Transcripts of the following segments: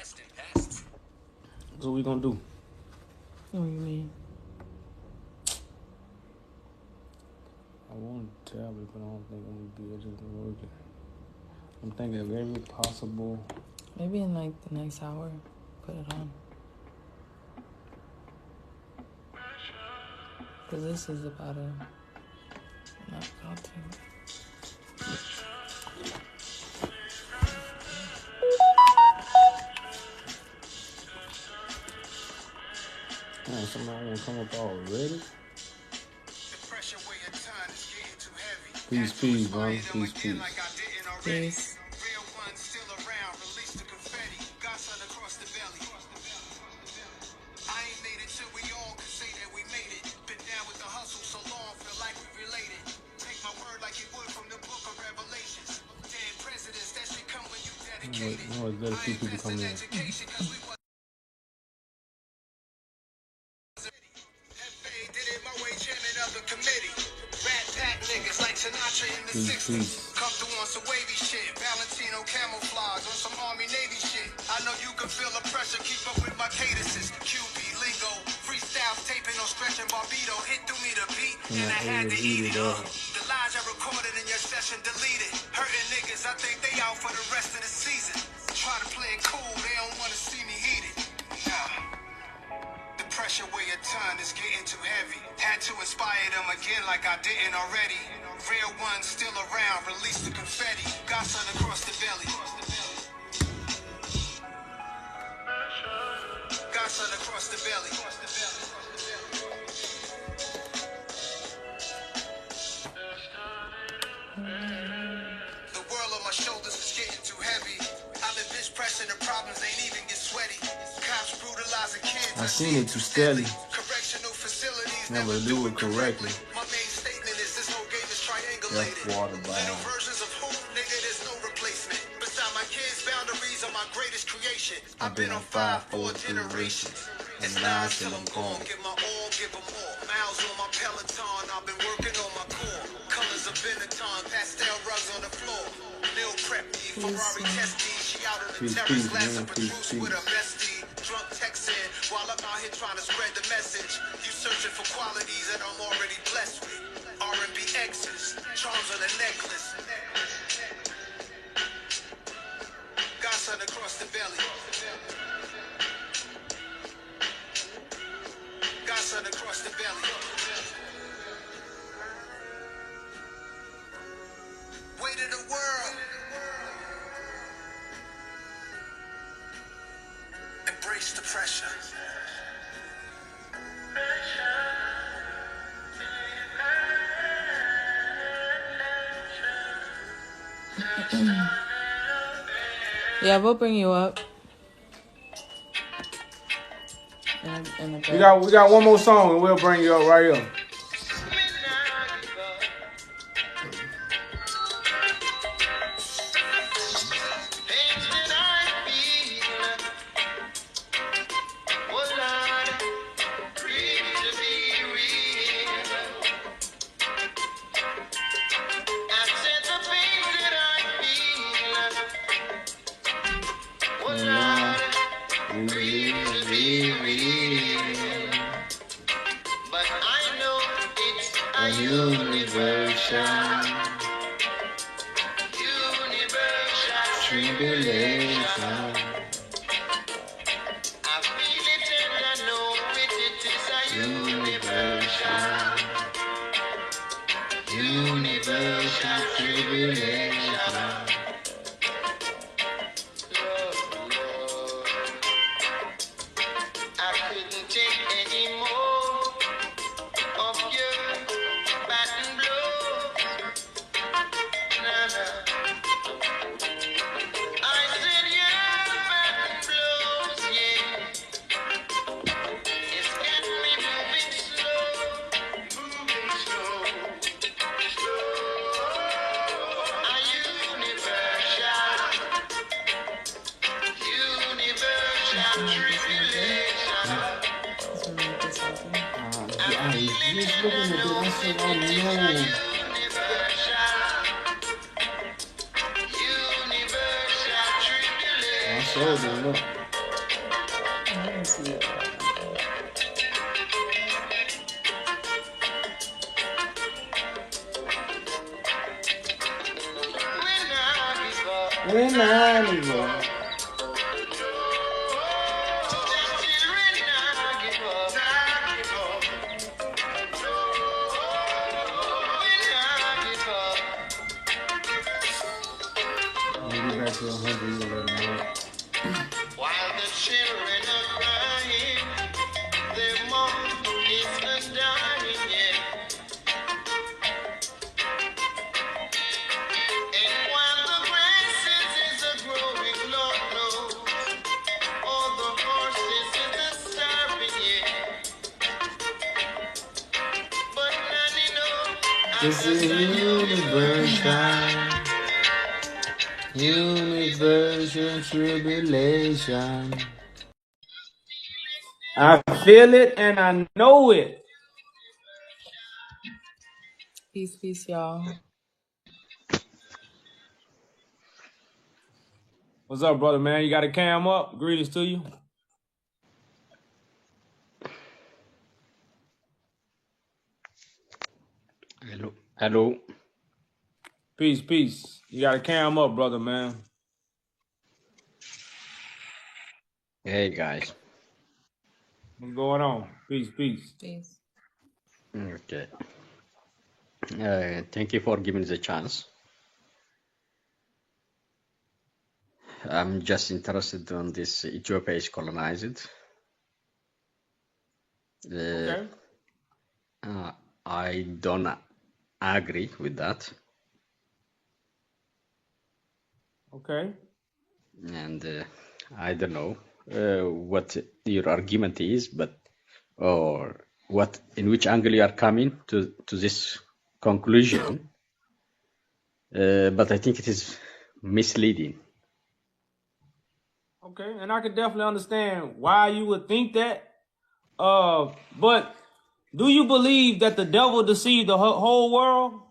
So what we gonna do? What do you mean? I want a tablet, but I don't think I'm gonna be able to work it. I'm thinking of every possible. Maybe in like the next hour, put it on. Cause this is about to not go to. Man, somebody wanna come up already? Peace, man. Peace. Peace. Let a few people come in. Peace. Come through on some wavy shit, Valentino camouflage on some Army Navy shit. I know you can feel the pressure, keep up with my cadences. QB lingo, freestyles taping on Stretch and Barbito. Hit through me the beat, and I had to eat it up. The lies I recorded in your session deleted. Hurting niggas, I think they out for the rest of the season. Try to play it cool, they don't wanna see me heated. Nah. The pressure where your tongue is getting too heavy. Had to inspire them again like I didn't already. Real ones still around, release the confetti. Got sun across the belly. Got sun across the belly. The world on my shoulders is getting too heavy. I live bitch pressing the problems ain't even get sweaty. Cops brutalizing kids. I seen it too steady. Correctional facilities never do it correctly. My main statement is this whole game is triangulated. Water Little versions of who, nigga, there's no replacement. Beside my kids' boundaries are my greatest creation. I've been on 4 generations. It's now till I'm gone. Give my all, give them all. Miles on my Peloton, I've been working on my core. Colors of Benetton, pastel rugs on the floor. Meal prep me, Ferrari testy. She out on the terrace, glass of Patrice with her bestie. Drunk texting while I'm out here trying to spread the message. You searching for qualities that I'm already blessed with. R&B X's, charms on a necklace. Got sun across the belly. Got sun across the belly. Weight of the world. Embrace the pressure. Yeah, we'll bring you up. We got one more song and we'll bring you up right here. I didn't see that part. When I give up. We'll be back to 100. You gonna let them know. While the children are crying, their mom is dying, yeah. And while the grasses is a growing, Lord knows, all the horses is a starving, yeah. But Nanny knows This is universe time. Universe tribulation. I feel it and I know it. Peace, peace, y'all. What's up, brother, man? You got a cam up? Greetings to you. Hello. Hello. Peace, peace. You got a cam up, brother, man. Hey, guys. What's going on? Peace, peace. Peace. Okay. Thank you for giving the chance. I'm just interested on this Ethiopia is colonized. Okay. I don't agree with that. Okay. And I don't know what your argument is, but or what in which angle you are coming to this conclusion. But I think it is misleading. Okay, and I can definitely understand why you would think that. But do you believe that the devil deceived the whole world?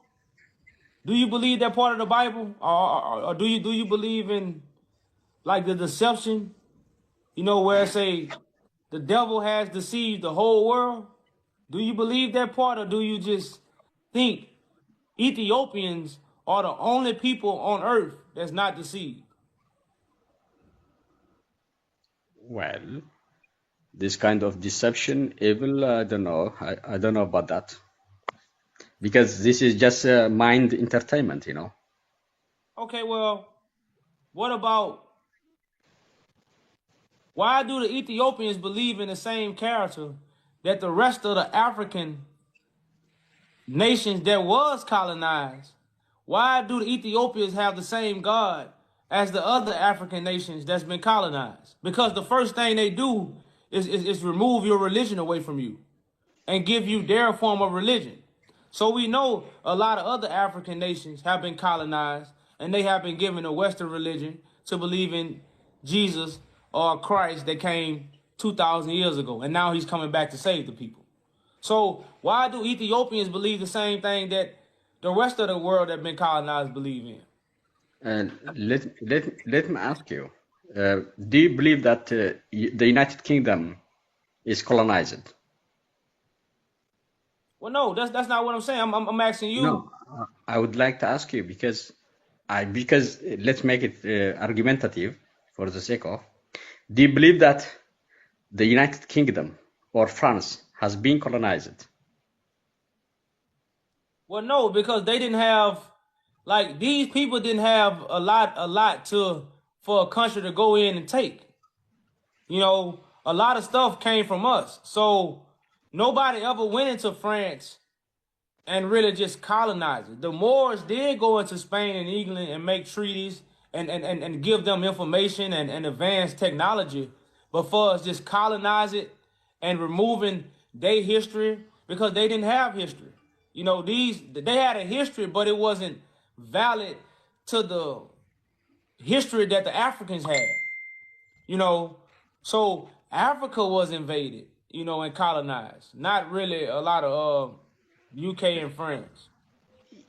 Do you believe that part of the Bible, or do you believe in like the deception? You know, where it say the devil has deceived the whole world. Do you believe that part, or do you just think Ethiopians are the only people on earth that's not deceived? Well, this kind of deception, evil, I don't know. I don't know about that. Because this is just mind entertainment, you know. Okay, well, what about why do the Ethiopians believe in the same character that the rest of the African nations that was colonized? Why do the Ethiopians have the same God as the other African nations that's been colonized? Because the first thing they do is remove your religion away from you and give you their form of religion. So we know a lot of other African nations have been colonized and they have been given a Western religion to believe in Jesus or Christ that came 2,000 years ago. And now he's coming back to save the people. So why do Ethiopians believe the same thing that the rest of the world that been colonized believe in? And let me ask you, do you believe that the United Kingdom is colonized? Well, no, that's not what I'm saying. I'm asking you. No, I would like to ask you because let's make it argumentative for the sake of. Do you believe that the United Kingdom or France has been colonized? Well, no, because they didn't have, like, these people didn't have a lot for a country to go in and take. You know, a lot of stuff came from us. So nobody ever went into France and really just colonize it. The Moors did go into Spain and England and make treaties and give them information and advanced technology. But for us just colonize it and removing their history, because they didn't have history. You know, they had a history, but it wasn't valid to the history that the Africans had. You know, so Africa was invaded, you know, and colonized. Not really a lot of UK and France.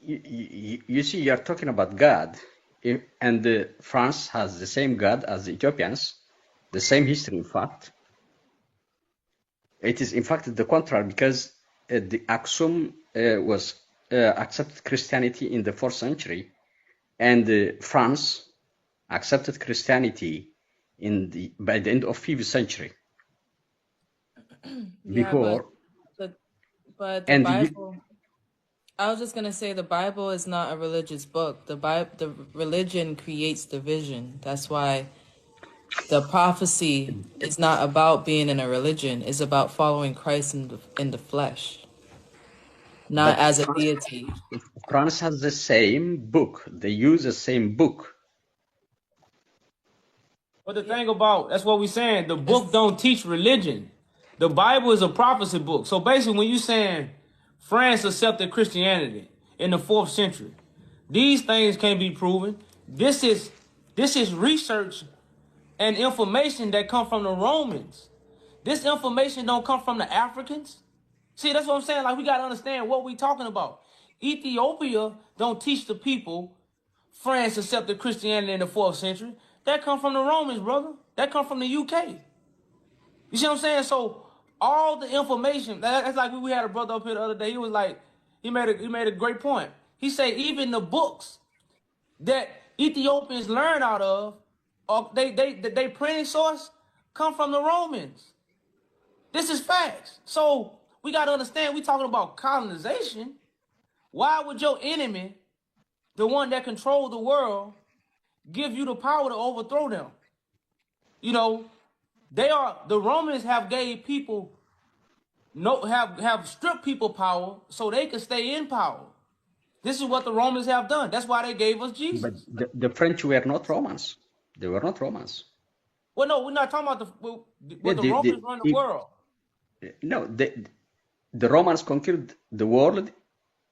You see, you're talking about God, and France has the same God as the Ethiopians, the same history, in fact. It is in fact the contrary, because the Aksum was accepted Christianity in the 4th century, and France accepted Christianity by the end of 5th century. Yeah, Before but the and Bible. I was just gonna say the Bible is not a religious book. The religion creates division. That's why the prophecy is not about being in a religion. It's about following Christ in the flesh, not but as a deity. France has the same book. They use the same book. But the thing about that's what we're saying. The book don't teach religion. The Bible is a prophecy book. So basically, when you saying France accepted Christianity in the 4th century, these things can't be proven. This is research and information that come from the Romans. This information don't come from the Africans. See, that's what I'm saying. Like, we got to understand what we talking about. Ethiopia don't teach the people France accepted Christianity in the 4th century. That come from the Romans, brother. That come from the UK. You see what I'm saying? So all the information, that's like we had a brother up here the other day. He was like, he made a great point. He said even the books that Ethiopians learn out of, or they printing source, come from the Romans. This is facts. So we got to understand, we talking about colonization. Why would your enemy, the one that controls the world, give you the power to overthrow them? You know, the Romans have gave people have stripped people power so they could stay in power. This is what the Romans have done. That's why they gave us But Jesus. the French were not Romans. They were not Romans. Well, no, we're not talking about Yeah, the Romans run the world. No, the Romans conquered the world, No,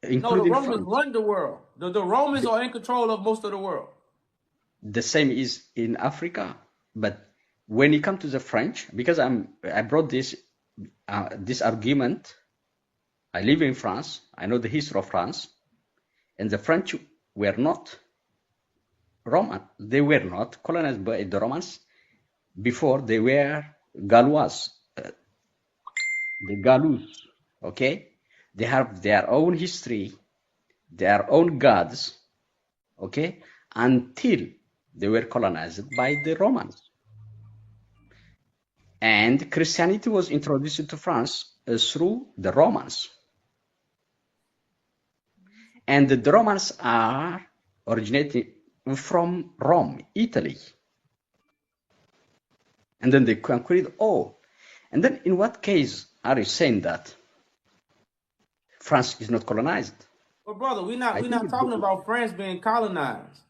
the including Romans France. run the world. The Romans are in control of most of the world. The same is in Africa. But when it comes to the French, because I brought this argument. I live in France. I know the history of France, and the French were not Roman. They were not colonized by the Romans. Before they were Gaulois, the Gauls. Okay, they have their own history, their own gods. Okay, until they were colonized by the Romans. And Christianity was introduced to France through the Romans. And the Romans are originating from Rome, Italy. And then they conquered all. And then in what case are you saying that France is not colonized? But brother, we're not talking about France being colonized.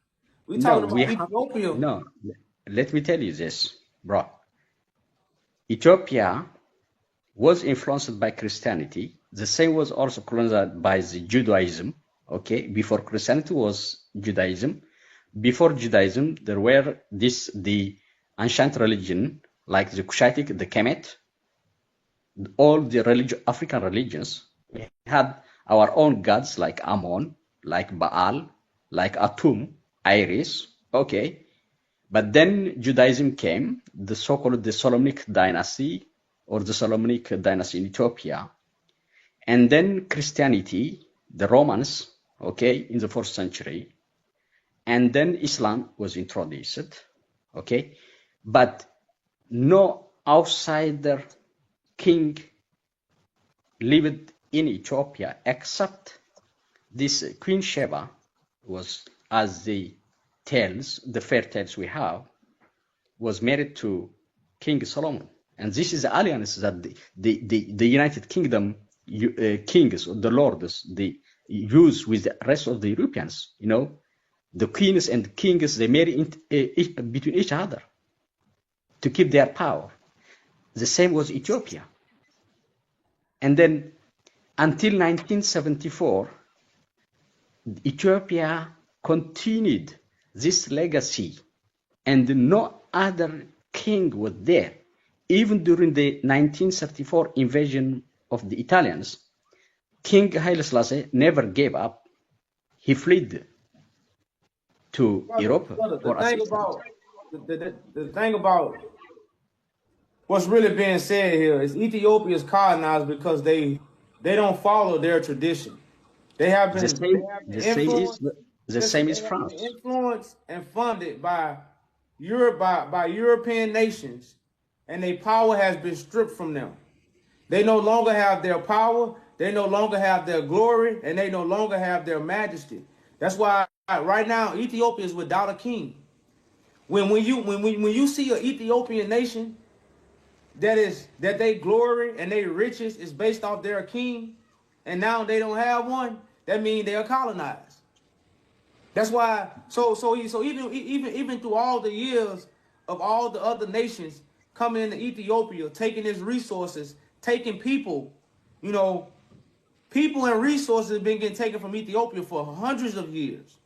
We're No, talking about Ethiopia. no. Let me tell you this, bro. Ethiopia was influenced by Christianity. The same was also colonized by the Judaism. Okay, before Christianity was Judaism. Before Judaism, there were the ancient religion like the Cushitic, the Kemet, all the African religions. We had our own gods like Ammon, like Baal, like Atum, Iris. Okay, but then Judaism came, the so-called the Solomonic dynasty or the Solomonic dynasty in Ethiopia, and then Christianity, the Romans, okay, in the 4th century, and then Islam was introduced, okay, but no outsider king lived in Ethiopia except this Queen Sheba was, as the fairy tales we have, was married to King Solomon. And this is the alliance that the United Kingdom kings, or the lords, they use with the rest of the Europeans. You know, the queens and kings, they marry between each other to keep their power. The same was Ethiopia. And then until 1974, Ethiopia continued this legacy, and no other king was there. Even during the 1934 invasion of the Italians, King Haile Selassie never gave up. He fled to Europe Brother, for assistance. the thing about what's really being said here is Ethiopia is colonized because they don't follow their tradition. They have The been same, the same is influenced. the Listen, same they is have been France. influenced and funded by Europe by European nations, and their power has been stripped from them. They no longer have their power, they no longer have their glory, and they no longer have their majesty. That's why right now Ethiopia is without a king. When you see an Ethiopian nation that they glory and their riches is based off their king, and now they don't have one, that means they are colonized. That's why. So even through all the years of all the other nations coming into Ethiopia, taking its resources, taking people, you know, people and resources have been getting taken from Ethiopia for hundreds of years.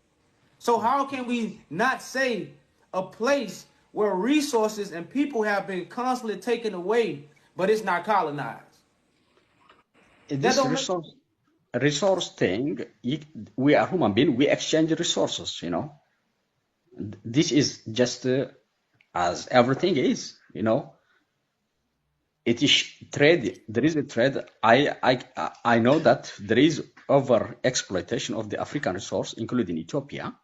So how can we not say a place where resources and people have been constantly taken away, but it's not colonized? That This don't make sense. resource thing, we are human beings, we exchange resources, you know. This is just as everything is, you know. It is trade. There is a trade. I know that there is over exploitation of the African resource, including Ethiopia,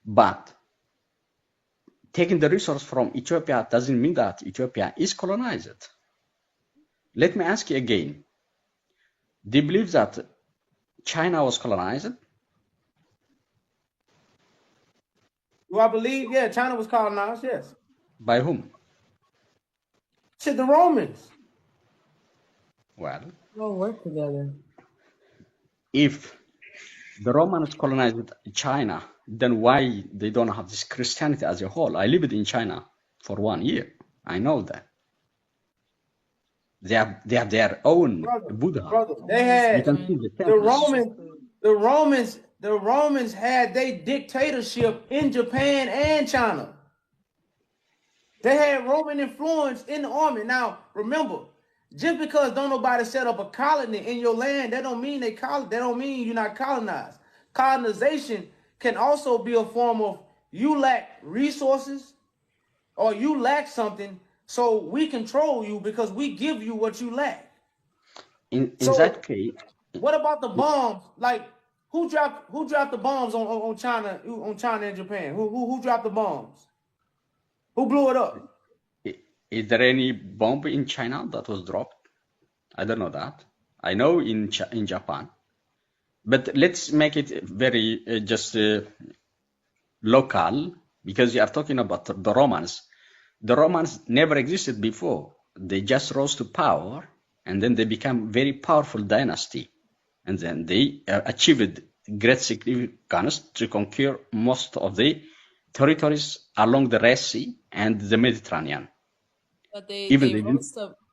but taking the resource from Ethiopia doesn't mean that Ethiopia is colonized. Let me ask you again. Do you believe that China was colonized? Do I believe? Yeah, China was colonized. Yes. By whom? Shit, the Romans. Well, We all work together. if the Romans colonized China, then why they don't have this Christianity as a whole? I lived in China for 1 year. I know that. They have their own Buddha. Brother, they You had can see the the temples. Romans had their dictatorship in Japan and China. They had Roman influence in the army. Now, remember, just because don't nobody set up a colony in your land, that don't mean that don't mean you're not colonized. Colonization can also be a form of you lack resources or you lack something, so we control you because we give you what you lack. In So that case, what about the bombs? Like who dropped the bombs on China and Japan? Who dropped the bombs? Who blew it up? is there any bomb in China that was dropped? I don't know that. I know in Japan. But let's make it very just local, because you are talking about the Romans. The Romans never existed before. They just rose to power, and then they became very powerful dynasty. And then they achieved great significance to conquer most of the territories along the Red Sea and the Mediterranean. But Even they didn't.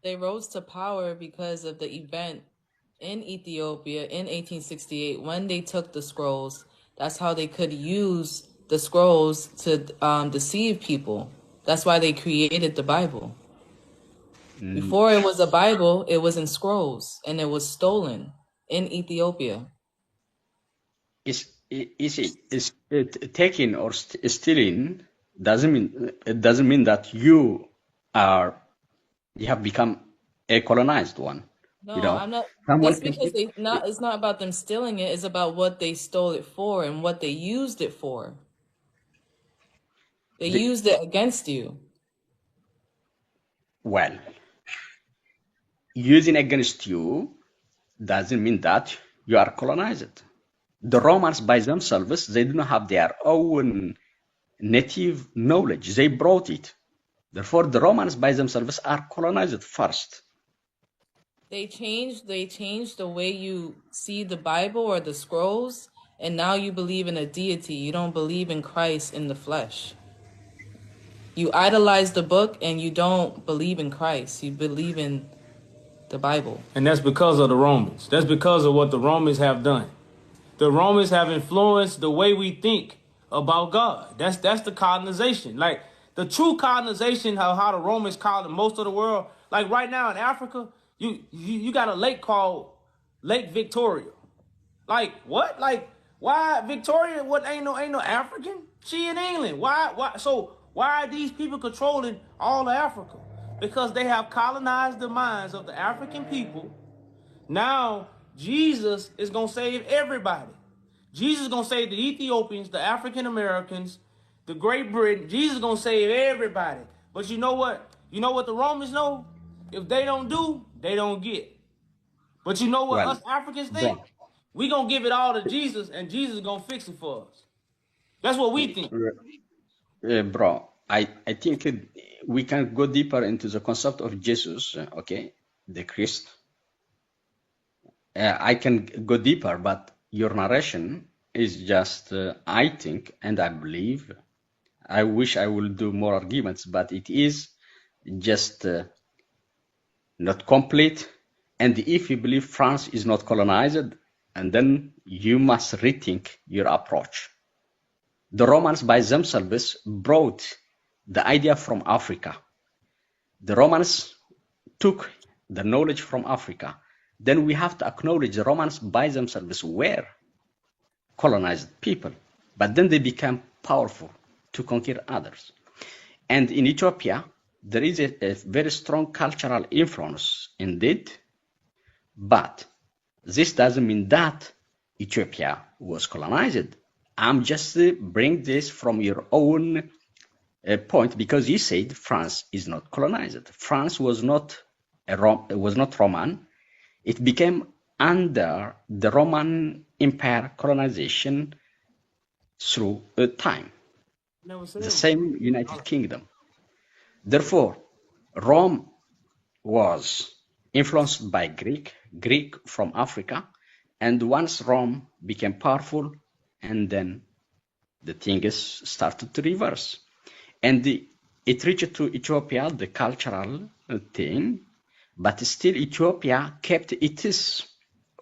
they rose to power because of the event in Ethiopia in 1868 when they took the scrolls. That's how they could use the scrolls to deceive people. That's why they created the Bible. Before it was a Bible, it was in scrolls and it was stolen in Ethiopia. Is it taking or stealing doesn't mean that you have become a colonized one. No, You know, I'm not. someone It's can because take. it's not about them stealing it, it's about what they stole it for and what they used it for. They The, used it against you. well, using against you doesn't mean that you are colonized. The Romans by themselves, they do not have their own native knowledge. They brought it. Therefore, the Romans by themselves are colonized first. They changed the way you see the Bible or the scrolls, and now you believe in a deity. You don't believe in Christ in the flesh. You idolize the book and you don't believe in Christ. You believe in the Bible. And that's because of the Romans. That's because of what the Romans have done. The Romans have influenced the way we think about God. That's the colonization. Like the true colonization, how the Romans colonized most of the world. Like right now in Africa, you got a lake called Lake Victoria. Like what? Like why Victoria? What ain't no African? She in England. Why? So why are these people controlling all of Africa? Because they have colonized the minds of the African people. Now, Jesus is going to save everybody. Jesus is going to save the Ethiopians, the African Americans, the Great Britain. Jesus is going to save everybody. But you know what? You know what the Romans know? If they don't do, they don't get. But you know what Well, us Africans think? bro, We going to give it all to Jesus, and Jesus is going to fix it for us. That's what we think. bro, I think we can go deeper into the concept of Jesus, okay, the Christ. I can go deeper, but your narration is just, I think, and I believe. I wish I will do more arguments, but it is just not complete. And if you believe France is not colonized, and then you must rethink your approach. The Romans by themselves brought the idea from Africa. The Romans took the knowledge from Africa. Then we have to acknowledge the Romans by themselves were colonized people, but then they became powerful to conquer others. And in Ethiopia, there is a very strong cultural influence indeed, but this doesn't mean that Ethiopia was colonized. I'm just bring this from your own point, because you said France is not colonized. France was not Roman. It became under the Roman Empire colonization through time. The same United Kingdom. Therefore, Rome was influenced by Greek from Africa, and once Rome became powerful, and then the things started to reverse. And it reached to Ethiopia, the cultural thing, but still Ethiopia kept its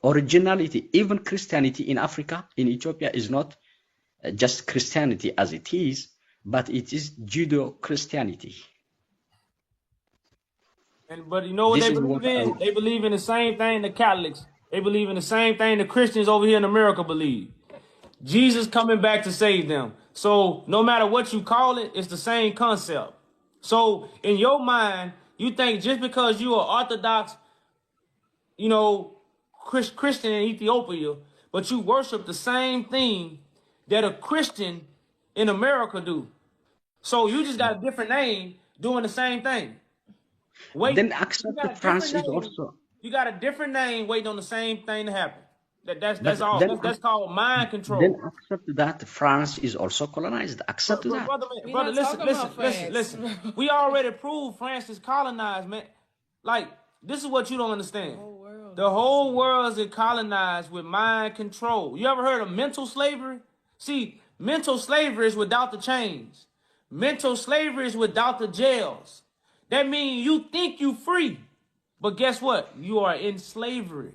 originality. Even Christianity in Africa, in Ethiopia, is not just Christianity as it is, but it is Judeo-Christianity. But you know what This they is believe what in? They believe in the same thing the Catholics. They believe in the same thing the Christians over here in America believe. Jesus coming back to save them. So no matter what you call it, it's the same concept. So in your mind, you think just because you are Orthodox, you know, Christian in Ethiopia, but you worship the same thing that a Christian in America do. So you just got a different name doing the same thing. Wait, then you accept got a France different is name. also. You got a different name waiting on the same thing to happen. That's But all. That's called mind then control. accept that France is also colonized. Accept that. We're Brother, not talking about France. listen. We already proved France is colonized, man. Like, this is what you don't understand. The whole world is colonized with mind control. You ever heard of mental slavery? See, mental slavery is without the chains. Mental slavery is without the jails. That means you think you free, but guess what? You are in slavery.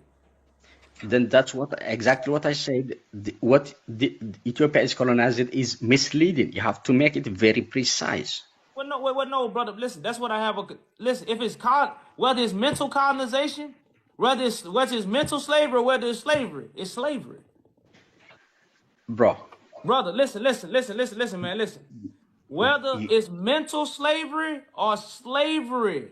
Then that's exactly what I said. What Ethiopia is colonized is misleading. You have to make it very precise. No, brother. Listen, that's what I have. Listen, if it's whether it's mental colonization, whether it's mental slavery, or whether it's slavery, it's slavery. Bro. Brother, listen, man, listen. Whether it's mental slavery or slavery,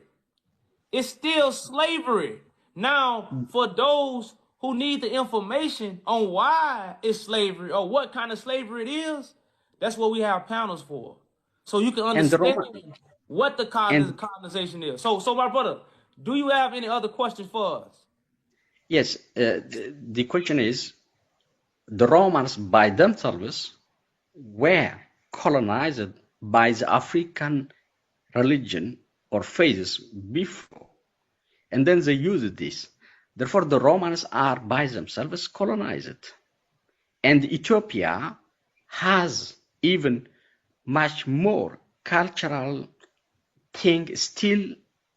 it's still slavery. Now, for those who need the information on why it's slavery or what kind of slavery it is, that's what we have panels for. So you can understand what the colonization is. So my brother, do you have any other questions for us? Yes, the question is, the Romans by themselves were colonized by the African religion or phases before, and then they used this. Therefore, the Romans are by themselves colonized. And Ethiopia has even much more cultural thing still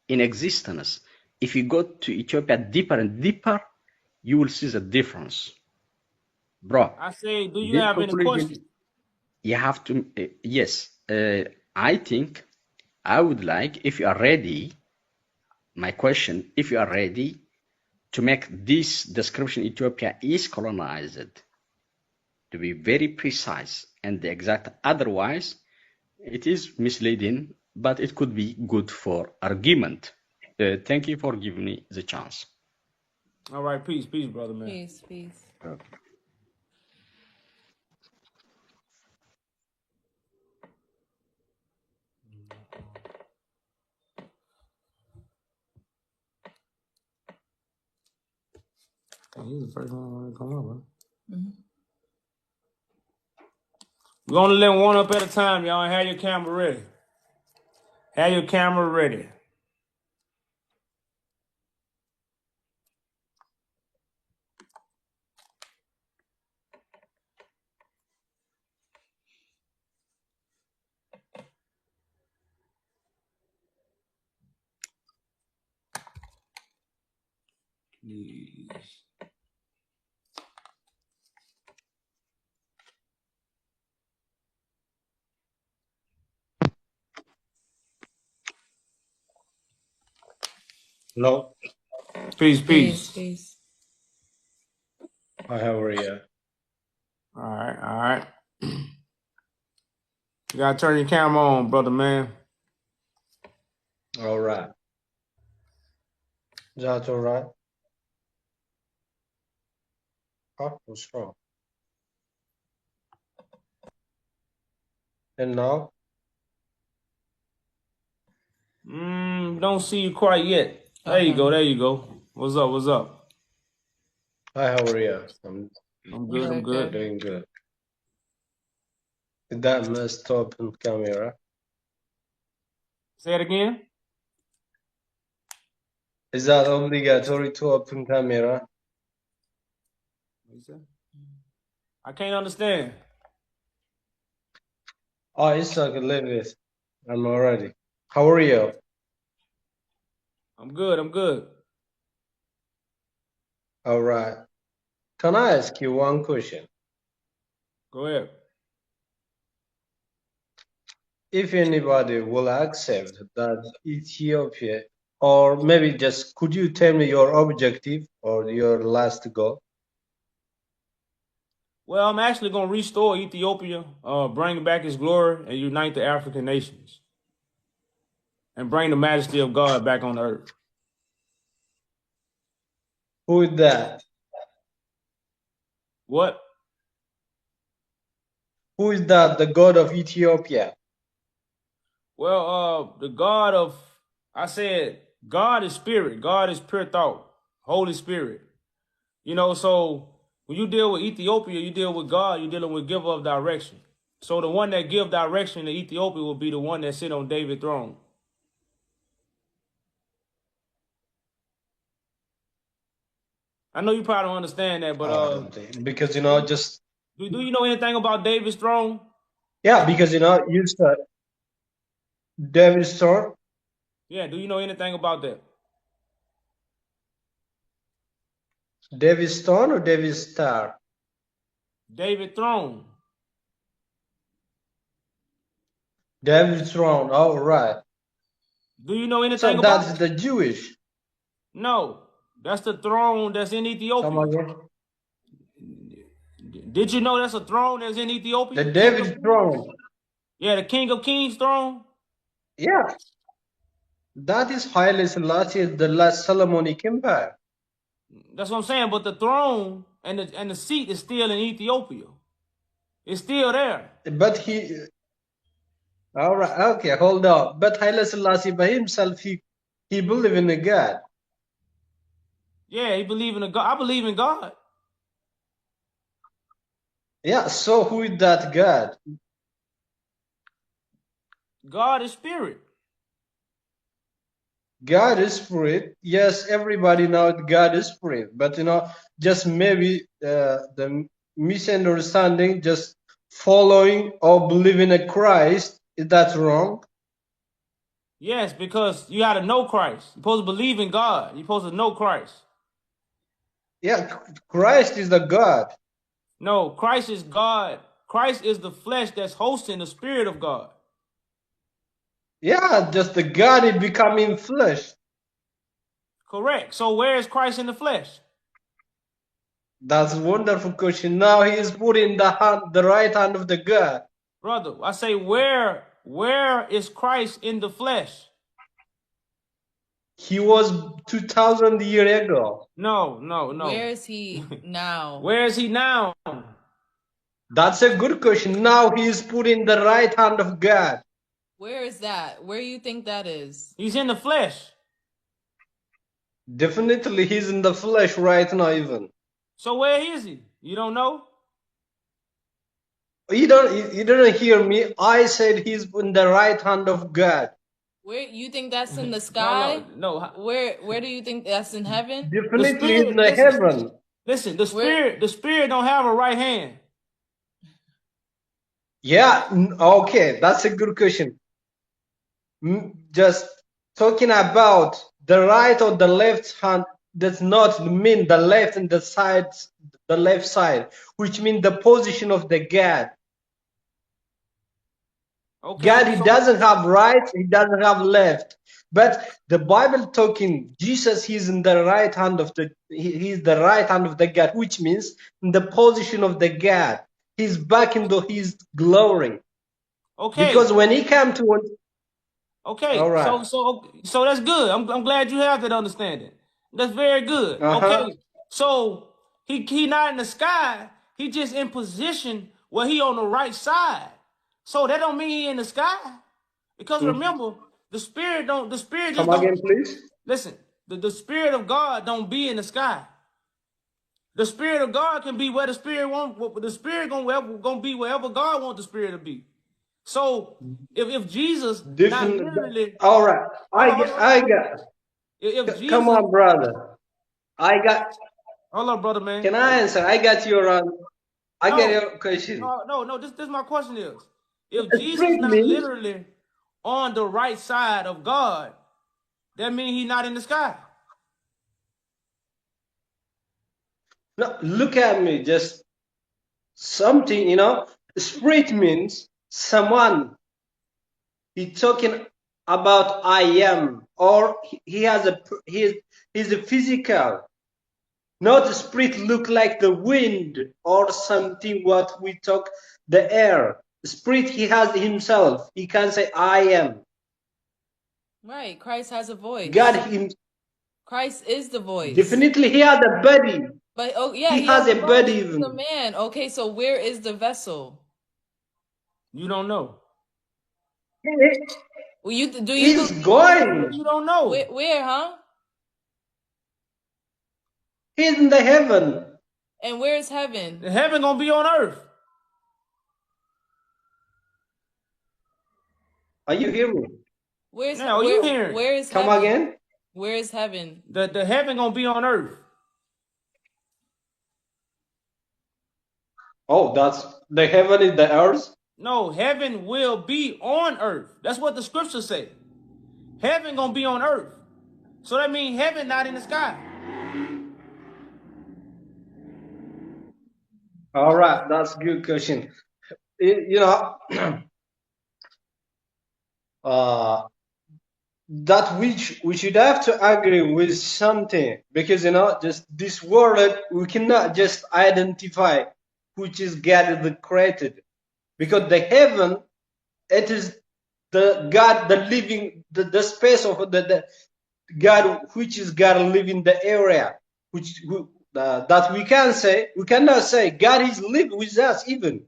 in existence. If you go to Ethiopia deeper and deeper, you will see the difference. Bro, I say, do you have any questions? You have to, yes. I think I would like, if you are ready, my question, if you are ready to make this description, Ethiopia is colonized, to be very precise and exact. Otherwise, it is misleading but it could be good for argument. Thank you for giving me the chance. All right, peace, brother, man. Peace, peace. He's the first one to come up, bro. Mm-hmm. We're gonna let one up at a time, y'all. Have your camera ready. Have your camera ready. Please. Hello. Peace, Peace, peace. peace. Hi, how are you? All right, all right. You gotta turn your camera on, brother, man. All right. Is that all right? Oh, what's wrong? And now? Don't see you quite yet. There you go, there you go. What's up, what's up? Hi, how are you? I'm I'm good, I'm good. doing good. Is that messed up in camera? Say it again. Is that obligatory to open camera? What you say? I can't understand. Oh, it's okay, leave it. I'm already. How are you? I'm good, I'm good. All right. Can I ask you one question? Go ahead. If anybody will accept that Ethiopia, or maybe just could you tell me your objective or your last goal? Well, I'm actually gonna restore Ethiopia, bring back its glory, and unite the African nations, and bring the majesty of God back on the earth. Who is that? What? Who is that? The God of Ethiopia? Well, the God of, I said, God is spirit. God is pure thought. Holy Spirit. You know, so when you deal with Ethiopia, you deal with God, you're dealing with giver of direction. So the one that give direction to Ethiopia will be the one that sit on David's throne. I know you probably don't understand that, but because just do you know anything about David's throne? yeah, because you said David Storm, Yeah, do you know anything about that? David Stone or David Star? David throne. David Throne. All right. Do you know anything So about that's it? the Jewish. No, that's the throne that's in Come Ethiopia. again. Did you know that's a throne that's in Ethiopia? The David Throne. Yeah, the King of Kings throne. Yeah, that is Haile Selassie, the last Solomonic Empire. That's what I'm saying. But the throne and the seat is still in Ethiopia. It's still there. But he, all right, okay, hold on. But Haile Selassie by himself, he believed in a God. Yeah, he believe in a God. I believe in God. Yeah, so who is that God? God is spirit. God is spirit. Yes, everybody knows God is spirit. But just maybe the misunderstanding, just following or believing in Christ, is that wrong? Yes, because you got to know Christ. You're supposed to believe in God. You're supposed to know Christ. Yeah, Christ is the God. No, Christ is God. Christ is the flesh that's hosting the spirit of God. Yeah, just the God is becoming flesh. Correct. So where is Christ in the flesh? That's a wonderful question. Now he is put in the right hand of the God. Brother, I say where where is Christ in the flesh? He was 2,000 years ago. No. Where is he now? Where is he now? That's a good question. Now he is put in the right hand of God. Where is that? Where do you think that is? He's in the flesh. Definitely he's in the flesh right now even. So where is he? You don't know? You didn't hear me. I said he's in the right hand of God. Where you think that's in the sky? No. Where do you think that's in heaven? Definitely in the heaven. Listen, the spirit don't have a right hand. Yeah, okay, that's a good question. Just talking about the right or the left hand does not mean the left and the left side, which means the position of the God. Okay, God, he doesn't have right, he doesn't have left. But the Bible talking, Jesus, he's in the right hand of he's the right hand of the God, which means in the position of the God. He's back into his glory. Okay. Because when he came to okay, all right. So that's good. I'm glad you have that understanding. That's very good. Okay. So he not in the sky, he just in position where he on the right side. So that don't mean he in the sky. Because remember, the spirit just Come again, please. Listen, the spirit of God don't be in the sky. The spirit of God can be where the spirit want. The spirit gonna be wherever God wants the spirit to be. So if Jesus not literally, all right, I got. If Jesus, come on, brother, I got. Hold on, brother, man. Can I answer? I got your. I get your question. No. This my question is, if Jesus not literally on the right side of God, that means he's not in the sky. No, look at me. Just something, Spirit means someone. He's talking about I am, or he's a physical. Not the spirit look like the wind or something what we talk the air. The spirit he has himself. He can say I am. Right. Christ has a voice. Christ is the voice. Definitely he has a body. But yeah, he has a body He's even. a man. Okay, so where is the vessel? You don't know. Well, He's going. You don't know. Where, huh? He's in the heaven. And where is heaven? The heaven gonna be on earth. Are you hearing me? Where is heaven? Come again? Where is heaven? The heaven gonna be on earth. Oh, that's the heaven is the earth? No, heaven will be on earth. That's what the scriptures say. Heaven gonna be on earth. So that means heaven not in the sky. All right, that's a good question. That we should have to agree with something, because just this world we cannot just identify which is God the created, because the heaven, it is the God, the living, the space of the God, which is God living the area, that we cannot say God is living with us even.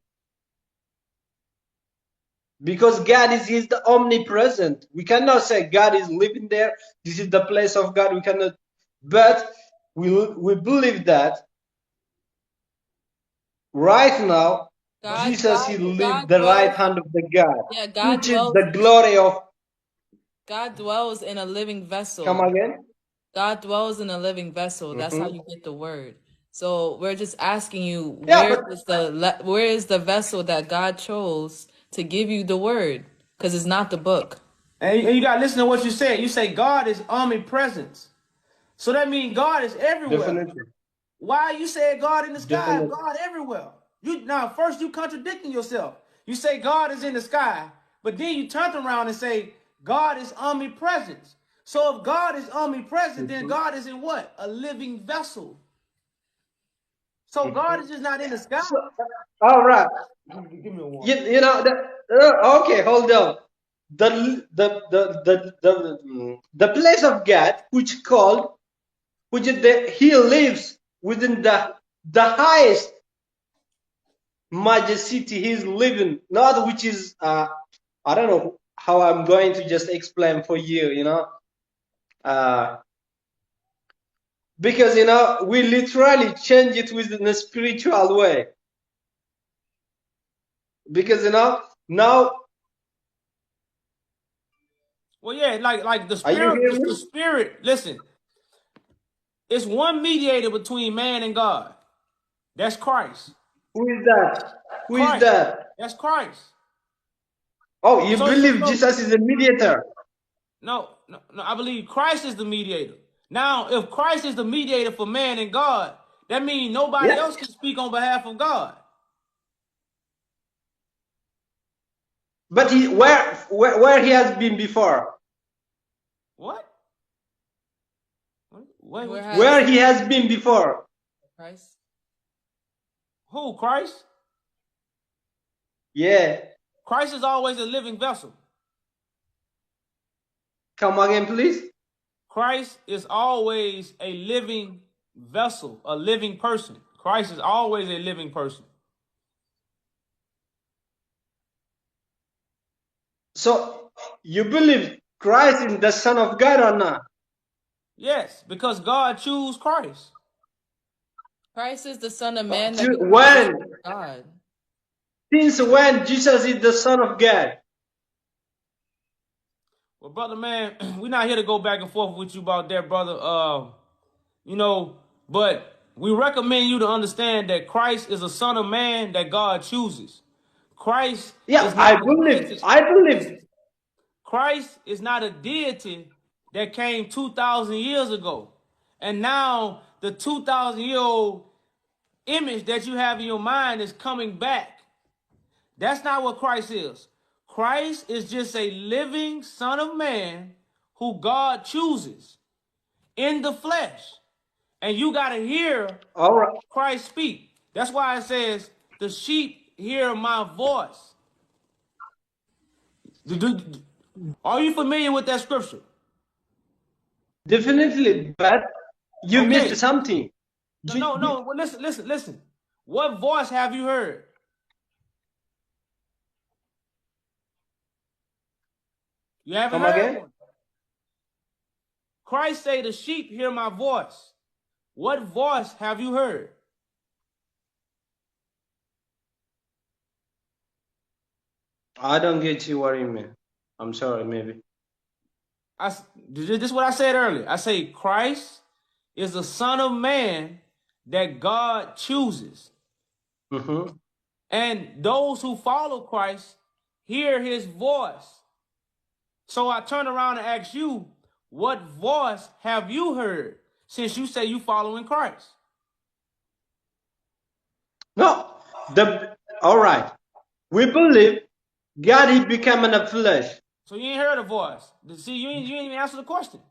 Because God is the omnipresent. We cannot say God is living there. This is the place of God. We cannot. But we believe that right now, Jesus he lived the right hand of the God. Yeah, God which is the glory of. God dwells in a living vessel. Come again? God dwells in a living vessel. That's how you get the word. So we're just asking you, where is the vessel that God chose to give you the word? Because it's not the book. And you got to listen to what you say. You say God is omnipresent. So that means God is everywhere. Definitely. Why you say God in the sky? God everywhere. First you contradicting yourself. You say God is in the sky, but then you turn around and say God is omnipresent. So if God is omnipresent, then God is in what? A living vessel. So God is just not in the sky. All right. Give me a one. Okay, hold on. the place of God, which he lives within the highest majesty. He's living, not which is I don't know how I'm going to just explain for you, because we literally change it within a spiritual way, because now. Well, yeah, like the Are you spirit, hearing the me? spirit. Listen, it's one mediator between man and God. That's Christ. Who is that? Who is Christ. that? That's Christ. Oh, you So, believe Jesus is a mediator? no, I believe Christ is the mediator. Now, if Christ is the mediator for man and God, that means nobody Yeah. else can speak on behalf of God. But where he has been before? What? Wait, Where Where has he has been before? Christ? who? Christ? Yeah. Christ is always a living vessel. Come again, please. Christ is always a living vessel, a living person. Christ is always a living person. So you believe Christ is the Son of God or not? Yes, because God chose Christ. Christ is the Son of Man that becomes the When? Son of God. Since when Jesus is the Son of God? Well, brother, man, we're not here to go back and forth with you about that, brother. But we recommend you to understand that Christ is a son of man that God chooses. Christ Yeah, is I not a believe. deity. I believe. Christ is not a deity that came 2,000 years ago. And now the 2,000-year-old image that you have in your mind is coming back. That's not what Christ is. Christ is just a living son of man who God chooses in the flesh. And you got to hear All right. Christ speak. That's why it says, the sheep hear my voice. Are you familiar with that scripture? Definitely, but you missed Okay. something. No. Well, listen. What voice have you heard? You haven't Come heard again? one. Christ say, the sheep hear my voice. What voice have you heard? I don't get you what you mean. I'm sorry, maybe. This is what I said earlier. I say Christ is the Son of Man that God chooses. Mm-hmm. And those who follow Christ hear his voice. So I turn around and ask you, what voice have you heard since you say you following Christ? No, all right. We believe God he became in the flesh. So you ain't heard a voice. See, you ain't even answer the question.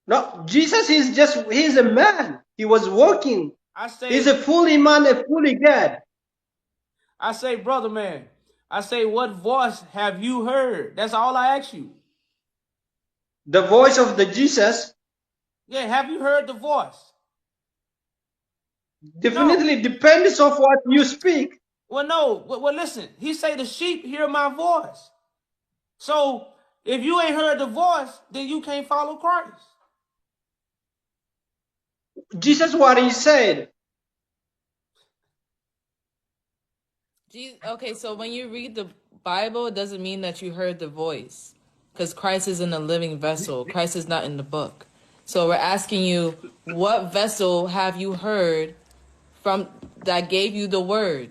No, Jesus is he's a man. He was walking. I He's a say, fully man, a fully God. brother man, I say, what voice have you heard? That's all I ask you. The voice of the Jesus Yeah, have you heard the voice? No. definitely depends of what you speak. Well, no. Well, listen. He say the sheep hear my voice. So if you ain't heard the voice, then you can't follow Christ. Jesus what he said. Okay, so when you read the Bible, it doesn't mean that you heard the voice, because Christ is in a living vessel. Christ is not in the book. So we're asking you, what vessel have you heard from that gave you the word?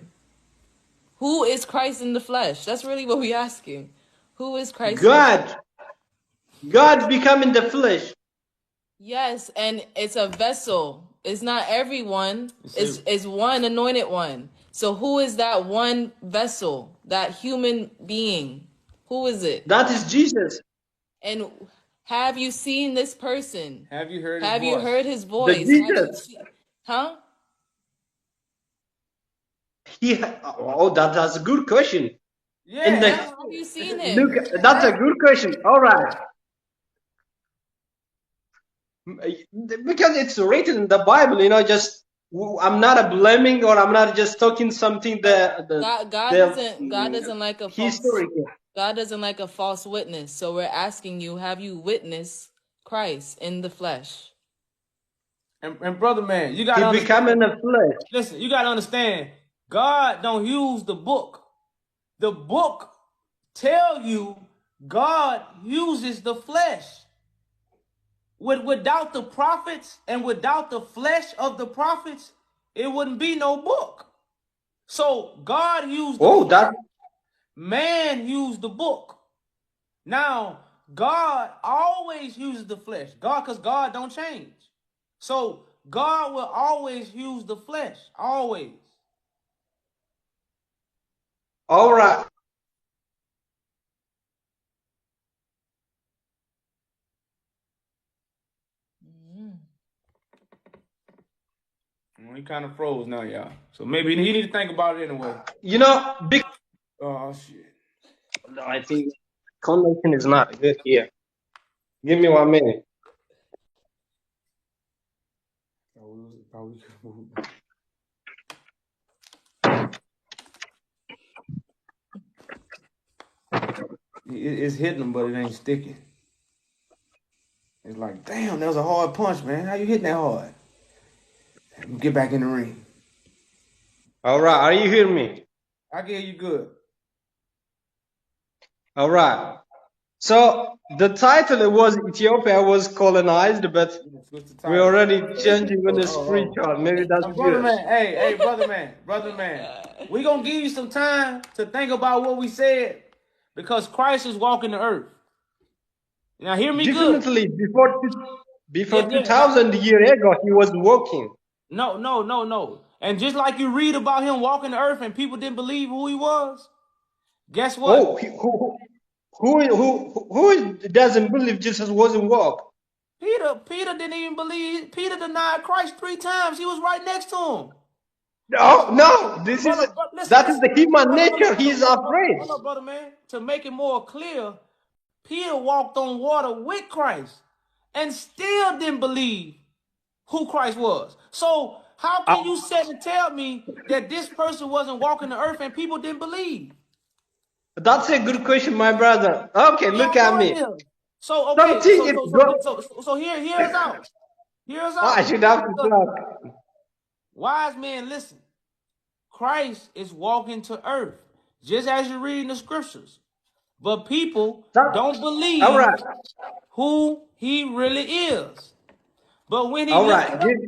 Who is Christ in the flesh? That's really what we're asking. Who is Christ in the flesh? God becoming the flesh. Yes, and it's a vessel. It's not everyone. It's one anointed one. So who is that one vessel? That human being? Who is it? That is Jesus. And have you seen this person? Have you heard his Have you voice? heard his The voice? Have you Jesus. huh? That's a good question. In the Have you seen look, him? that's a good question. All right. Because it's written in the Bible, just I'm not blaming, or I'm not just talking something God doesn't like a false historical. God doesn't like a false witness. So we're asking you, have you witnessed Christ in the flesh? And brother man, you He gotta became in understand. the flesh. Listen, you gotta understand. God don't use the book. The book tell you God uses the flesh. Without the prophets and without the flesh of the prophets, it wouldn't be no book. So God used the Oh, flesh. that Man used the book. Now, God always uses the flesh. Because God don't change. So God will always use the flesh. Always. all right. Well, he kind of froze now, y'all. So maybe he need to think about it anyway. Big. Oh shit. No, I think connection is not good here. Give me 1 minute. It's hitting him, but it ain't sticking. It's like, damn, that was a hard punch, man. How you hitting that hard? Get back in the ring. All right, are you hearing me? I get you good. All right. So the title was Ethiopia was colonized, but we're already changing with the spiritual. Maybe that's Brother good. man, hey, brother man. We gonna give you some time to think about what we said because Christ is walking the earth. Now hear me good. Definitely, before Yeah. 2,000 years ago, he was walking. No. And just like you read about him walking the earth and people didn't believe who he was, guess what? Oh, who doesn't believe Jesus wasn't walk? Peter didn't even believe. Peter denied Christ 3 times. He was right next to him. No, Listen, that is the human brother, nature. He's afraid. hold on, brother man. To make it more clear, Peter walked on water with Christ and still didn't believe who Christ was. So how can you sit and tell me that this person wasn't walking the earth and people didn't believe? That's a good question, my brother. Okay, look at me. So okay, Something is so here's out. Here's out. I should have to talk. Wise men, listen. Christ is walking to earth, just as you read in the scriptures. But people don't All believe right, who he really is. But when he all lifted right,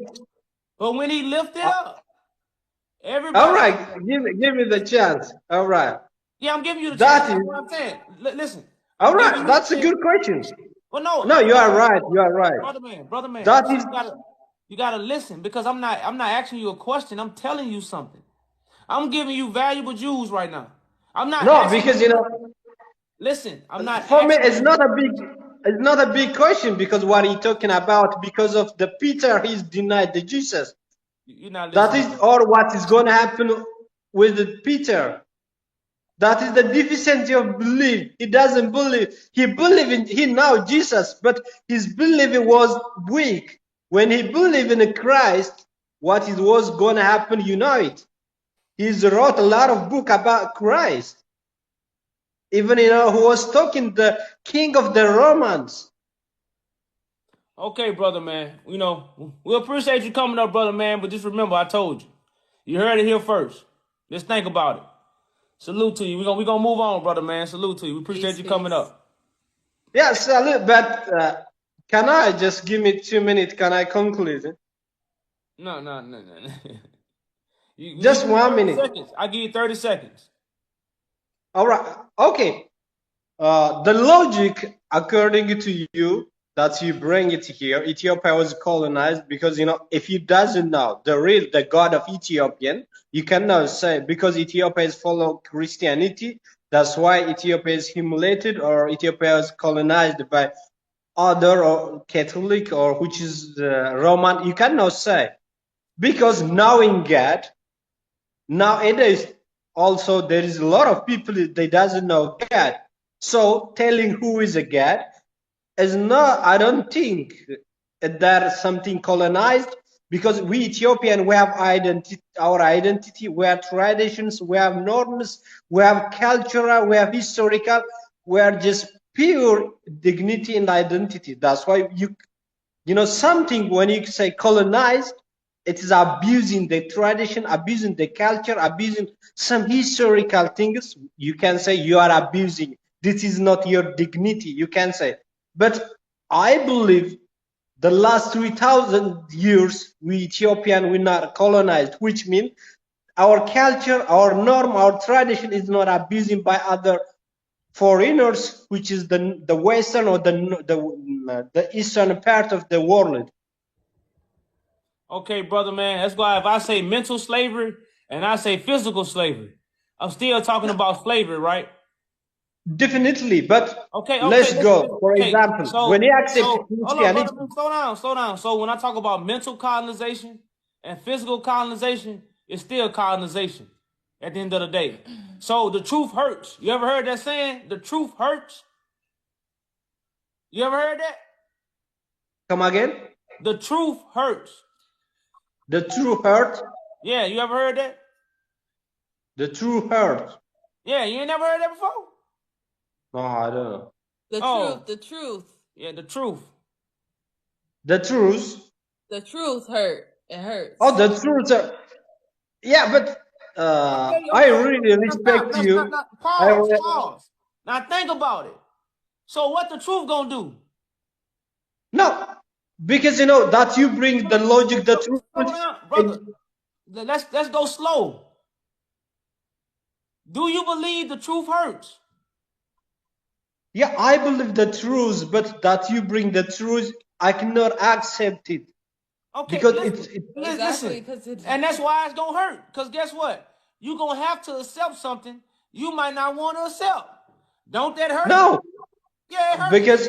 up, everybody. all right. Give me the chance. All right. Yeah, I'm giving you the chance. That That's is what I'm saying. Listen, all I'm giving right. you That's the a chance. good question. Well, no, No, you are right. You are right. brother man. That See, is you gotta listen because I'm not asking you a question. I'm telling you something. I'm giving you valuable jewels right now. I'm not no, asking because you. Listen, I'm not for me, asking you. it's not a big question because what he talking about because of the Peter he's denied the Jesus. You're not That listening. is or what is going to happen with the Peter. That is the deficiency of belief. He doesn't believe. He now Jesus, but his belief was weak. When he believed in Christ, what is was going to happen, you know it. He's wrote a lot of book about Christ. Even who was talking the king of the Romans. Okay, brother man. We appreciate you coming up, brother man. But just remember, I told you. You heard it here first. Just think about it. Salute to you. We gonna move on, brother man. Salute to you. We appreciate you coming up. Yeah, salute. But can I just give me 2 minutes? Can I conclude? No. Just 1 minute. Seconds. I give you 30 seconds. All right. Okay. The logic, according to you, that you bring it here, Ethiopia was colonized because if you doesn't know the God of Ethiopian, you cannot say because Ethiopia is follow Christianity. That's why Ethiopia is humiliated or Ethiopia is colonized by other or Catholic or which is Roman. You cannot say because knowing God nowadays also there is a lot of people they doesn't know God. So telling who is a God is not, I don't think there's something colonized, because we Ethiopian, we have identity, our identity, we have traditions, we have norms, we have cultural, we have historical, we are just pure dignity and identity. That's why you know something when you say colonized, it is abusing the tradition, abusing the culture, abusing some historical things. You can say you are abusing. This is not your dignity. You can say. But I believe the last 3,000 years, we Ethiopian, we not colonized, which means our culture, our norm, our tradition is not abusing by other foreigners, which is the western or the eastern part of the world. Okay, brother, man. That's why if I say mental slavery and I say physical slavery, I'm still talking about slavery, right? Definitely, but Okay, let's listen, go. For okay. example, when So, you accept hold on, Christianity, brother, man, slow down. So when I talk about mental colonization and physical colonization, it's still colonization at the end of the day. So the truth hurts. You ever heard that saying? The truth hurts. You ever heard that? come again, The truth hurts. the true hurt, Yeah, you ever heard that? the true hurt. Yeah, you ain't never heard that before? No, I don't know. The Oh. truth, the truth. Yeah, the truth. The truth. The truth hurt. It hurts. Oh, the truth. Yeah, but I really respect you. Pause. Now think about it. So what the truth gonna do? No, because you know that you bring the logic, the truth. Slow down, brother. Let's go slow. Do you believe the truth hurts? Yeah, I believe the truth, but that you bring the truth, I cannot accept it. Okay, Because Exactly, listen, and that's why it's gonna hurt. Because guess what? You're gonna have to accept something you might not want to accept. Don't that hurt? no, Yeah, it hurts.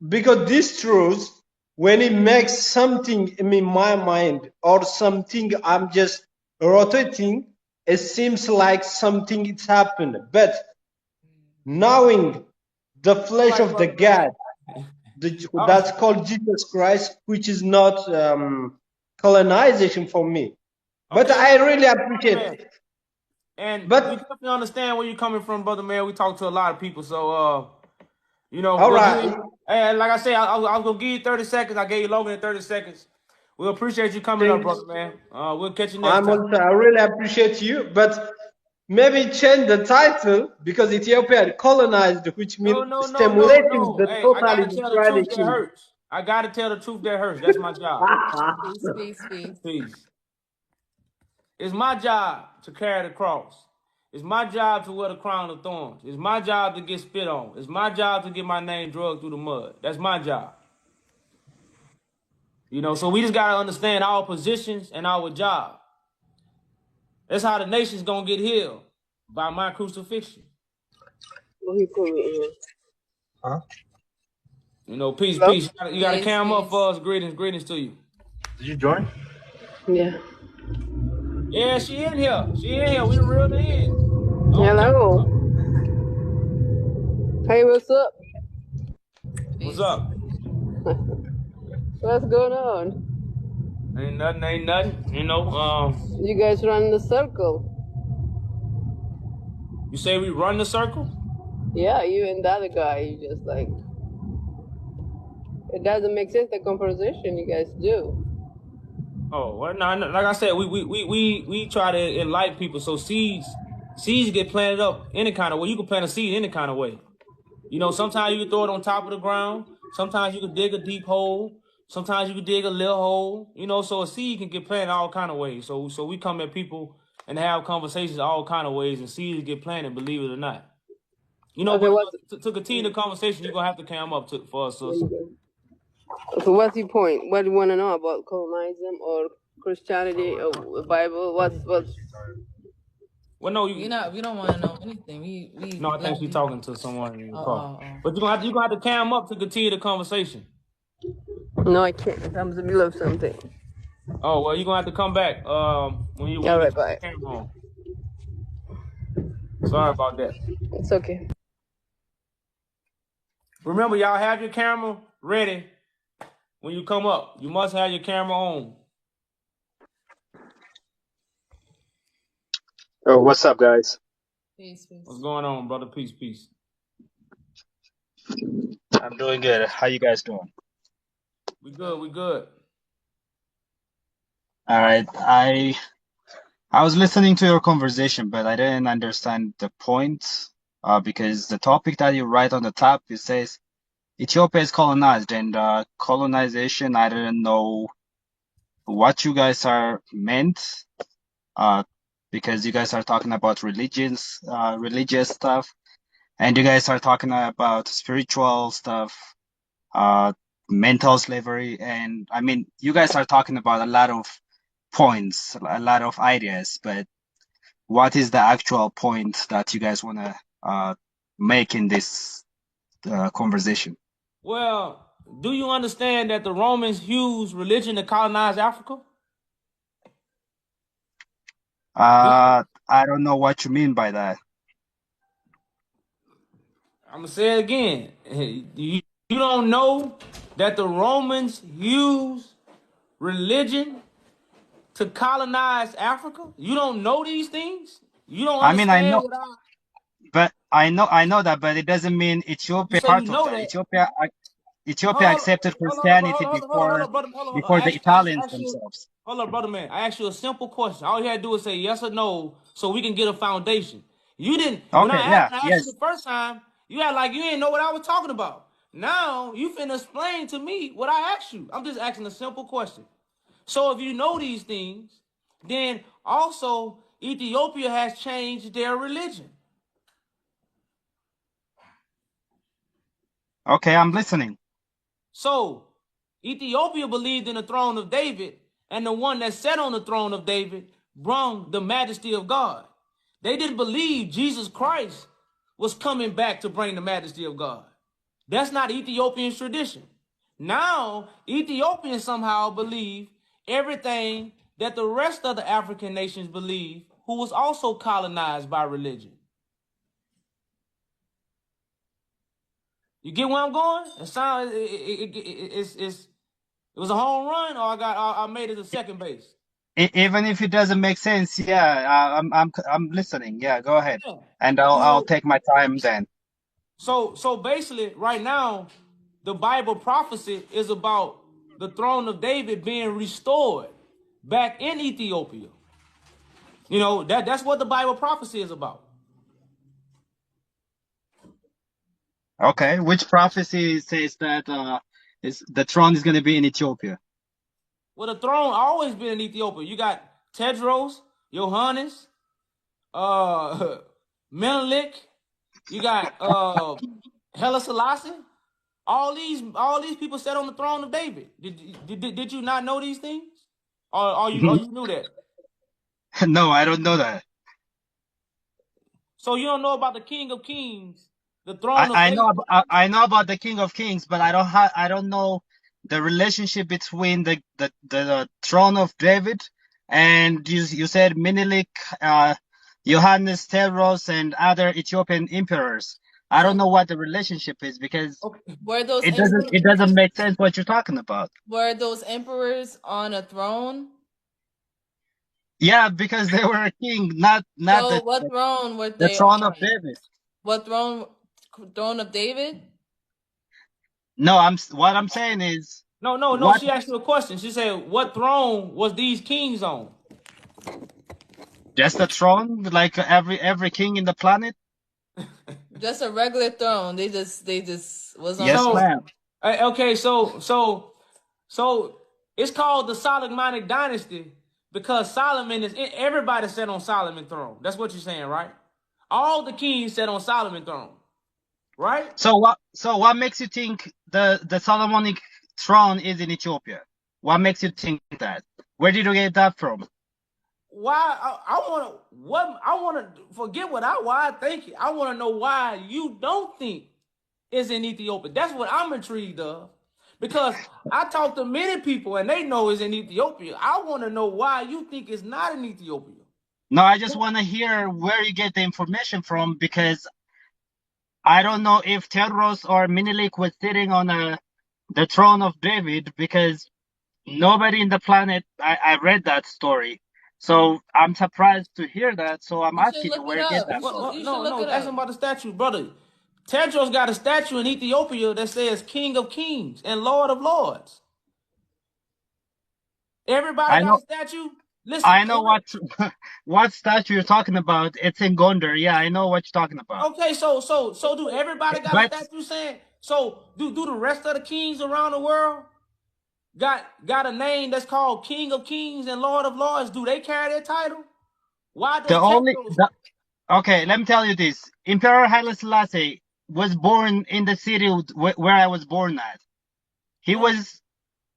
because this truth, when it makes something in my mind or something I'm just rotating, it seems like something it's happened. But knowing the flesh of the God, that's called Jesus Christ, which is not colonization for me. But Okay, I really appreciate it. and But we definitely understand where you're coming from, brother man. We talk to a lot of people, so you know. all right, And like I said, I was gonna give you 30 seconds. I gave you longer than 30 seconds. We appreciate you coming up, thanks. brother man. We'll catch you next I'm time. also, I really appreciate you, but maybe change the title because Ethiopia colonized, which means stimulating No. the Hey, I gotta totally tell the truth that tradition. hurts. I gotta tell the truth that hurts. That's my job. Peace. Peace. It's my job to carry the cross. It's my job to wear the crown of thorns. It's my job to get spit on. It's my job to get my name dragged through the mud. That's my job. You know, so we just gotta understand our positions and our job. That's how the nation's gonna get healed, by my crucifixion. What he put me in? Huh? You know, peace. Hello? You gotta Peace, cam up peace. for us. Greetings to you. Did you join? Yeah. Yeah, she in here. We the real in. Hello. Hey, what's up? What's up? What's going on? Ain't nothing. You know, You guys run the circle. you say we run the circle? Yeah, you and the other guy. You just like it doesn't make sense the conversation you guys do. Oh, well, no, like I said, we try to enlighten people. So seeds get planted up any kind of way. You can plant a seed any kind of way. You know, sometimes you can throw it on top of the ground. Sometimes you can dig a deep hole. Sometimes you can dig a little hole. You know, so a seed can get planted all kind of ways. So we come at people and have conversations all kind of ways, and seeds get planted, believe it or not. You know, Okay, but to continue the conversation, you're gonna have to come up for us. So So what's your point? What do you want to know about colonizing or Christianity or Bible? What's well, no, We don't want to know anything. We no, I think she's talking to someone in the car. But you're gonna have to cam up to continue the conversation. No, I can't. I'm in the middle of something. Oh well, you're gonna have to come back when you All right, bye. cam on. Sorry about that. It's okay. Remember, y'all have your camera ready when you come up. You must have your camera on. Oh, what's up, guys? Peace, peace. What's going on, brother? Peace, peace. I'm doing good. How you guys doing? We good. We good. All right. I was listening to your conversation, but I didn't understand the point. Because the topic that you write on the top, it says Ethiopia is colonized, and colonization, I didn't know what you guys are meant. Because you guys are talking about religious stuff, and you guys are talking about spiritual stuff, mental slavery, and I mean, you guys are talking about a lot of points, a lot of ideas, but what is the actual point that you guys want to make in this conversation? Well, do you understand that the Romans used religion to colonize Africa? I don't know what you mean by that. I'm gonna say it again. You don't know that the Romans used religion to colonize Africa? You don't know these things? You don't I mean, I know, understand what but I know that, but it doesn't mean you Ethiopia say you part of know that. that. Ethiopia accepted Christianity Hold on, brother. Hold on. before the Italians themselves. Hold on, brother man. I asked you a simple question. All you had to do is say yes or no so we can get a foundation. You didn't, when Okay, yeah, I asked you yes. the first time, you had like you didn't know what I was talking about. Now you finna explain to me what I asked you. I'm just asking a simple question. So if you know these things, then also Ethiopia has changed their religion. Okay, I'm listening. So Ethiopia believed in the throne of David, and the one that sat on the throne of David brought the majesty of God. They didn't believe Jesus Christ was coming back to bring the majesty of God. That's not Ethiopian tradition. Now, Ethiopians somehow believe everything that the rest of the African nations believe, who was also colonized by religion. You get where I'm going? It was a home run, or I made it to second base. Even if it doesn't make sense, yeah, I'm listening. Yeah, go ahead, Yeah. and You I'll know, take my time then. so basically, right now, the Bible prophecy is about the throne of David being restored back in Ethiopia. You know, that's what the Bible prophecy is about. Okay, which prophecy says that is the throne is going to be in Ethiopia? Well, the throne always been in Ethiopia. You got Tedros, Johannes, uh, Menelik. You got Haile Selassie. All these people sat on the throne of David. Did you not know these things? Or you knew that? No, I don't know that. So you don't know about the King of Kings, the throne of I know David? I know about the King of Kings, but I don't know the relationship between the throne of David and you said Menelik, Johannes Terros, and other Ethiopian emperors. I don't So know what the relationship is because okay. Were those it doesn't make sense what you're talking about. emperors on a throne? Yeah, because they were a king, not So what throne were the they throne of on? David. What throne? Throne of David? No, what I'm saying is No. what She asked you a question. She said, "What throne was these kings on?" just a throne like every king in the planet. Just a regular throne. They just was on. Yes, So, ma'am. okay, so it's called the Solomonic dynasty because Solomon is everybody sat on Solomon's throne. That's what you're saying, right? All the kings sat on Solomon's throne, right? So what makes you think the Solomonic throne is in Ethiopia? What makes you think that? Where did you get that from? Why I want to forget why I think it. I want to know why you don't think it's in Ethiopia. That's what I'm intrigued of. Because I talk to many people and they know it's in Ethiopia. I want to know why you think it's not in Ethiopia. No, I just want to hear where you get the information from, because I don't know if Tedros or Menelik was sitting on the throne of David, because nobody in the planet, I read that story. So I'm surprised to hear that. So I'm You should asking you look it where you get up. that from. You should No, look no, it ask him up. about the statue, brother. Tedros got a statue in Ethiopia that says King of Kings and Lord of Lords. Everybody I got know, a statue? Listen, I know what statue you're talking about. It's in Gondar. Yeah, I know what you're talking about. okay, so do everybody got a But statue saying? So do the rest of the kings around the world got a name that's called King of Kings and Lord of Lords? Do they carry that title? Why the does only Tedros? the okay, let me tell you this. Emperor Haile Selassie was born in the city where I was born at. He Mm, was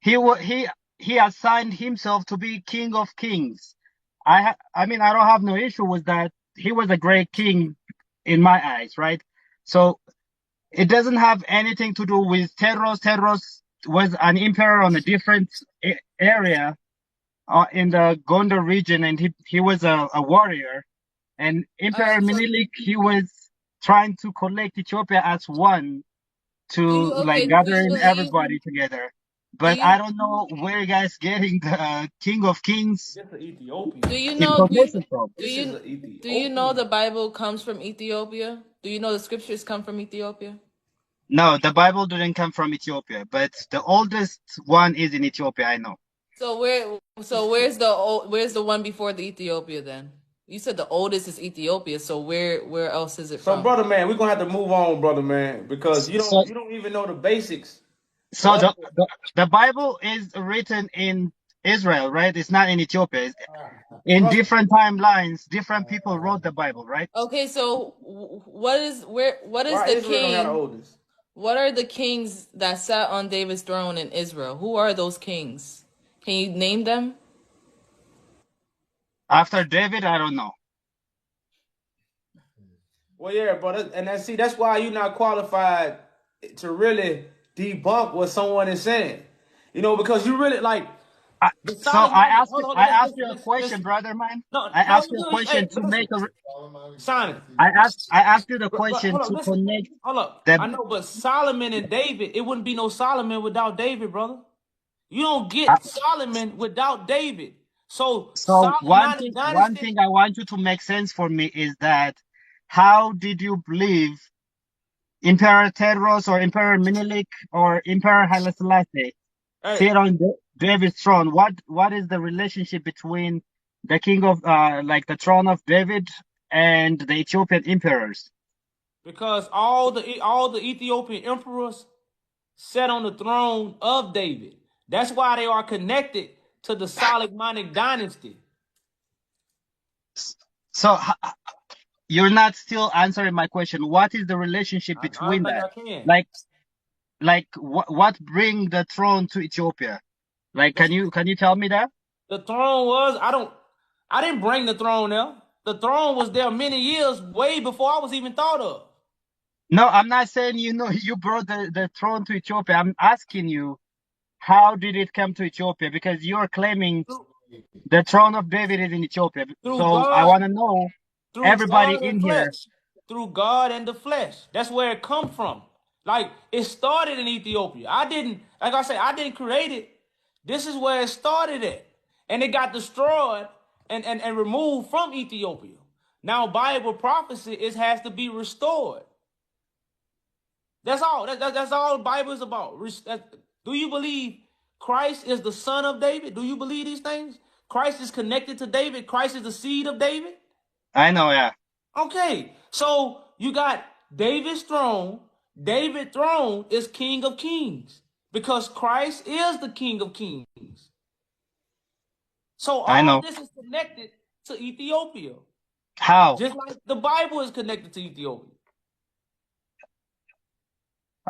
he wa- he assigned himself to be King of Kings. I mean, I don't have no issue with that. He was a great king in my eyes, right? So it doesn't have anything to do with Tedros. Tedros was an emperor on a different area in the Gondar region, and he was a warrior. And All Emperor right. So Menelik, he was trying to collect Ethiopia as one, to like do you gathering believe? everybody together. Do But I you don't know where you guys getting the King of Kings this is Ethiopian. do you know information from. do This is you an do you know Ethiopian. the Bible comes from Ethiopia? Do you know the scriptures come from Ethiopia? No, the Bible didn't come from Ethiopia, but the oldest one is in Ethiopia, I know. Where's the one before the Ethiopia then? You said the oldest is Ethiopia, so where else is it So, from? brother man, we're gonna have to move on, brother man, because So, you don't even know the basics. so the Bible is written in Israel, right? It's not in Ethiopia. In Brother, different timelines, different people wrote the Bible, right? Okay, so what is why the Israel don't have the king? oldest? What are the kings that sat on David's throne in Israel? Who are those kings? Can you name them? After David, I don't know. Well, yeah, brother, and that's why you're not qualified to really debunk what someone is saying. You know, because you really like the So solid minded. Hold on, I asked you listen, a listen, question, listen. brother man. No, I no, asked you a hey, question to listen, make a. Simon. I asked you the question Hold on, to listen. connect Hold up. the. I know, but Solomon and David, it wouldn't be no Solomon without David, brother. You don't Uh, get Solomon without David. So so Solomonic one dynasty, thing I want you to make sense for me is that how did you believe Emperor Tedros or Emperor Menelik or Emperor Haile Selassie hey, sit on David's throne? What is the relationship between the king of like the throne of David and the Ethiopian emperors? because all the Ethiopian emperors sat on the throne of David. That's why they are connected to the Solomonic dynasty. So you're not still answering my question. What is the relationship I don't between think that? I can. Like, what bring the throne to Ethiopia? Like, The, can you tell me that? the throne was I didn't bring the throne there. The throne was there many years, way before I was even thought of. No, I'm not saying you know you brought the throne to Ethiopia. I'm asking you, how did it come to Ethiopia? Because you're claiming Through, the throne of David is in Ethiopia. through So I God, want to know, through everybody God in and here. flesh. Through God and the flesh. That's where it come from. Like it started in Ethiopia. Like I said, I didn't create it. This is where it started at. And it got destroyed and removed from Ethiopia. Now Bible prophecy has to be restored. That's all. That's all the Bible is about. Do you believe Christ is the son of David? Do you believe these things? Christ is connected to David. Christ is the seed of David. I know, yeah. Okay, so you got David's throne. David's throne is King of Kings because Christ is the King of Kings. So I all know. this is connected to Ethiopia, How? just like the Bible is connected to Ethiopia.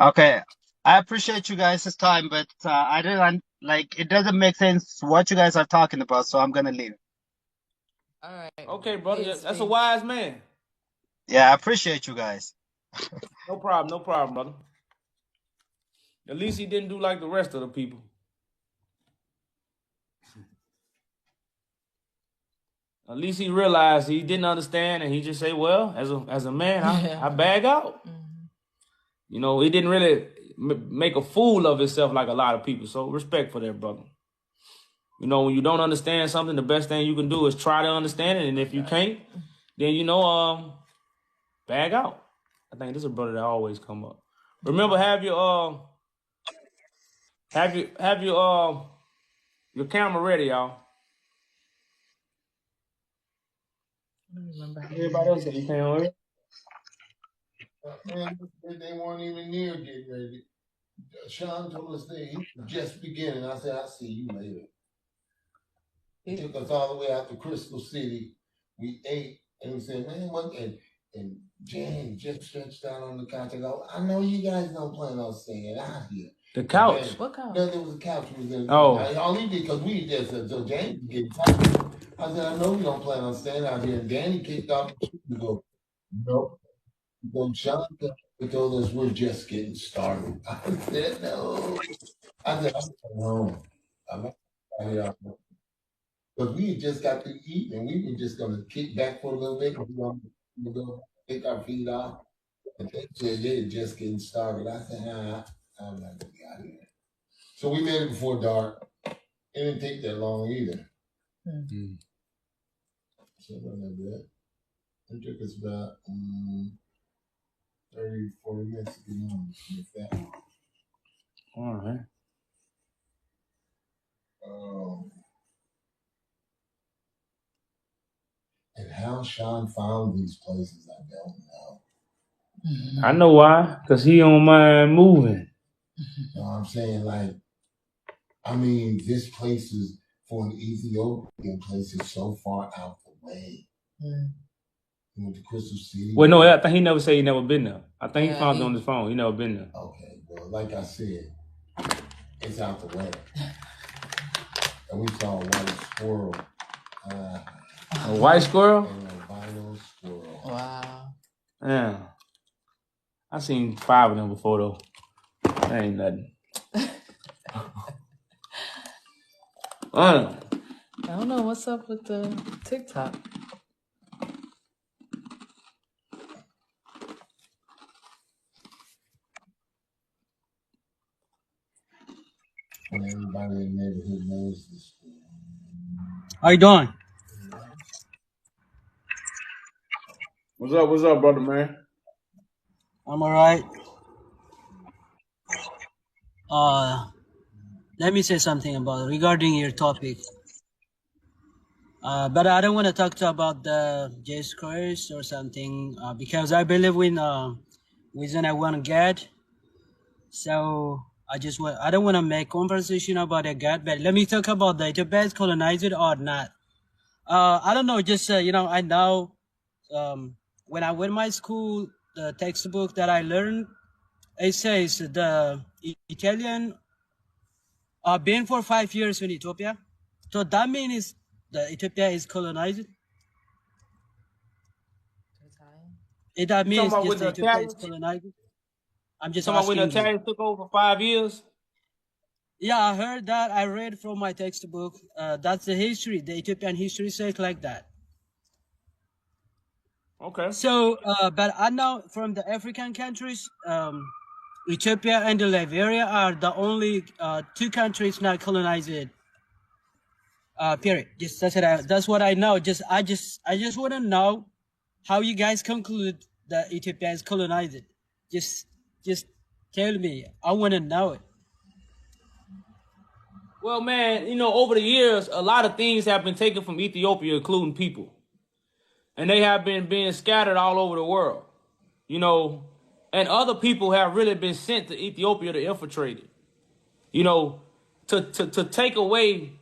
Okay. I appreciate you guys' time, but I don't like it doesn't make sense what you guys are talking about, so I'm gonna leave. All right. Okay, brother, Peace, that's a peace. wise man. Yeah, I appreciate you guys. No problem, brother. At least he didn't do like the rest of the people. At least he realized he didn't understand, and he just say, "Well, as a man, I bag out." You know, he didn't really make a fool of himself like a lot of people. So respect for that, brother. You know, when you don't understand something, the best thing you can do is try to understand it, and if you can't, then bag out. I think this is a brother that always come up. Remember, have your camera ready, y'all. Everybody else said you can't hear. Man, they weren't even near getting ready. Sean told us that he was just beginning. I said, I'll see you later. He took us all the way out to Crystal City. We ate, and we said, man, what? And Jane just stretched out on the couch. I go, I know you guys don't plan on staying out here. The couch? What couch? No, there was a couch. We was in. Oh. All he did, because we just said, so Jane was getting tired. I said, I know we don't plan on staying out here. And Danny kicked off the shoe to go, nope. When Sean told us we're just getting started, I said, no. I said, I'm going home. I'm not here. But we had just got to eat, and we were just going to kick back for a little bit. We were going to take our feet off. And they said they're just getting started. I said, nah, I'm not going to be out here. So we made it before dark. It didn't take that long either. Mm-hmm. So it wasn't that bad. It took us about 30, 40 minutes to get home. All right. And how Sean found these places, I don't know. I know why, because he don't mind moving. You know what I'm saying? Like, I mean, this place is, for an Ethiopian place, is so far out the way. He went to Crystal City. Well, no, I think he never said he never been there. I think he found it on his phone. He never been there. Okay, well, like I said, it's out the way. And we saw a white squirrel. A white squirrel? And a albino squirrel. Wow. Yeah. I seen 5 of them before, though. That ain't nothing. I don't know what's up with the TikTok. And everybody in the neighborhood knows this. How you doing? What's up, brother, man? I'm all right. Let me say something regarding your topic. But I don't want to talk about the Jesus Christ or something because I believe within a one God. So I don't want to make conversation about a God. But let me talk about the Ethiopia is colonized or not. I don't know. Just I know when I went to my school, the textbook that I learned, it says the Italian been for 5 years in Ethiopia. So that means the Ethiopia is colonized. That means just the Ethiopia is colonized. I'm just asking when the Italians took over for 5 years? Yeah, I heard that. I read from my textbook. That's the history. The Ethiopian history says like that. Okay. So, but I know from the African countries, Ethiopia and Liberia are the only 2 countries not colonized. Period. Just that's what I know. I just want to know how you guys conclude that Ethiopia is colonized. Just tell me. I want to know it. Well, man, over the years, a lot of things have been taken from Ethiopia, including people. And they have been being scattered all over the world. And other people have really been sent to Ethiopia to infiltrate it. To take away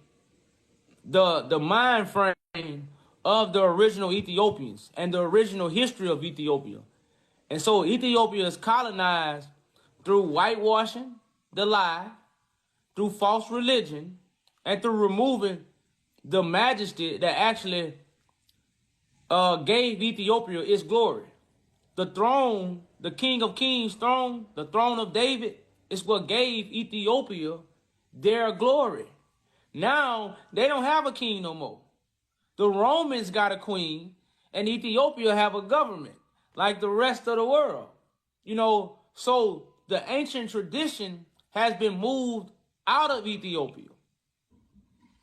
the mind frame of the original Ethiopians and the original history of Ethiopia. And so Ethiopia is colonized through whitewashing, the lie, through false religion, and through removing the majesty that actually gave Ethiopia its glory. The throne, the King of Kings throne, the throne of David, is what gave Ethiopia their glory. Now, they don't have a king no more. The Romans got a queen, and Ethiopia have a government like the rest of the world. You know, so the ancient tradition has been moved out of Ethiopia.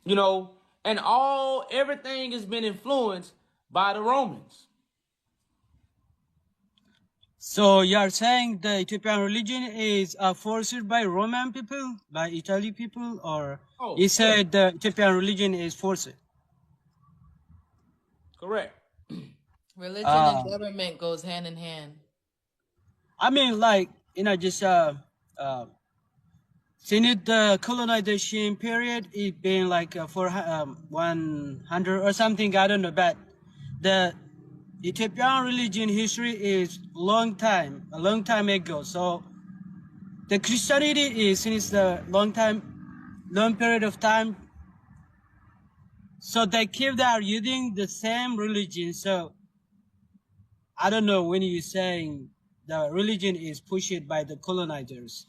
You know, and everything has been influenced by the Romans. So you are saying the Ethiopian religion is forced by Roman people, by Italy people, or you said the Ethiopian religion is forced? Correct. Religion and government goes hand in hand. I mean, like, you know, just since the colonization period, it been like for 100 or something, I don't know, but the Ethiopian religion history is a long time ago. So the Christianity is since the long period of time. So they keep they are using the same religion. So I don't know when you're saying the religion is pushed by the colonizers.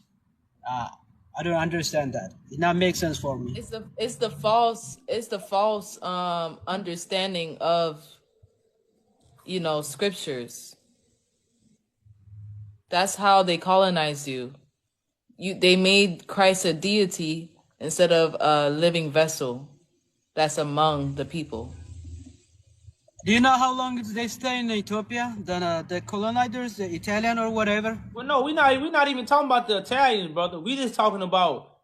I don't understand that. It not make sense for me. It's the false understanding of, you know, scriptures. That's how they colonized you. They made Christ a deity instead of a living vessel that's among the people. Do you know how long they stay in Ethiopia? The colonizers, the Italian or whatever? Well, no, we're not even talking about the Italians, brother. We just talking about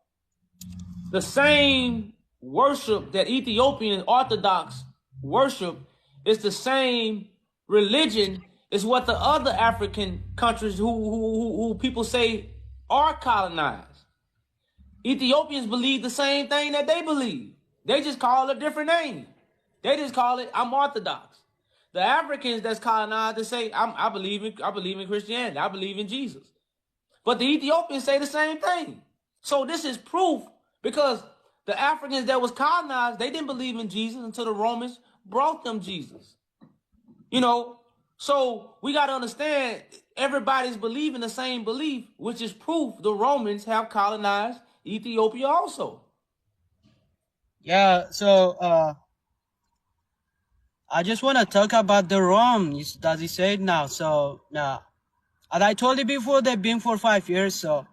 the same worship that Ethiopian Orthodox worship is the same religion is what the other African countries who people say are colonized. Ethiopians believe the same thing that they believe. They just call it a different name. They just call it, I'm Orthodox. The Africans that's colonized, they say, I believe in Christianity. I believe in Jesus. But the Ethiopians say the same thing. So this is proof because the Africans that was colonized, they didn't believe in Jesus until the Romans brought them Jesus. You know, so we got to understand everybody's believing the same belief, which is proof the Romans have colonized Ethiopia also. Yeah, so I just want to talk about the Rome, as he said now. So now, as I told you before, they've been for 5 years. So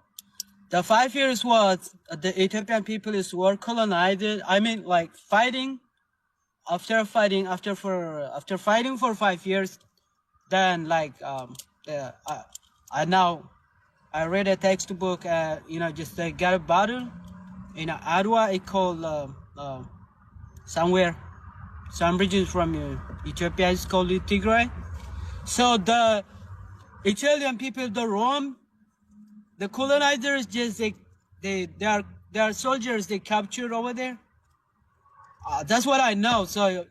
the 5 years was the Ethiopian people were colonized. I mean, like fighting. After fighting for 5 years, then like I read a textbook. You know, just they got a battle in Adwa. It called somewhere. Some regions from Ethiopia is called Tigray. So the Italian people, the Rome, the colonizers, just they are soldiers they captured over there. That's what I know. So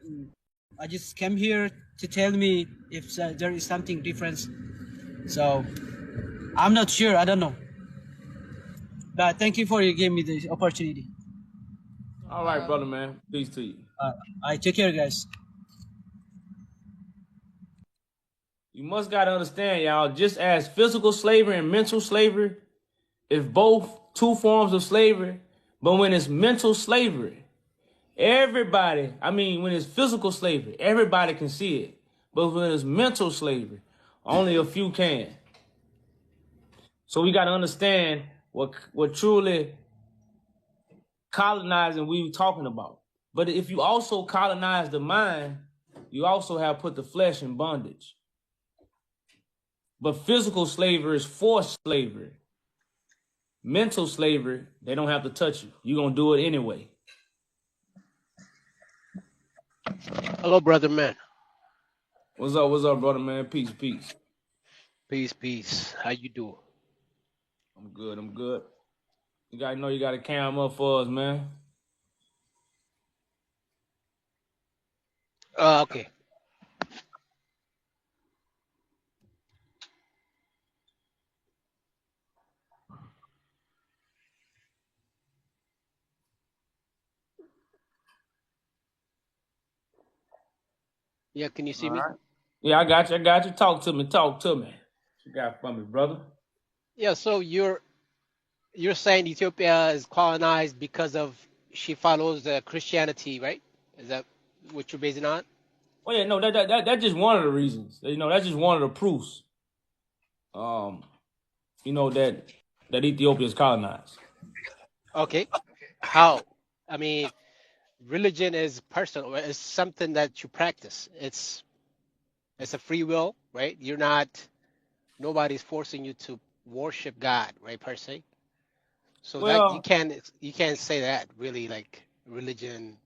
I just came here to tell me if there is something different. So I'm not sure. I don't know. But thank you for giving me the opportunity. All right, brother, man. Peace to you. I take care, guys. You must got to understand, y'all, just as physical slavery and mental slavery is both two forms of slavery, but when it's mental slavery, when it's physical slavery, everybody can see it. But when it's mental slavery, only a few can. So we got to understand what truly colonizing we were talking about. But if you also colonize the mind, you also have put the flesh in bondage. But physical slavery is forced slavery. Mental slavery, they don't have to touch you. You're going to do it anyway. Hello, brother man. What's up, brother man? Peace. Peace. How you doing? I'm good. You got to cam up for us, man. Okay. Yeah, can you see me? Right. Yeah, I got you. Talk to me. What you got for me, brother? Yeah, so you're saying Ethiopia is colonized because of she follows Christianity, right? Is that what you're basing on? Oh yeah, no, that's just one of the reasons. You know, that's just one of the proofs. You know that Ethiopia is colonized. Okay. How? I mean, religion is personal. It's something that you practice. It's a free will, right? You're not. Nobody's forcing you to worship God, right, per se. So that Well, you can't say that really like religion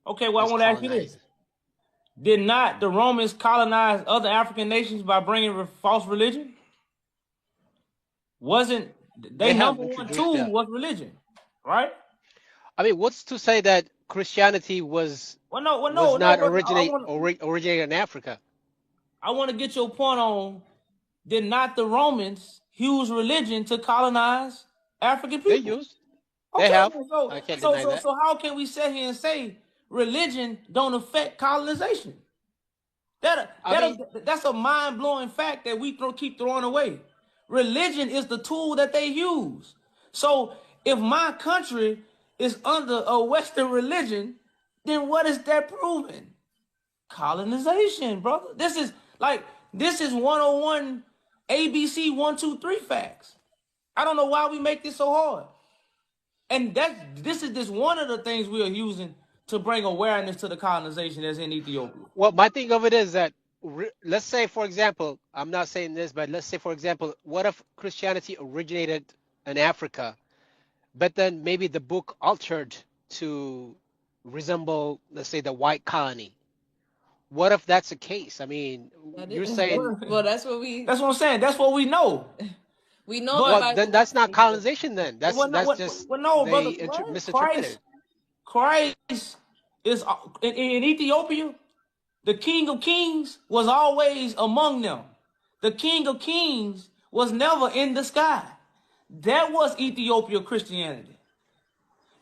okay, well I is want to ask you this: colonized. did not the Romans colonize other African nations by bringing false religion? Wasn't they They have number one introduced tool them. was religion, right? I mean, what's to say that Christianity was Well, was no, not brother. originated in Africa? I want to get your point on. Did not the Romans use religion to colonize African They people? used. They Okay, have. so I can't so deny so that. so how can we sit here and say religion don't affect colonization? I mean, That's a mind blowing fact that we keep throwing away. Religion is the tool that they use. So if my country is under a Western religion, then what is that proving? Colonization, brother. This is 101 ABC 123 facts. I don't know why we make this so hard. And this is just one of the things we are using to bring awareness to the colonization that's in Ethiopia. well, my thing of it is that let's say, for example, I'm not saying this, but let's say, for example, what if Christianity originated in Africa, but then maybe the book altered to resemble, let's say, the white colony? What if that's the case? I mean, you're saying, Well, that's what we That's what I'm saying. That's what we know. we know the But well, then Bible. that's not colonization. Then that's just no, brother. they Christ, misinterpreted. Christ is in Ethiopia. The King of Kings was always among them. The King of Kings was never in the sky. That was Ethiopia Christianity.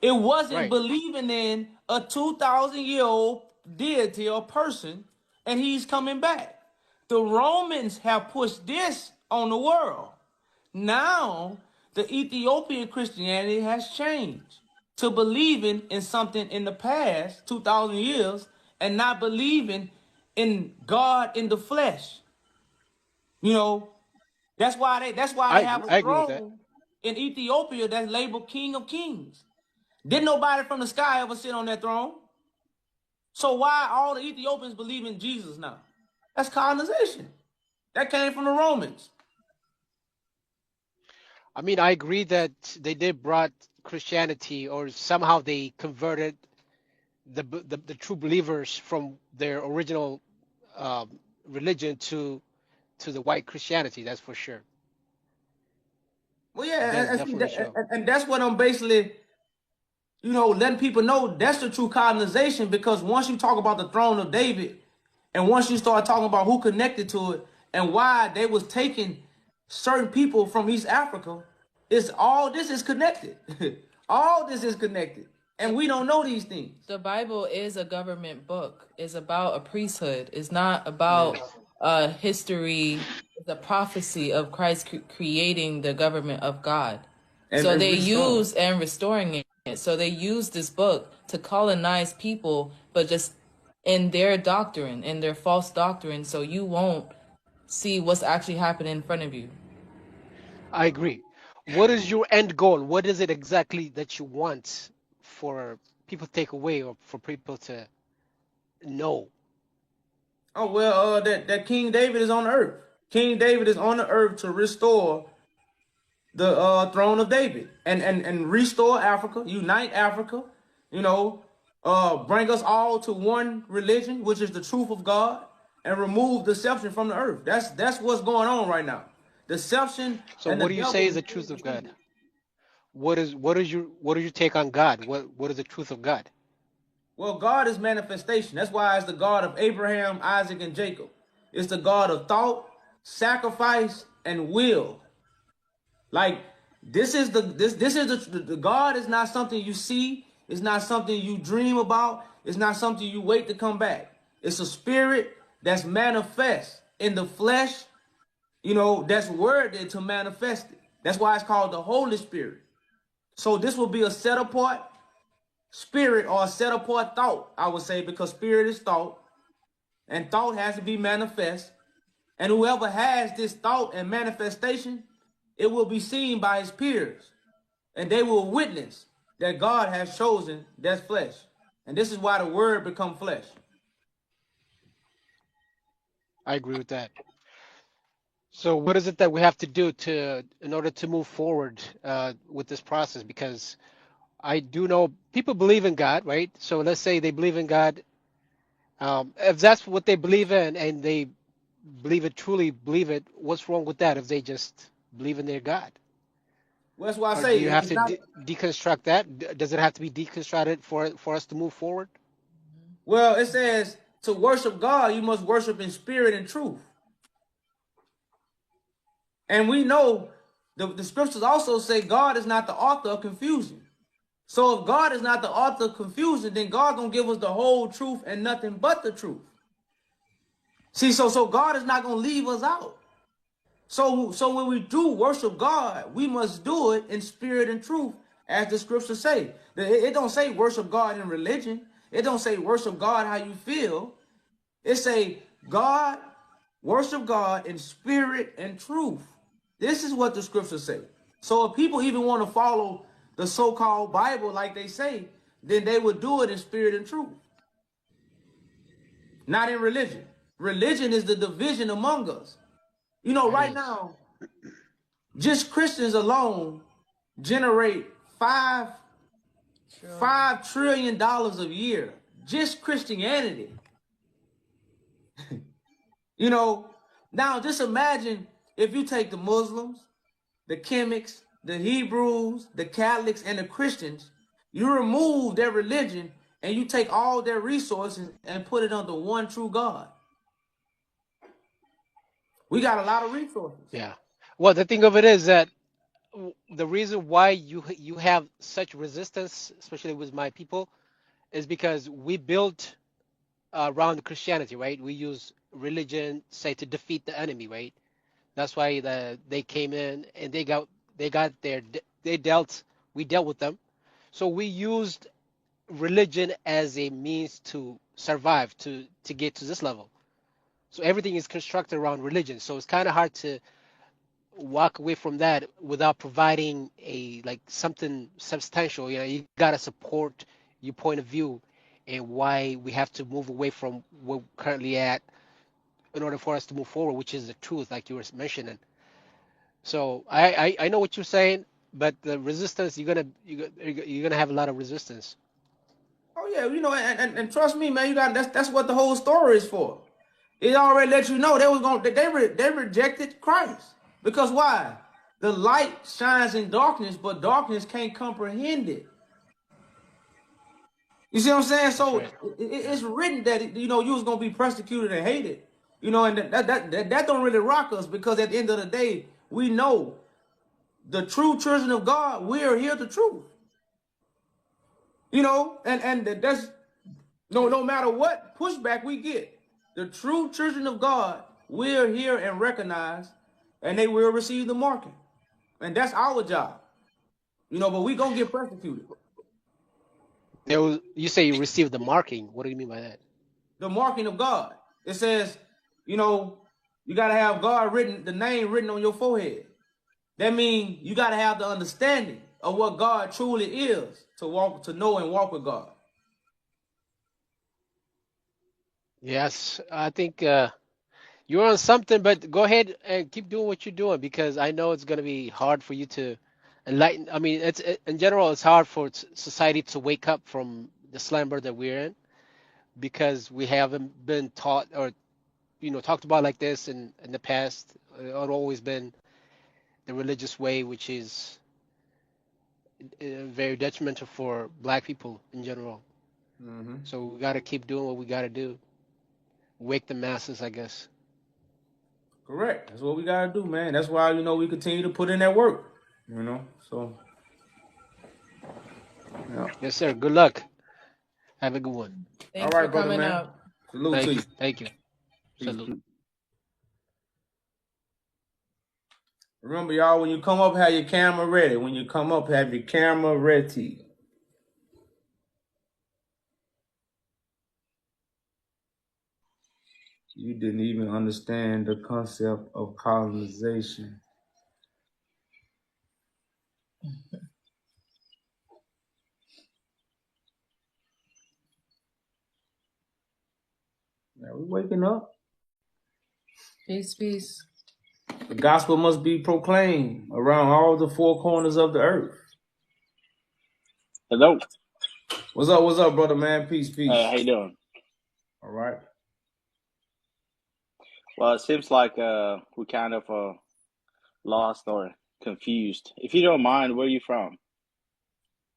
It wasn't Right. believing in a 2,000-year-old deity or person, and he's coming back. The Romans have pushed this on the world. Now, the Ethiopian Christianity has changed to believing in something in the past 2,000 years and not believing in God in the flesh. You know, that's why they have a I agree with that. throne in Ethiopia that's labeled King of Kings. Didn't nobody from the sky ever sit on that throne? So why all the Ethiopians believe in Jesus now? That's colonization. That came from the Romans. I mean, I agree that they did brought Christianity, or somehow they converted the true believers from their original religion to the white Christianity. That's for sure. Well, yeah, That's definitely sure. and that's what I'm basically, letting people know that's the true colonization, because once you talk about the throne of David, and once you start talking about who connected to it and why they was taking certain people from East Africa, all this is connected. All this is connected. And we don't know these things. The Bible is a government book. It's about a priesthood. It's not about history. It's a prophecy of Christ creating the government of God. And So they use and restoring it. So they use this book to colonize people, but just in their doctrine, in their false doctrine, so you won't see what's actually happening in front of you. I agree. What is your end goal? What is it exactly that you want for people to take away, or for people to know? Oh well, that King David is on the earth. King David is on the earth to restore the throne of David and restore Africa, unite Africa, bring us all to one religion, which is the truth of God, and remove deception from the earth. That's what's going on right now. Deception So and the what do you say devil is the truth of God? What is your take on God? What is the truth of God? Well, God is manifestation. That's why it's the God of Abraham, Isaac, and Jacob. It's the God of thought, sacrifice, and will. Like this is the God is not something you see. It's not something you dream about. It's not something you wait to come back. It's a spirit that's manifest in the flesh. That's worded to manifest it. That's why it's called the Holy Spirit. So this will be a set apart spirit or set apart thought, I would say, because spirit is thought, and thought has to be manifest. And whoever has this thought and manifestation, it will be seen by his peers, and they will witness that God has chosen that flesh. And this is why the word become flesh. I agree with that. So what is it that we have to do in order to move forward with this process? Because I do know people believe in God, right? So let's say they believe in God. If that's what they believe in and they believe it, truly believe it, what's wrong with that if they just believe in their God? Well, that's why I Or do say you have it's to not. deconstruct that? Does it have to be deconstructed for us to move forward? Well, it says to worship God, you must worship in spirit and truth. And we know the scriptures also say God is not the author of confusion. So if God is not the author of confusion, then God gonna give us the whole truth and nothing but the truth. See, so God is not gonna leave us out. So when we do worship God, we must do it in spirit and truth, as the scriptures say. It don't say worship God in religion. It don't say worship God how you feel. It say God, worship God in spirit and truth. This is what the scriptures say. So if people even want to follow the so-called Bible like they say, then they would do it in spirit and truth, not in religion. Religion is the division among us. You know, That right is. now, just Christians alone generate $5 trillion a year. Just Christianity. You know, now just imagine if you take the Muslims, the Chemics, the Hebrews, the Catholics, and the Christians, you remove their religion and you take all their resources and put it under one true God. We got a lot of resources. Yeah. Well, the thing of it is that the reason why you have such resistance, especially with my people, is because we built around Christianity, right? We use religion, say, to defeat the enemy, right? That's why they came in and they dealt we dealt with them. So we used religion as a means to survive, to get to this level. So everything is constructed around religion. So it's kind of hard to walk away from that without providing a like something substantial. You gotta support your point of view and why we have to move away from where we're currently at in order for us to move forward, which is the truth, like you were mentioning. So I know what you're saying, but the resistance you're gonna have a lot of resistance. Oh yeah, you know, and trust me, man, you got that's what the whole story is for. It already let you know they rejected Christ. Because why? The light shines in darkness, but darkness can't comprehend it. You see what I'm saying? That's So right. Yeah. it's written that you know you was gonna be persecuted and hated. You know, and that don't really rock us because at the end of the day, we know the true children of God, we are here the truth. You know, and that's no matter what pushback we get, the true children of God will hear and recognize, and they will receive the marking. And that's our job. You know, but we gonna get persecuted. You say you received the marking. What do you mean by that? The marking of God. It says, you know, you gotta have God written, the name written on your forehead. That means you gotta have the understanding of what God truly is to know and walk with God. Yes, I think you're on something, but go ahead and keep doing what you're doing because I know it's going to be hard for you to enlighten. I mean, in general, it's hard for society to wake up from the slumber that we're in because we haven't been taught or talked about like this in the past. It's always been the religious way, which is very detrimental for Black people in general. Mm-hmm. So we got to keep doing what we got to do. Wake the masses, I guess. Correct. That's what we gotta do, man. That's why you know we continue to put in that work. You know, so yeah. Yes, sir. Good luck. Have a good one. All Thanks for right, brother, coming man. up. Salute to Thank you. you. Thank you. Peace, Salute. peace. Remember, y'all, when you come up, have your camera ready. When you come up, have your camera ready. You didn't even understand the concept of colonization. Now we waking up. Peace, peace. The gospel must be proclaimed around all the four corners of the earth. Hello. What's up, brother man? Peace, peace. How you doing? All right. Well, it seems like we kind of lost or confused. If you don't mind, where are you from?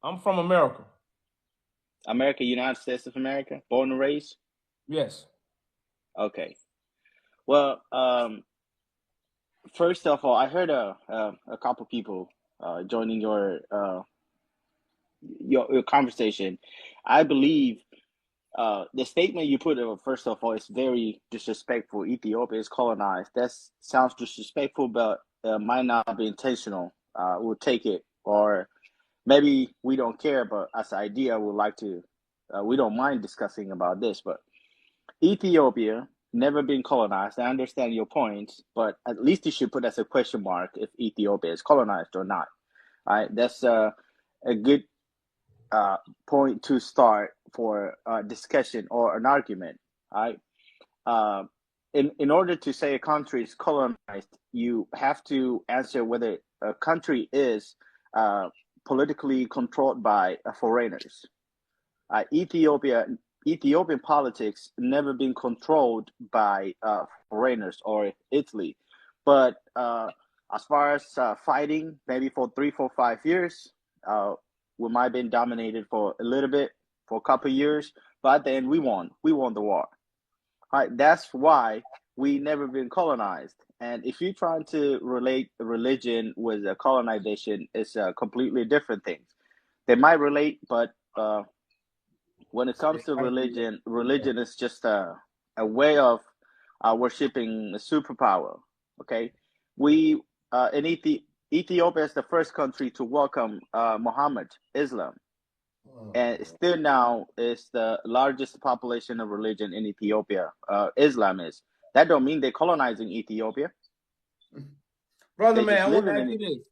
I'm from America. America, United States of America, born and raised? Yes. Okay. Well, first of all, I heard a couple people joining your conversation. I believe the statement you put, first of all, is very disrespectful. Ethiopia is colonized. That sounds disrespectful, but might not be intentional. We'll take it, or maybe we don't care, but as an idea, we'd like to. We don't mind discussing about this, but Ethiopia never been colonized. I understand your points, but at least you should put as a question mark if Ethiopia is colonized or not. All right, that's a good point to start for a discussion or an argument. Right? In order to say a country is colonized, you have to answer whether a country is politically controlled by foreigners. Ethiopian politics never been controlled by foreigners or Italy, but as far as fighting, maybe for 3, 4, 5 years, we might have been dominated for a little bit, for a couple of years, but then we won the war. All right, that's why we never been colonized. And if you're trying to relate religion with colonization, it's a completely different thing. They might relate, but when it comes to religion is just a way of worshiping a superpower. Okay, we in Ethiopia is the first country to welcome Muhammad, Islam, and still now is the largest population of religion in Ethiopia. Islam is. That don't mean they're colonizing Ethiopia. Brother They man, just I want to living ask in you it. this.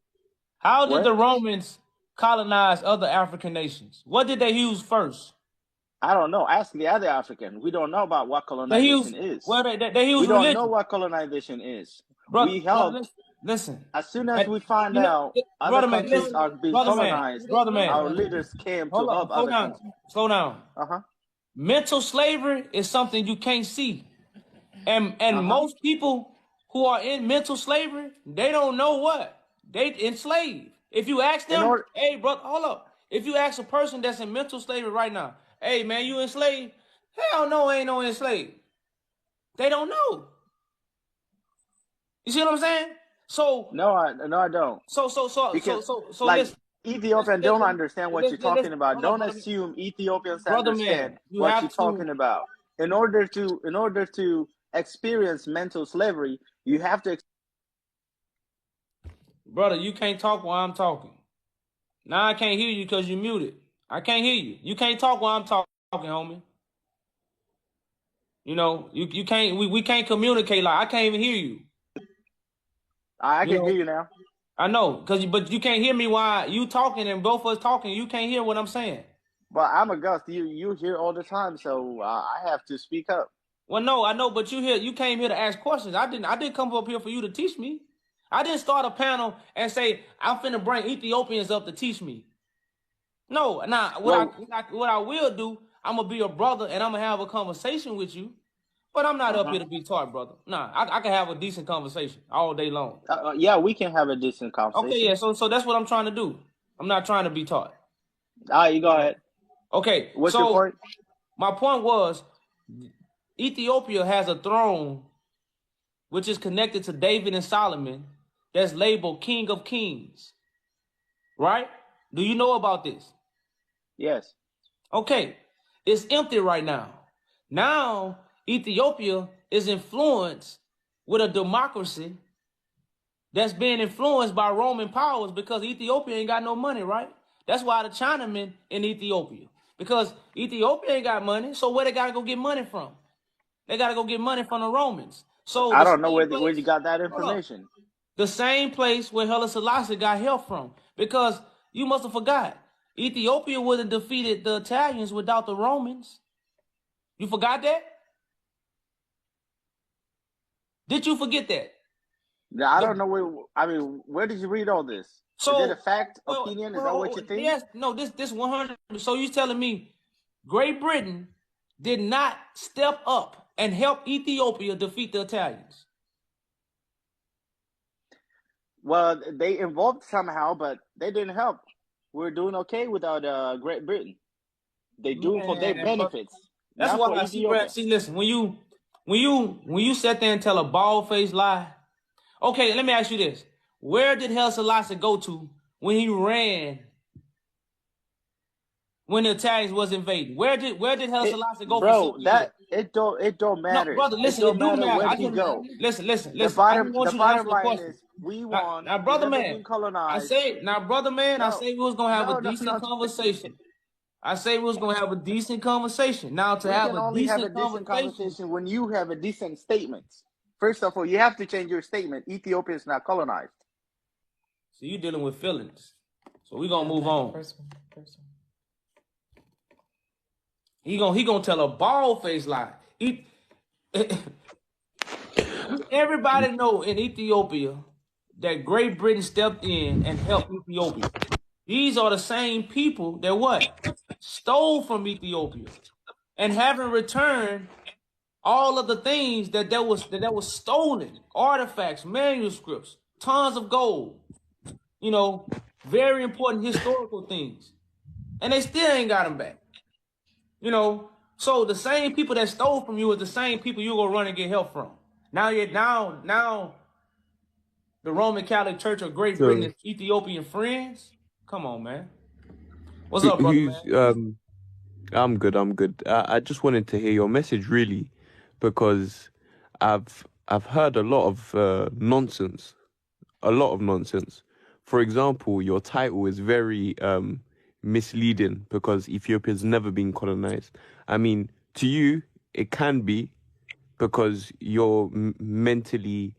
How did What? the Romans colonize other African nations? What did they use first? I don't know. Ask the other African. We don't know about what They use colonization is. well, they use We don't religion. know what colonization is. Brother, We helped. listen. As soon as we find You know, out other brother man, countries listen. are being Brother man, colonized, brother man. our leaders came to Hold help on, slow other down. countries. Slow down. Mental slavery is something you can't see. And most people who are in mental slavery, they don't know what. They enslaved. If you ask them, hey, brother, hold up. If you ask a person that's in mental slavery right now, hey, man, you enslaved? Hell no, ain't no enslaved. They don't know. You see what I'm saying? So no, I don't. Because like listen. Ethiopians don't understand what you're talking about. Hold up, Don't assume Ethiopians brother understand man, you what have you're to talking about. In order to experience mental slavery, you have to. Brother, you can't talk while I'm talking. Now I can't hear you because you muted. I can't hear you. You can't talk while I'm talking, homie. You know, you can't. We can't communicate. Like I can't even hear you. I can hear you now. I know, but you can't hear me while you talking and both of us talking. You can't hear what I'm saying. But I'm a ghost. You hear all the time, so I have to speak up. Well, no, I know, but you came here to ask questions. I didn't come up here for you to teach me. I didn't start a panel and say I'm finna bring Ethiopians up to teach me. No, now what I will do, I'm gonna be a brother and I'm gonna have a conversation with you. But I'm not up here to be taught, brother. Nah, I can have a decent conversation all day long. Yeah, we can have a decent conversation. Okay, yeah. So that's what I'm trying to do. I'm not trying to be taught. All right, you go ahead. Okay. What's your point? My point was, Ethiopia has a throne, which is connected to David and Solomon, that's labeled King of Kings. Right? Do you know about this? Yes. Okay. It's empty right now. Now, Ethiopia is influenced with a democracy that's being influenced by Roman powers because Ethiopia ain't got no money, right? That's why the Chinamen in Ethiopia. Because Ethiopia ain't got money, so where they gotta go get money from? They got to go get money from the Romans. So I the don't know same where you place, got that hold up, information. the same place where Haile Selassie got help from, because you must have forgot, Ethiopia would have defeated the Italians without the Romans. You forgot that? Did you forget that? I don't know where did you read all this? Is it a fact, opinion? Is that what you think? Yes, no, this 100. So you telling me Great Britain did not step up and help Ethiopia defeat the Italians? Well, they involved somehow, but they didn't help. We're doing okay without Great Britain. They do it for their Man, bro, benefits, that's not why for I see, bro. Ethiopia. See, listen, when you sit there and tell a bald-faced lie. Okay, let me ask you this: where did Haile Selassie go to when he ran? When the Italians was invading, where did Haile Selassie go for 6 Bro, years? it don't No, matter. brother, It listen, it don't do matter matter. where I he just go. listen. The I just want the you to answer bottom the line question. is we won. Now, We brother never man, been colonized. brother man, I No, say we was gonna have a no, no, decent no. conversation. I say we was gonna have a decent conversation. Now, to We have can a only have a decent decent conversation, conversation when you have a decent statement. First of all, you have to change your statement. Ethiopia is not colonized. so you dealing with feelings. So we gonna move on. He gonna tell a bald-faced lie. Everybody know in Ethiopia that Great Britain stepped in and helped Ethiopia. These are the same people that what? Stole from Ethiopia and haven't returned all of the things that was stolen. Artifacts, manuscripts, tons of gold, very important historical things. And they still ain't got them back. So the same people that stole from you is the same people you gonna run and get help from. Now the Roman Catholic Church of Great Britain So is Ethiopian friends. Come on, man. What's up, brother, who's man? I'm good, I'm good. I just wanted to hear your message really, because I've heard a lot of nonsense. A lot of nonsense. For example, your title is very misleading because Ethiopia's never been colonized. I mean, to you, it can be because you're mentally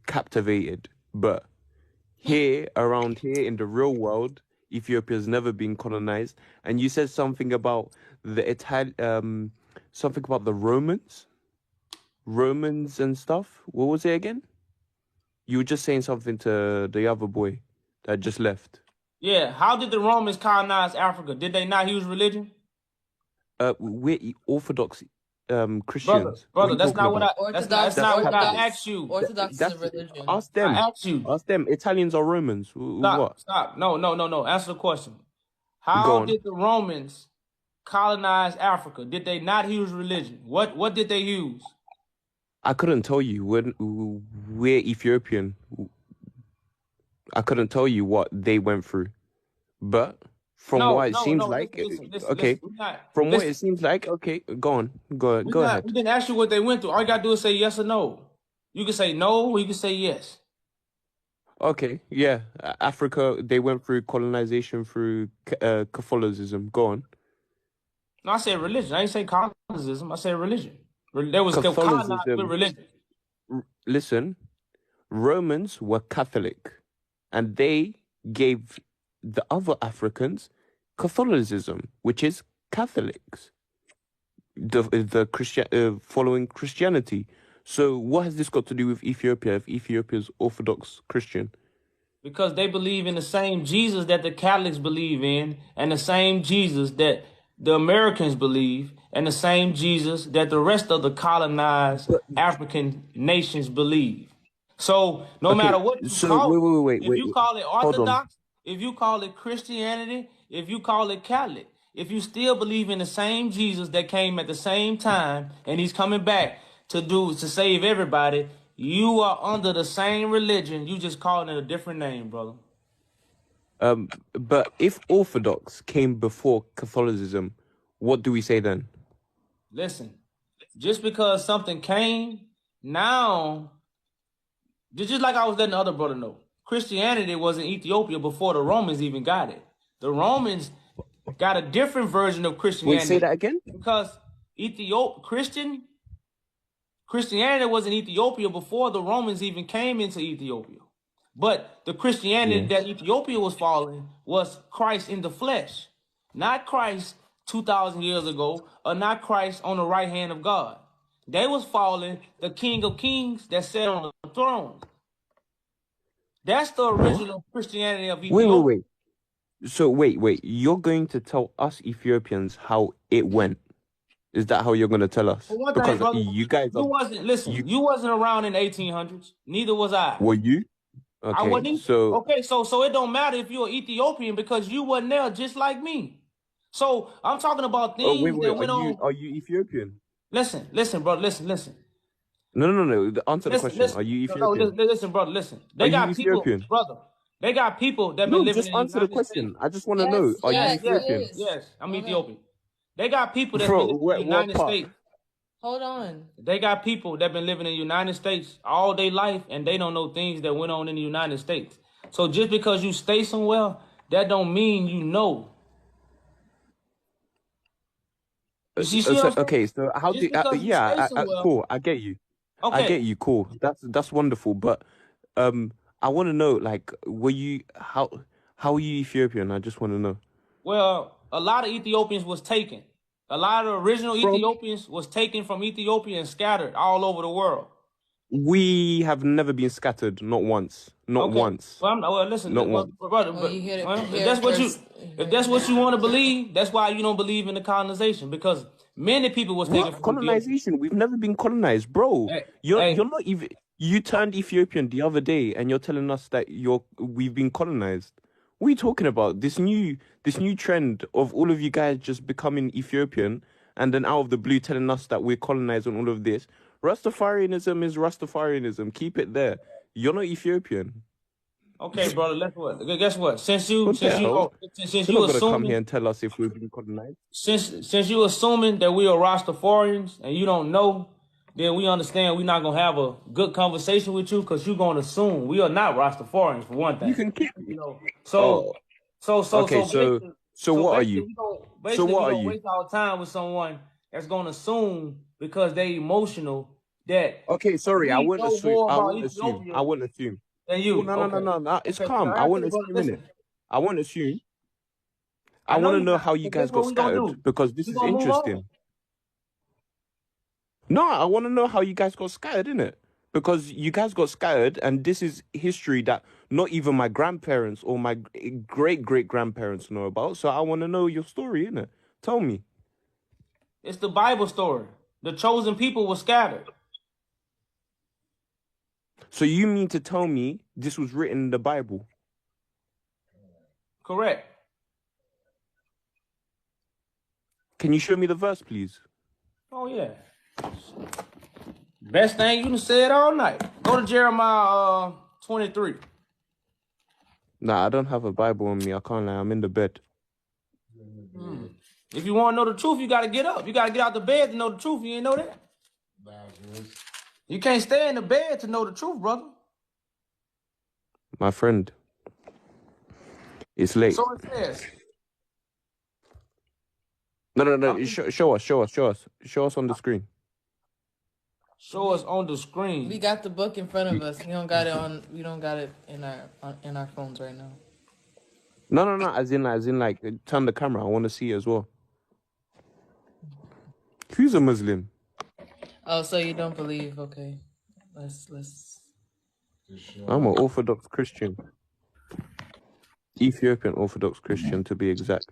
captivated, but around here in the real world, Ethiopia's never been colonized. And you said something about something about the Romans and stuff. What was it again? You were just saying something to the other boy that just left. Yeah, how did the Romans colonize Africa? Did they not use religion? We're Orthodox Brother, Christians. What are you that's talking not what about? that's not what I asked you. Orthodox is a That's religion. ask I them. asked you. Ask them. Italians or Romans? What? Stop. No. Answer the question. Go How on. did the Romans colonize Africa? Did they not use religion? What did they use? I couldn't tell you. We're Ethiopian. I couldn't tell you what they went through, but from what it seems like, Listen. okay. From what it seems like, okay. Go on. Go ahead. We didn't ask you what they went through. All you gotta do is say yes or no. You can say no, or you can say yes. Okay, yeah. Africa, they went through colonization through Catholicism. Go on. No, I said religion. I didn't say Catholicism. I said religion. There was colonized with religion. Listen, Romans were Catholic, and they gave the other Africans Catholicism, which is Catholics, the Christian following Christianity. So what has this got to do with Ethiopia if Ethiopia's Orthodox Christian? Because they believe in the same Jesus that the Catholics believe in, and the same Jesus that the Americans believe, and the same Jesus that the rest of the colonized African nations believe. So no matter what you call it, wait. you call it Hold on. Orthodox, if you call it Christianity, if you call it Catholic, if you still believe in the same Jesus that came at the same time and he's coming back to save everybody, you are under the same religion. You just calling it a different name, brother. But if Orthodox came before Catholicism, what do we say then? Listen, just because something came now, just like I was letting the other brother know, Christianity was in Ethiopia before the Romans even got it. The Romans got a different version of Christianity. Wait, say that again? Because Christian Christianity was in Ethiopia before the Romans even came into Ethiopia. But the Christianity Yes. that Ethiopia was following was Christ in the flesh, not Christ 2,000 years ago, or not Christ on the right hand of God. They was following the King of Kings that sat on the throne. That's the original Christianity of Wait, Ethiopia. wait. So wait. You're going to tell us Ethiopians how it went? Is that how you're going to tell us? For one thing, Because brother, you guys you are. wasn't listen. You wasn't around in the 1800s. Neither was I. Were you? I wasn't. Okay. So Okay, so it don't matter if you're Ethiopian because you wasn't there, just like me. So I'm talking about oh wait. things that went on. Are you Ethiopian? Listen, bro. Listen. No. Answer the question. Are you No, Ethiopian? listen, brother. Listen. Are They you got people, Ethiopian? brother. They got people that been No, living just in the answer the United States. question. I just want to know. Are you Yes, he Ethiopian? is. Yes, I'm Okay. Ethiopian. They got people that's been Bro, living in the what United part? States. Hold on. They got people that been living in the United States all their life, and they don't know things that went on in the United States. So just because you stay somewhere, that don't mean you know. You see what I'm saying? Okay, so how Just do because you stay somewhere. cool. I get you. I Okay. get you. Cool. That's wonderful. But I want to know, like, were you how are you Ethiopian? I just want to know. Well, a lot of Ethiopians was taken. A lot of original From? Ethiopians was taken from Ethiopia and scattered all over the world. We have never been scattered, not once. Not Okay. once. Well, listen, Not once. brother, Well, you hear it if here that's what you first. if that's what you want to believe, that's why you don't believe in the colonization, because many people was taken What from Ethiopia. colonization? We've never been colonized, bro. Hey, You're not even. You turned Ethiopian the other day, and you're telling us that we've been colonized. What are you talking about? This new trend of all of you guys just becoming Ethiopian, and then out of the blue telling us that we're colonized on all of this. Rastafarianism is Rastafarianism. Keep it there. You're not Ethiopian. Okay, brother. Guess what? Since you What the hell? You're not gonna come here and tell us if we've been colonized. since you assuming that we are Rastafarians and you don't know, then we understand we're not gonna have a good conversation with you because you're gonna assume we are not Rastafarians for one thing. You can keep. You know, Oh, so okay. So what are you? Basically, we don't waste our time with someone that's gonna assume because they emotional that Okay, sorry, I we wouldn't know assume. more I about wouldn't assume. Ethiopia I wouldn't assume. than you. Oh, no. It's Okay, calm. now I answer wouldn't the brother. assume in it. Listen, I wouldn't assume. I I know want to you know not. how you So guys guess what got we gonna do? scattered because this We is gonna move interesting. on. No, I want to know how you guys got scattered, innit? Because you guys got scattered, and this is history that not even my grandparents or my great grandparents know about. So I want to know your story, innit? Tell me. It's the Bible story. The chosen people were scattered. So you mean to tell me this was written in the Bible? Correct. Can you show me the verse, please? Oh yeah. Best thing you can say it all night. Go to Jeremiah 23. Nah, I don't have a Bible on me. I can't lie. I'm in the bed. If you want to know the truth, you got to get up. You got to get out the bed to know the truth. You ain't know that? You can't stay in the bed to know the truth, brother. My friend, it's late. So it says. No. Show us on the screen. Show us on the screen. We got the book in front of us. We don't got it on. We don't got it in our phones right now. No. As in, like, turn the camera. I want to see it as well. Who's a Muslim? Oh, so you don't believe? Okay, let's. I'm an Orthodox Christian. Ethiopian Orthodox Christian, to be exact.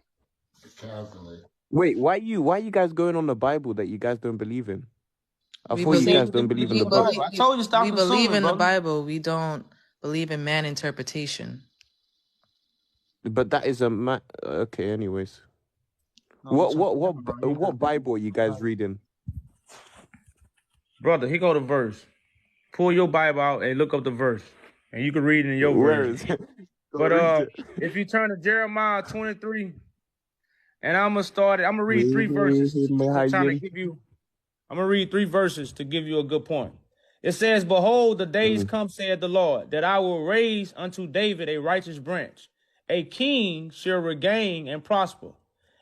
Wait, why you guys going on the Bible that you guys don't believe in? I thought you guys don't believe in the Bible. I told you stop We assuming, believe in the brother. Bible. We don't believe in man interpretation. But that is a okay. Anyways, what Bible are you guys reading? Brother, here go the verse. Pull your Bible out and look up the verse, and you can read it in your Where version. is it? But if you turn to Jeremiah 23, and I'm gonna read 3 verses. I'm gonna read 3 verses to give you a good point. It says, "Behold, the days come, saith the Lord, that I will raise unto David a righteous branch. A king shall regain and prosper,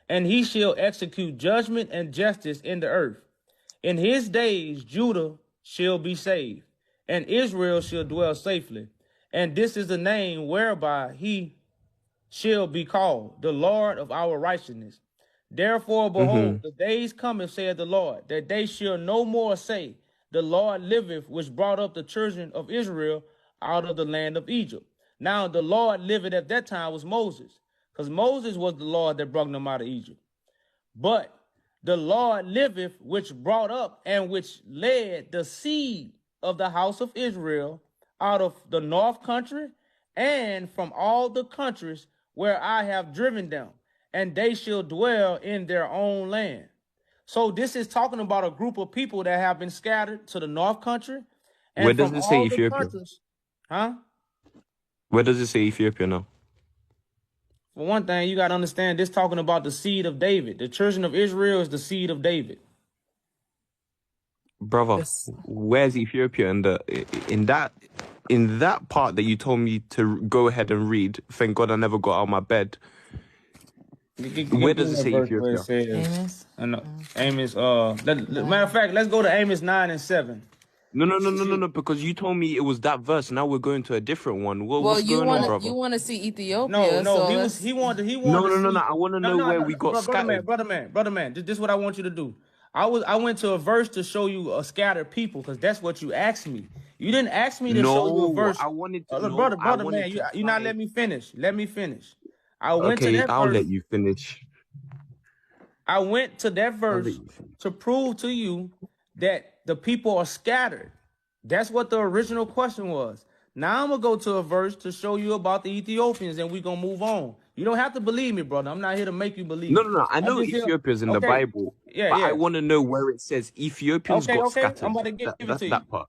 and he shall execute judgment and justice in the earth. In his days, Judah shall be saved, and Israel shall dwell safely. And this is the name whereby he shall be called, the Lord of our righteousness. Therefore, behold, the days coming, saith the Lord, that they shall no more say, the Lord liveth, which brought up the children of Israel out of the land of Egypt. Now, the Lord liveth at that time was Moses, because Moses was the Lord that brought them out of Egypt. But the Lord liveth, which brought up and which led the seed of the house of Israel out of the north country and from all the countries where I have driven them, and they shall dwell in their own land. So this is talking about a group of people that have been scattered to the north country Where and does from it say all the Ethiopia? countries. Huh? Where does it say Ethiopia now? For one thing, you got to understand this talking about the seed of David. The children of Israel is the seed of David. Brother, This, where's Ethiopia in that part that you told me to go ahead and read? Thank God I never got out of my bed. Where Give does me it that say verse where it Ethiopia? says, Amos? I know, Amos, matter of 9. fact, let's go to Amos 9 and 7. No, because you told me it was that verse. Now we're going to a different one. Well, What's going on, you brother? want to see No, Ethiopia, no, so he let's. wanted No. to see. I want to No, know no, where no, we got scattered. brother man. This is what I want you to do. I went to a verse to show you a scattered people, because that's what you asked me. You didn't ask me to show you a No, verse. I wanted to. Look, No, I brother man, wanted you to not find. let me finish. Let me finish. I went to Okay, that I'll verse. let you finish. I went to that I'll let verse you finish. to prove to you that the people are scattered. That's what the original question was. Now I'm gonna go to a verse to show you about the Ethiopians, and we're gonna move on. You don't have to believe me, brother. I'm not here to make you believe me. No. I I'm know just here. Ethiopia's in the Okay. Bible, Yeah, but I yeah. want to know where it says Ethiopians got Okay. I'm scattered. about to give it to you. That part.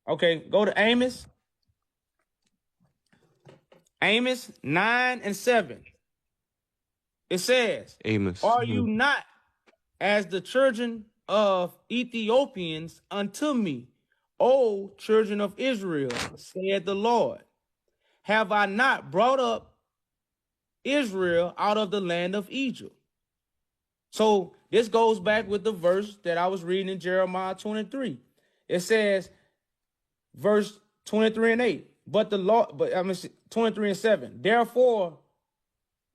Okay, go to Amos 9 and 7. It says, Amos. are you not as the children of Ethiopians unto me, O children of Israel, said the Lord? Have I not brought up Israel out of the land of Egypt? So this goes back with the verse that I was reading in Jeremiah 23. It says, verse 23 and 8, but the Lord, 23 and 7, therefore,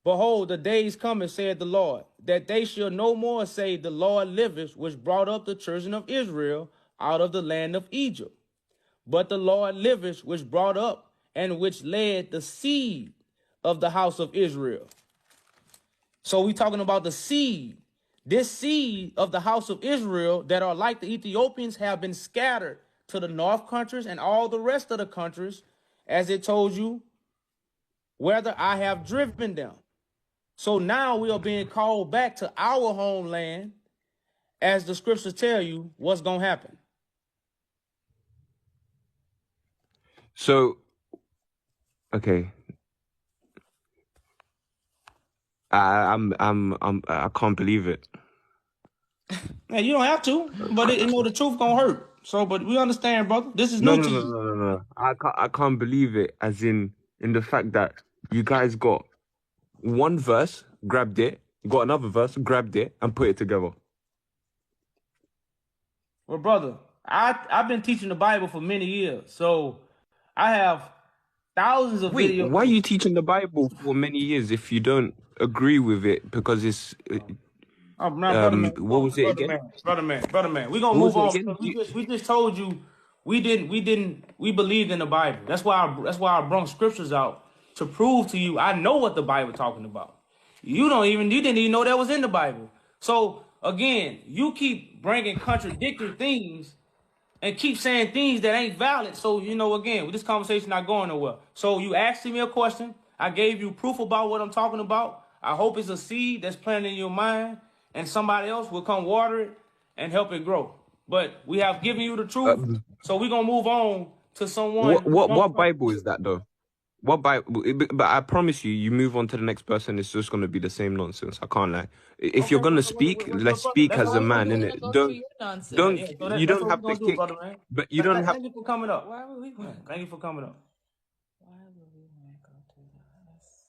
behold, the days coming, said the Lord, that they shall no more say, the Lord liveth, which brought up the children of Israel out of the land of Egypt. But the Lord liveth, which brought up and which led the seed of the house of Israel. So we talking about the seed. This seed of the house of Israel that are like the Ethiopians have been scattered to the north countries and all the rest of the countries, as it told you, whether I have driven them. So now we are being called back to our homeland, as the scriptures tell you what's going to happen. So, okay. I can't believe it. Man, you don't have to, but the truth gonna hurt. So, but we understand, brother. This is No. new to you. No. I can't believe it. As in the fact that you guys got one verse, grabbed it, got another verse, grabbed it, and put it together. Well, brother, I've been teaching the Bible for many years, so I have thousands of Wait, videos. why are you teaching the Bible for many years if you don't agree with it? Because it's Oh, no, brother man, what was it again? brother man. We gonna What was move it on again? because we just told you we believed in the Bible. That's why I brought scriptures out to prove to you I know what the Bible talking about. You didn't even know that was in the Bible. So again, you keep bringing contradictory things and keep saying things that ain't valid. So, again, this conversation not going nowhere. So you asked me a question. I gave you proof about what I'm talking about. I hope it's a seed that's planted in your mind, and somebody else will come water it and help it grow. But we have given you the truth, so we're going to move on to someone who don't What know. Bible is that though? What Bible? But I promise you move on to the next person. It's just going to be the same nonsense. I can't lie. If you're Okay, going to so speak, let's speak that's as what a we're going man, to do. We're gonna innit? go through your Yeah, nonsense. yeah. So You that's don't what have we're to going to do, kick, brother man. but you don't have. Thank you for coming up. Why would we want? Thank you for coming up. Why would we want to go through this?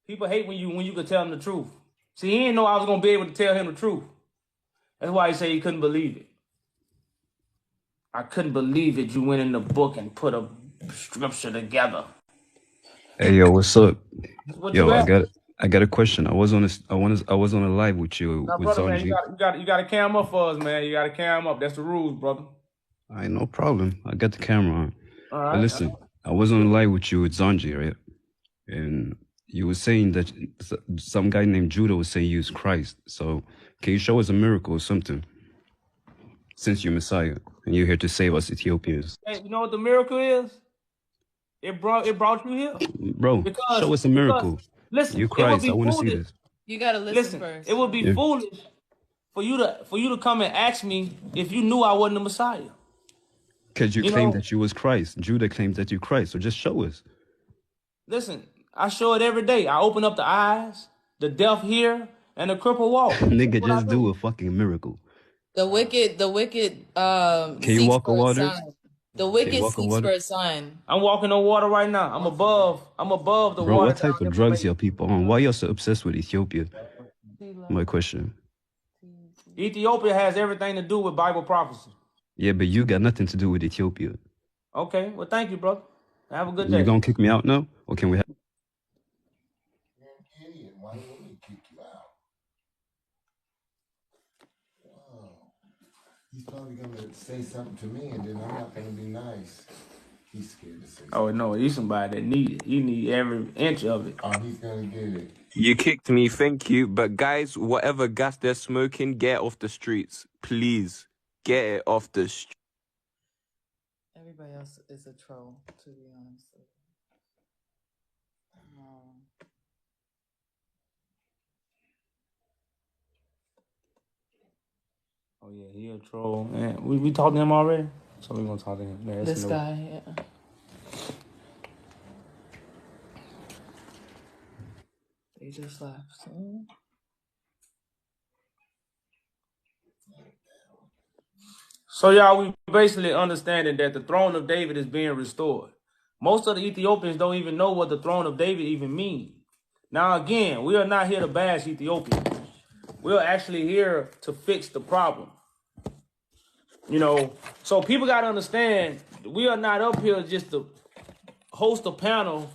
People hate when you can tell them the truth. See, he didn't know I was gonna be able to tell him the truth. That's why he said he couldn't believe it. I couldn't believe it. You went in the book and put a scripture together. Hey yo, what's up? What Yo, you I at? got a question. I was on a live with you Now, with brother, man, Zanji. you got to cam up for us, man. You got to cam up. That's the rules, brother. I ain't no problem. I got the camera on. All But right. listen, I was on a live with you with Zanji, right? And you were saying that some guy named Judah was saying you was Christ. So can you show us a miracle or something? Since you're Messiah and you're here to save us Ethiopians. Hey, you know what the miracle is? It brought you here Bro, show us a because miracle. listen, You it would Christ. I be want to see foolish. this. You gotta listen Listen, first. it would be Yeah. foolish for you to come and ask me if you knew I wasn't the Messiah. Because you You claimed know, that you was Christ. Judah claims that you Christ. So just show us. listen, I show it every day. I open up the eyes, the deaf hear, and the cripple walk. That's Nigga, what I just do do. a fucking miracle. The wicked Can you seeks walk for on a water? sign. The Can you wicked walk on seeks for water? a sign. I'm walking on water right now. I'm above the Bro, water what that type I of never drugs made. y'all people on? Why y'all so obsessed with Ethiopia? My question. Ethiopia has everything to do with Bible prophecy. Yeah, but you got nothing to do with Ethiopia. Okay, well, thank you, brother. Have a good You day. gonna kick me out now? Or can we have You're an idiot. Why would he kick you out? Oh. He's probably gonna say something to me, and then I'm not gonna be nice. He's scared to say something. Oh no, he's somebody that need it. He need every inch of it. Oh, he's gonna get it. You kicked me, thank you. But guys, whatever gas they're smoking, get it off the streets. Please. Get it off the streets. Everybody else is a troll, to be honest. Oh yeah, he a troll. Man, we talked to him already, so we gonna talk to him. Yeah, This guy, yeah. They just left. So y'all, we basically understanding that the throne of David is being restored. Most of the Ethiopians don't even know what the throne of David even means. Now again, we are not here to bash Ethiopia. We're actually here to fix the problem. You know, so people got to understand, we are not up here just to host a panel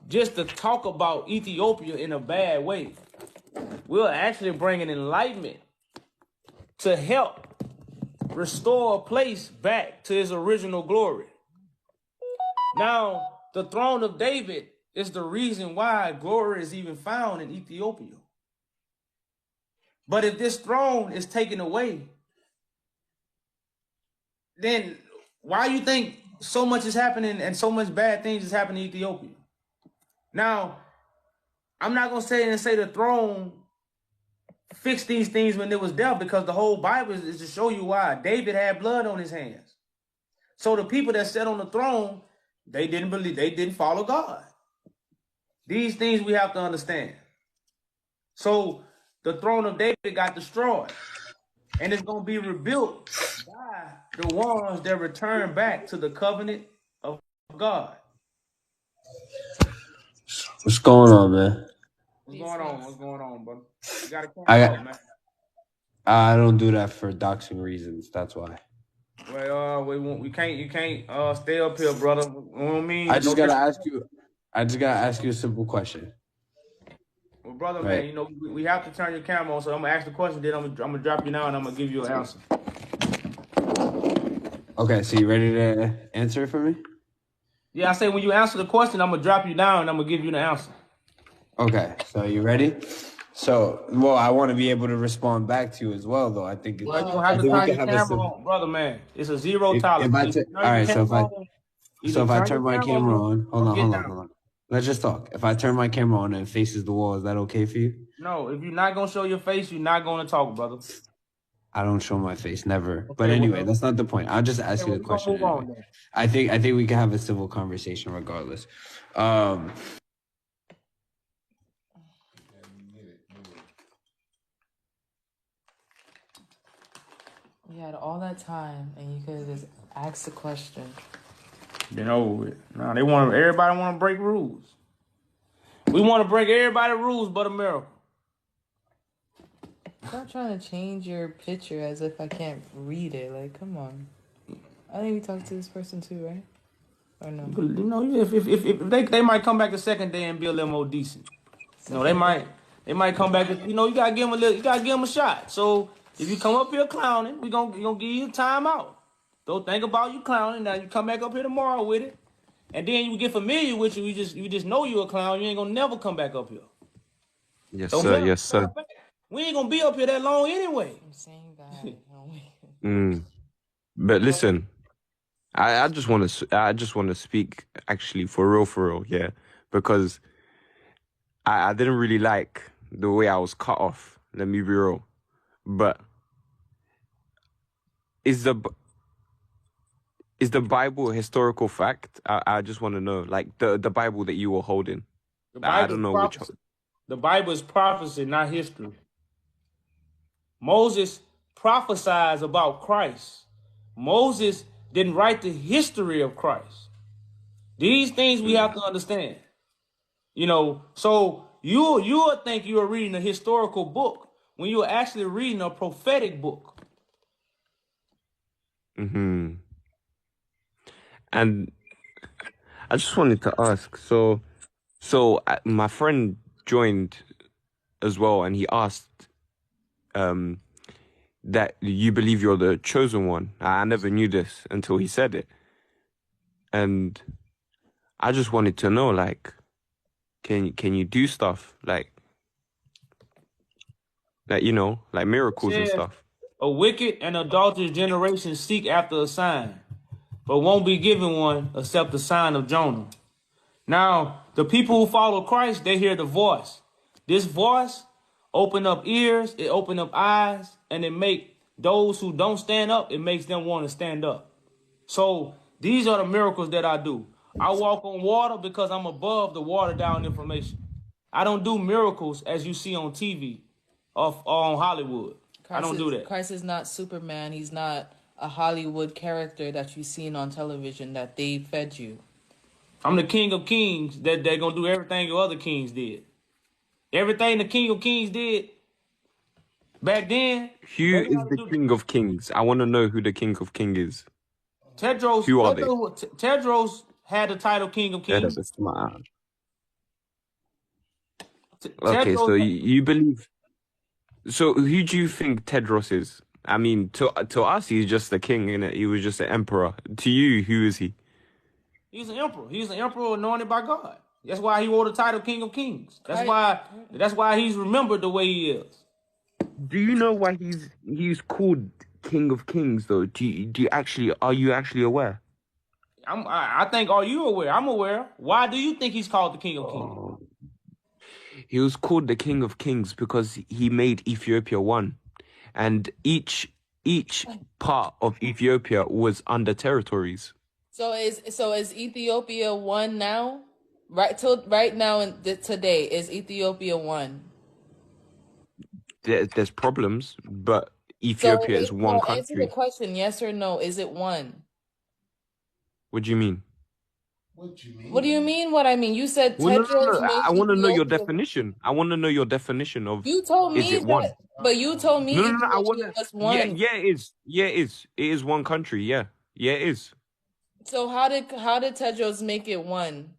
just to talk about Ethiopia in a bad way. We're actually bringing enlightenment to help restore a place back to its original glory. Now, the throne of David is the reason why glory is even found in Ethiopia. But if this throne is taken away, then why you think so much is happening and so much bad things is happening in Ethiopia? Now, I'm not going to say the throne fixed these things when it was death, because the whole Bible is to show you why. David had blood on his hands. So the people that sat on the throne, they didn't believe, they didn't follow God. These things we have to understand. So the throne of David got destroyed, and it's going to be rebuilt by the ones that return back to the covenant of God. What's going on, man? What's going on? What's going on, brother? You got to come up, man. I don't do that for doxing reasons. That's why. Well, we can't. You can't stay up here, brother. You know what I mean? I just gotta ask you a simple question. Well, brother, Right. man, you know we have to turn your camera on, so I'm gonna ask the question, then I'm gonna drop you now, and I'm gonna give you an answer. Okay, so you ready to answer it for me? Yeah, I say when you answer the question, I'm gonna drop you down, and I'm gonna give you the answer. Okay, so you ready? So, well, I want to be able to respond back to you as well, though. I think it's. Well, you don't have to turn your camera on, brother, man. It's a zero tolerance. All right, so if I turn my camera on, hold on. Let's just talk. If I turn my camera on and it faces the wall, is that okay for you? No, if you're not gonna show your face, you're not gonna talk, brother. I don't show my face, never. Okay, but anyway, that's not the point. I'll just ask you the question. Move on, then. I think we can have a civil conversation regardless. You had all that time, and you could have just asked the question. Been over with. Nah, everybody want to break rules. We want to break everybody rules but America. Stop trying to change your picture as if I can't read it. Like, come on. I think we talked to this person too, right? Or no? You know, if they might come back the second day and be a little more decent. You know, they might come back. You know, you gotta give them a shot. So if you come up here clowning, we gonna give you a time out. Don't think about you clowning. Now you come back up here tomorrow with it, and then you get familiar with you. You just know you a clown. You ain't gonna never come back up here. Yes, Don't sir. matter. Yes, sir. We ain't gonna be up here that long anyway. I'm saying that. But listen, I just want to speak actually for real, yeah, because I didn't really like the way I was cut off. Let me be real, but is the Bible a historical fact? I just want to know, like the Bible that you were holding. I don't know which. The Bible is prophecy, not history. Moses prophesies about Christ. Moses didn't write the history of Christ. These things we have to understand. You know, so you will think you are reading a historical book when you're actually reading a prophetic book. And I just wanted to ask, so my friend joined as well, and he asked that you believe you're the chosen one. I never knew this until he said it. And I just wanted to know, like, can you do stuff like you know, like miracles and stuff? A wicked and adulterous generation seek after a sign, but won't be given one except the sign of Jonah. Now, the people who follow Christ, they hear the voice. This voice open up ears, it open up eyes, and it make those who don't stand up, it makes them want to stand up. So these are the miracles that I do. I walk on water because I'm above the watered down information. I don't do miracles as you see on TV or on Hollywood. I don't do that. Christ is not Superman. He's not a Hollywood character that you've seen on television that they fed you. I'm the King of Kings that they're going to do everything your other kings did. Everything the King of Kings did back then. Who is the King of Kings? I want to know who the King of Kings is. Tedros. Who are they? Tedros had the title King of Kings. Okay, so you believe. So who do you think Tedros is? I mean, to us, he's just a king, innit? He was just an emperor. To you, who is he? He's an emperor. He's an emperor anointed by God. That's why he wore the title King of Kings. That's why he's remembered the way he is. Do you know why he's called King of Kings though? Are you actually aware? I think, are you aware? I'm aware. Why do you think he's called the King of Kings? He was called the King of Kings because he made Ethiopia one, and each part of Ethiopia was under territories. So is Ethiopia one now? Right now and today, is Ethiopia one? There's problems, but Ethiopia is one country. Answer the question, yes or no. Is it one? What do you mean? What do you mean? What do you mean? What I mean? You said Tedros. No. I want to know your definition. I want to know your definition of. You told me is it one? But you told me No. I want was one. Yeah, it is. Yeah, it is. It is one country. Yeah, it is. So how did Tedros make it one?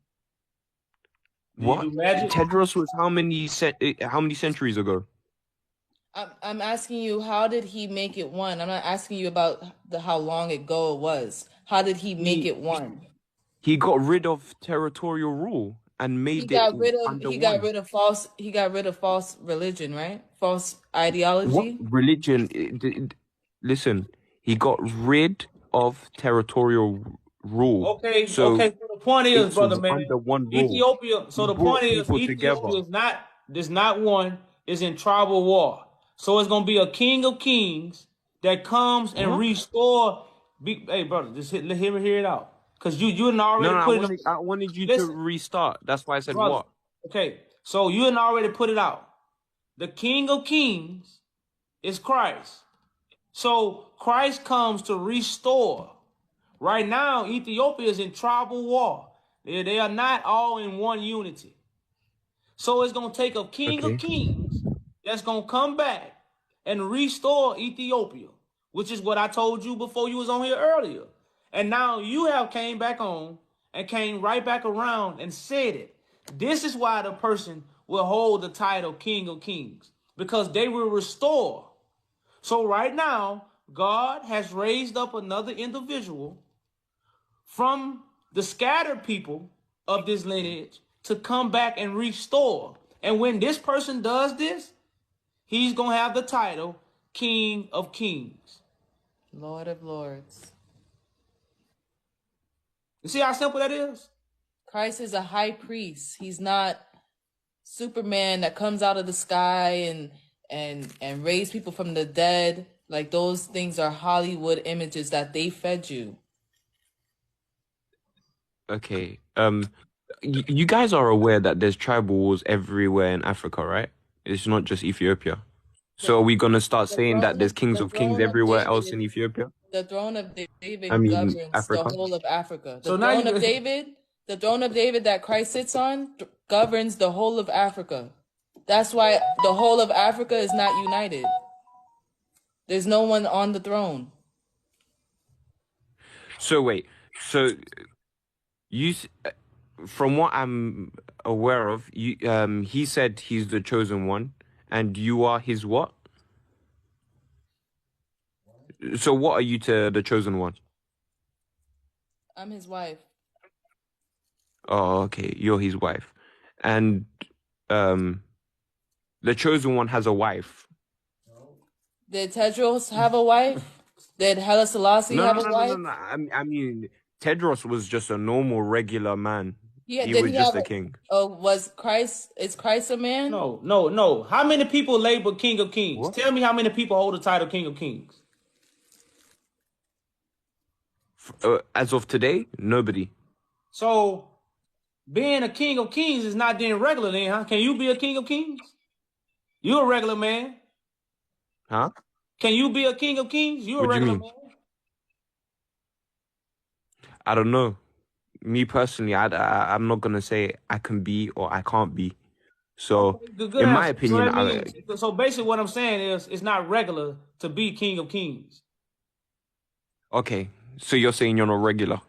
What? Tedros was how many centuries ago? I'm asking you, how did he make it one? I'm not asking you about how long ago it was. How did he make it one? He got rid of territorial rule and made He got rid of false religion, right? False ideology. What religion? Listen, he got rid of territorial rule. Okay. So the point is, brother man, under one rule. Ethiopia. So the point is, Ethiopia is not one. Is in tribal war. So it's gonna be a King of Kings that comes and restore. Hey, brother, just let him hear it out. Because you didn't already put it. I wanted you to restart. That's why I said brother, what. Okay, so you didn't already put it out. The King of Kings is Christ. So Christ comes to restore. Right now, Ethiopia is in tribal war. They are not all in one unity. So it's going to take a King of Kings that's going to come back and restore Ethiopia, which is what I told you before you was on here earlier. And now you have came back on and came right back around and said it. This is why the person will hold the title King of Kings, because they will restore. So right now, God has raised up another individual from the scattered people of this lineage to come back and restore. And when this person does this, he's going to have the title King of Kings. Lord of Lords. You see how simple that is? Christ is a high priest. He's not Superman that comes out of the sky and raise people from the dead. Like, those things are Hollywood images that they fed you. Okay. You guys are aware that there's tribal wars everywhere in Africa, right? It's not just Ethiopia. So are we gonna start saying that there's kings of kings everywhere else in Ethiopia? The throne of I David mean, governs Africa. the whole of Africa. So now The throne of David that Christ sits on governs the whole of Africa. That's why the whole of Africa is not united. There's no one on the throne. So wait. So from what I'm aware of, he said he's the chosen one, and you are his what? So what are you to the chosen one? I'm his wife. Oh, okay. You're his wife. And the chosen one has a wife. Did Tedros have a wife? Did Haile Selassie have a wife? No. I mean, Tedros was just a normal, regular man. Yeah, he did was he just have a king. Is Christ a man? No. How many people label King of Kings? What? Tell me how many people hold the title King of Kings. As of today, nobody. So, being a King of Kings is not then regular then, huh? Can you be a King of Kings? You a regular man. Huh? Can you be a King of Kings? You a What do you regular mean? man. I don't know. Me personally, I'm not gonna say I can be or I can't be. So, Good in my answer. opinion, So basically what I'm saying is it's not regular to be King of Kings. okay. So you're saying you're not regular?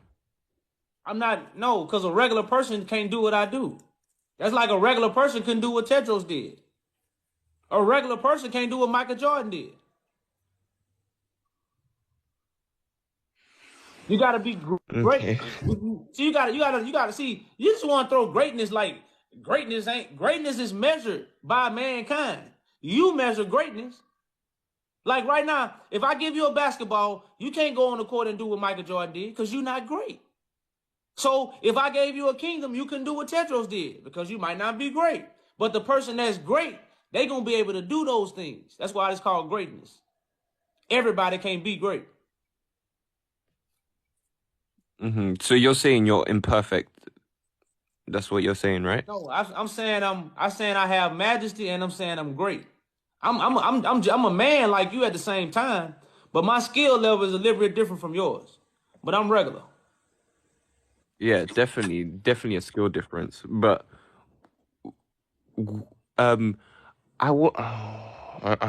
No, because a regular person can't do what I do. That's like a regular person couldn't do what Tedros did. A regular person can't do what Michael Jordan did. You gotta be great. Okay. So you gotta see. You just want to throw greatness like greatness is measured by mankind. You measure greatness. Like right now, if I give you a basketball, you can't go on the court and do what Michael Jordan did because you're not great. So if I gave you a kingdom, you couldn't do what Tedros did because you might not be great. But the person that's great, they gonna be able to do those things. That's why it's called greatness. Everybody can't be great. So you're saying you're imperfect. That's what you're saying, right? No, I'm saying I have majesty, and I'm saying I'm great. I'm a man like you at the same time, but my skill level is a little bit different from yours. But I'm regular. Yeah, definitely a skill difference. But I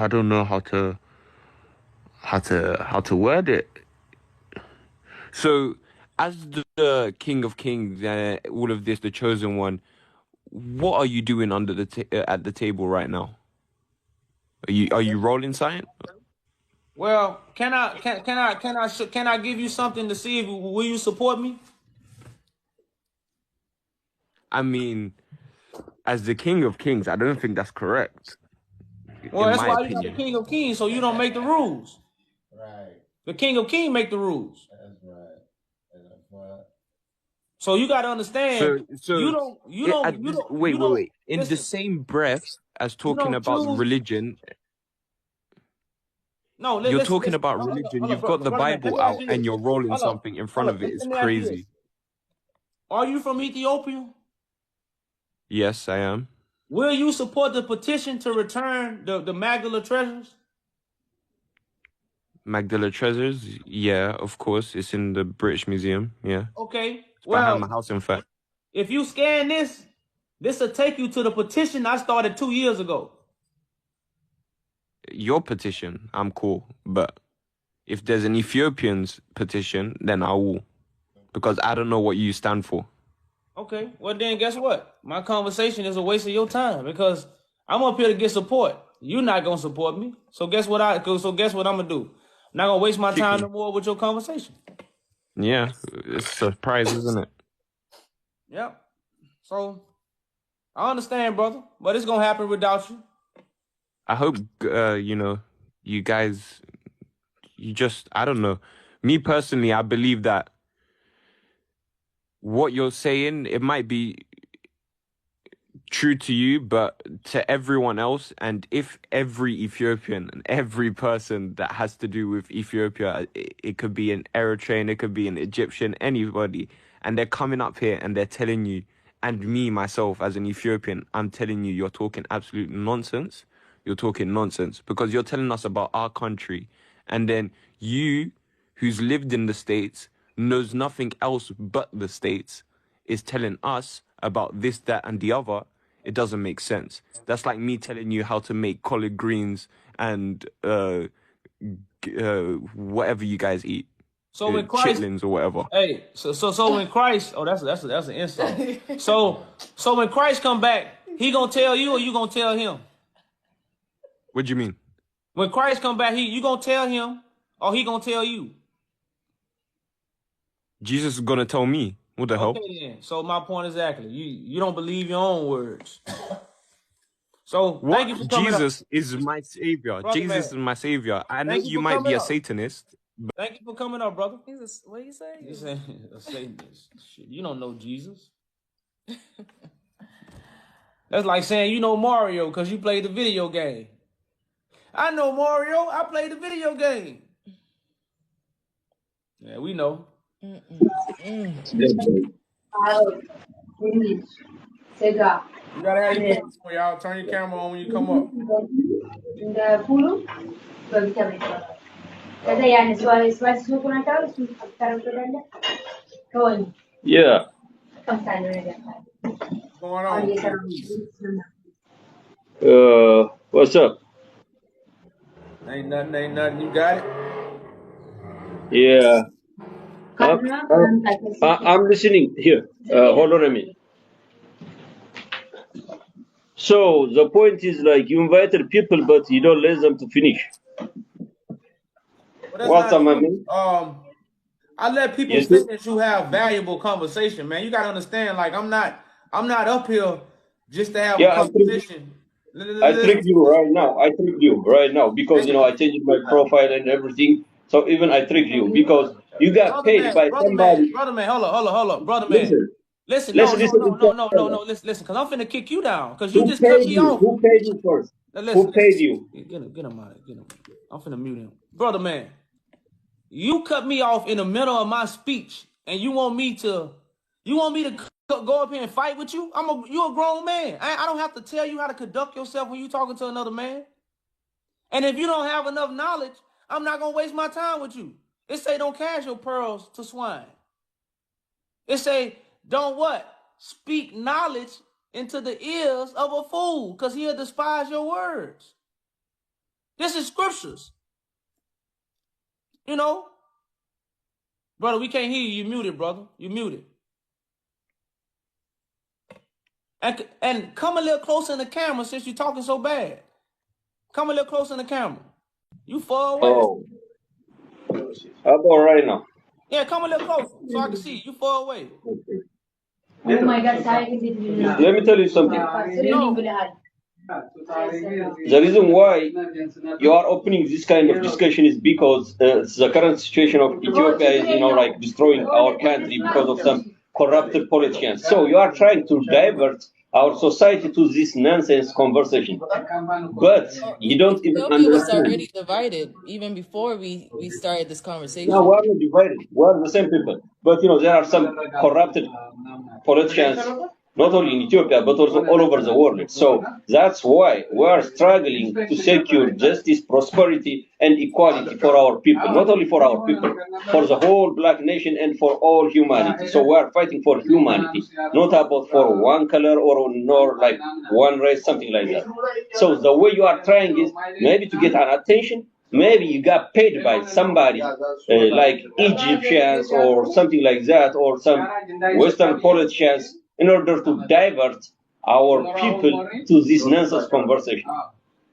don't know how to word it. So, as the King of Kings, all of this, the chosen one, what are you doing under at the table right now? Are you rolling something? Well, can I give you something to see if will you support me? I mean, as the King of Kings, I don't think that's correct. Well, in that's my why opinion. you're the King of Kings, so you don't make the rules. Right. The King of Kings make the rules. That's right. That's right. So you got to understand. So wait. In the same breath as talking about religion, you're talking about religion. You've got the Bible out, and you're rolling something in front of it. It's crazy. Are you from Ethiopia? Yes, I am. Will you support the petition to return the Magdala treasures? Magdala treasures? Yeah, of course. It's in the British Museum. Yeah. Okay. It's behind my house, in fact. If you scan this will take you to the petition I started 2 years ago. Your petition, I'm cool. But if there's an Ethiopian's petition, then I will, because I don't know what you stand for. Okay, well then guess what? My conversation is a waste of your time because I'm up here to get support. You're not gonna support me. So guess what I'm gonna do? I'm not gonna waste my Kick time me. no more with your conversation. Yeah, it's a surprise, isn't it? Yep. So I understand, brother, but it's gonna happen without you. I hope you guys, I don't know. Me personally, I believe that what you're saying, it might be true to you, but to everyone else, and if every Ethiopian and every person that has to do with Ethiopia, it could be an Eritrean, it could be an Egyptian, anybody, and they're coming up here and they're telling you, and me, myself, as an Ethiopian, I'm telling you, you're talking absolute nonsense. You're talking nonsense because you're telling us about our country, and then you, who's lived in the States, knows nothing else but the States, is telling us about this, that, and the other. It doesn't make sense. That's like me telling you how to make collard greens and whatever you guys eat. So when Christ, chitlins or whatever. Hey, so when Christ, that's an insult. So when Christ come back, he gonna tell you or you gonna tell him? What do you mean? When Christ come back, you gonna tell him or he gonna tell you? Jesus is gonna tell me. What the hell? Okay then. So my point is exactly. You don't believe your own words. So what? Thank you for coming Jesus up. is my savior. Brother Jesus man. is my savior. I know Thank you you for might be coming a up. Satanist. But Thank you for coming up, brother. What you say? You saying a Satanist? Shit, you don't know Jesus. That's like saying you know Mario because you played the video game. I know Mario. I played the video game. Yeah, we know. Mm-mm. You gotta have your pants on, y'all. Turn your camera on when you come up. Yeah. What's going on? What's up? Ain't nothing. You got it? Yeah. I'm listening here. Hold on a minute. So the point is like you invited people, but you don't let them to finish. Well, that's What's not up, I true. mean? I let people You see? finish who have valuable conversation, man. You gotta understand, like I'm not up here just to have a Yeah, conversation. I tricked you right now. I tricked you right now because I changed my profile and everything. So even I tricked you because you got paid by brother somebody. man, hold up, brother man. Listen, Listen, no, listen, because I'm finna kick you down, because you Who just cut paid me you? off. Who paid you first? Now, Who paid you? Get him out of here. I'm finna mute him. Brother man, you cut me off in the middle of my speech, and you want me to go up here and fight with you? You a grown man. I don't have to tell you how to conduct yourself when you talking to another man. And if you don't have enough knowledge, I'm not gonna waste my time with you. It say don't cast your pearls to swine. It say don't what? Speak knowledge into the ears of a fool, because he'll despise your words. This is scriptures. Brother, we can't hear you. You muted, brother. You muted. And come a little closer in the camera since you're talking so bad. Come a little closer in the camera. You far away. Oh. How about right now? Yeah, come a little closer so I can see you. You far away. Okay. Oh my God, let me tell you something. No. The reason why you are opening this kind of discussion is because the current situation of Ethiopia is, like destroying our country because of some corrupted politicians. So you are trying to divert our society to this nonsense conversation, but you don't even Ethiopia was understand. already divided even before we started this conversation. No, we are not divided. We are the same people. But there are some corrupted politicians, not only in Ethiopia, but also all over the world. So that's why we are struggling to secure justice, prosperity, and equality for our people. Not only for our people, for the whole black nation and for all humanity. So we are fighting for humanity, not about for one color or nor like one race, something like that. So the way you are trying is maybe to get an attention, maybe you got paid by somebody like Egyptians or something like that, or some Western politicians in order to divert our people to this nonsense conversation.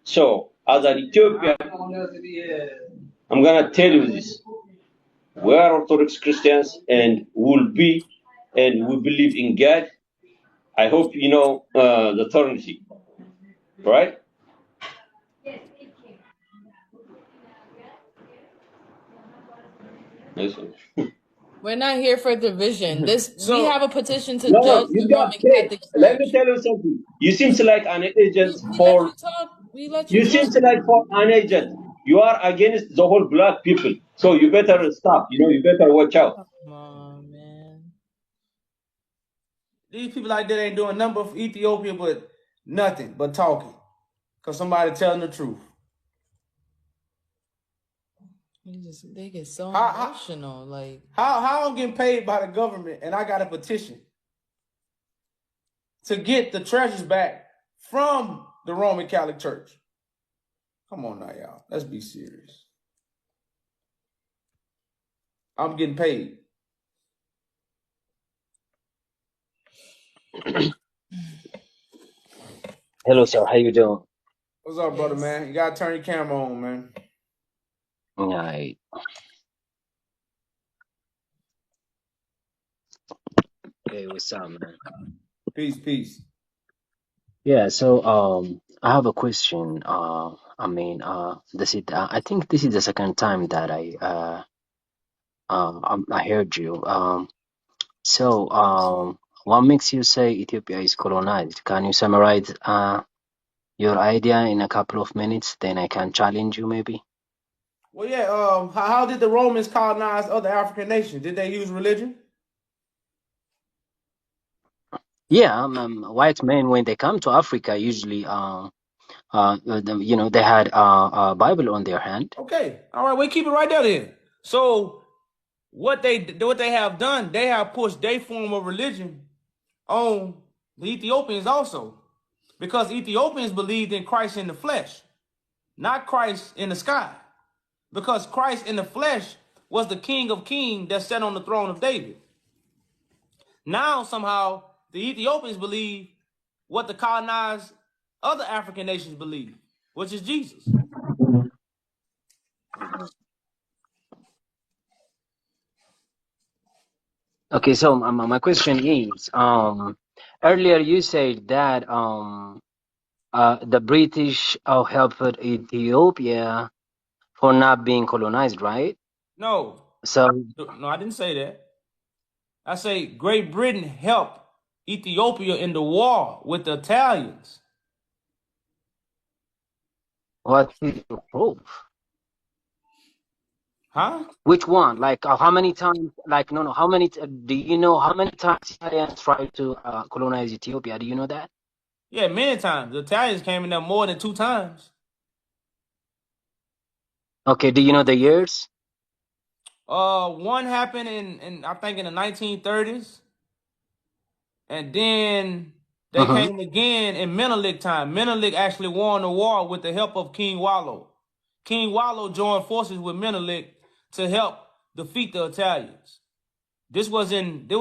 So, as an Ethiopian, I'm gonna tell you this. We are Orthodox Christians and will be, and we believe in God. I hope you know the eternity, right? Listen. We're not here for division. We have a petition to No, judge you the got Roman paid. Catholic Let Church. me tell you something. You seem like an agent We let for. you talk. We let you You seem talk. like for an agent. You are against the whole black people. So you better stop. You know, you better watch out. Come on, man. These people like that ain't doing nothing for Ethiopia but nothing but talking. Cause somebody telling the truth. They get so emotional. Like how I'm getting paid by the government and I got a petition to get the treasures back from the Roman Catholic Church. Come on now, y'all. Let's be serious. I'm getting paid. Hello, sir. How you doing? What's up, brother, man? You gotta turn your camera on, man. All right. Hey, what's up, man? Peace. Yeah, so I have a question. I think this is the second time that I heard you. What makes you say Ethiopia is colonized? Can you summarize your idea in a couple of minutes? Then I can challenge you, maybe. Well, yeah. How did the Romans colonize other African nations? Did they use religion? Yeah, white men when they come to Africa usually they had a Bible on their hand. Okay. All right. We keep it right there then. So what they have done, they have pushed their form of religion on the Ethiopians also, because Ethiopians believed in Christ in the flesh, not Christ in the sky, because Christ in the flesh was the King of Kings that sat on the throne of David. Now somehow the Ethiopians believe what the colonized other African nations believe, which is Jesus. Okay, so my question is, earlier you said that the British helped Ethiopia for not being colonized, right? No, So, I didn't say that. I say Great Britain helped Ethiopia in the war with the Italians. what is your proof? Huh? Which one? Like, how many times? Like, no. How many? Do you know how many times Italians tried to colonize Ethiopia? Do you know that? Yeah, many times. The Italians came in there more than 2 times. Okay. Do you know the years? One happened in I think in the 1930s, and then they came again in Menelik time. Menelik actually won the war with the help of King Wallo. King Wallo joined forces with Menelik to help defeat the Italians. This was in the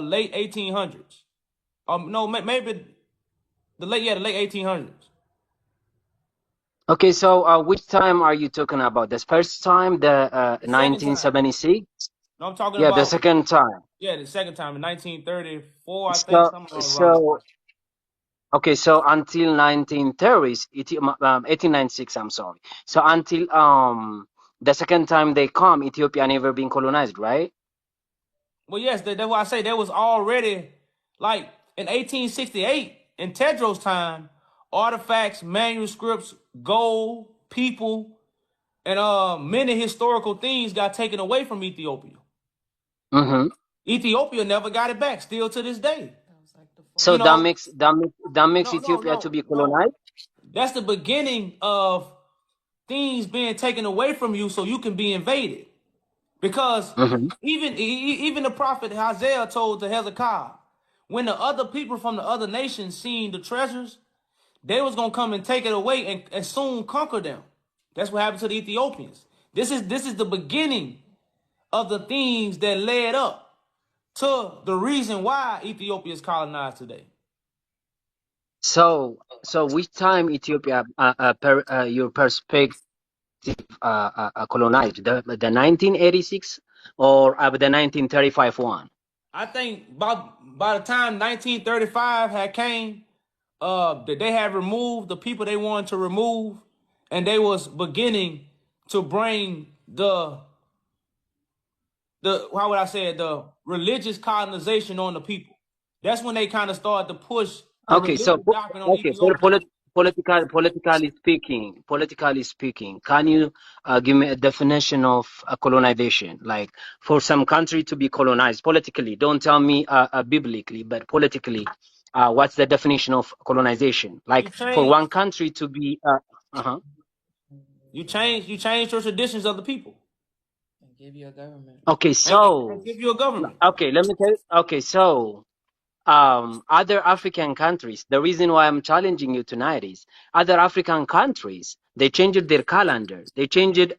late 1800s. No, maybe the late 1800s. Okay. So, which time are you talking about? The first time, the The second time. 1976? No, I'm talking Yeah, the about second time. the second time in 1934, I think, So, something around. so okay, so until 1930s, 1896, I'm sorry. So until the second time they come, Ethiopia never been colonized, right? Well, yes, that's why I say there was already, like, in 1868, in Tedros' time, artifacts, manuscripts, gold, people, and many historical things got taken away from Ethiopia. Mm-hmm. Ethiopia never got it back, still to this day. So You know, that makes Ethiopia to be colonized? That's the beginning of things being taken away from you so you can be invaded. Because Mm-hmm. even the prophet Isaiah told to Hezekiah, when the other people from the other nations seen the treasures, they was gonna come and take it away and soon conquer them. That's what happened to the Ethiopians. This is the beginning of the things that led up to the reason why Ethiopia is colonized today. So which time Ethiopia, your perspective, colonized? The 1986 or the 1935 one? I think by the time 1935 had came, that they had removed the people they wanted to remove, and they was beginning to bring the how would I say it, the religious colonization on the people. That's when they kind of started to push the Okay, religious so doctrine on okay, Ethiopia. politically speaking, can you give me a definition of colonization? Like for some country to be colonized politically, don't tell me biblically, but politically, what's the definition of colonization? Like for one country to be, You change your traditions of the people. And give you a government. Okay, so and give you a government. okay, let me tell you. Okay, so other African countries, the reason why I'm challenging you tonight is other African countries, they changed their calendar, they changed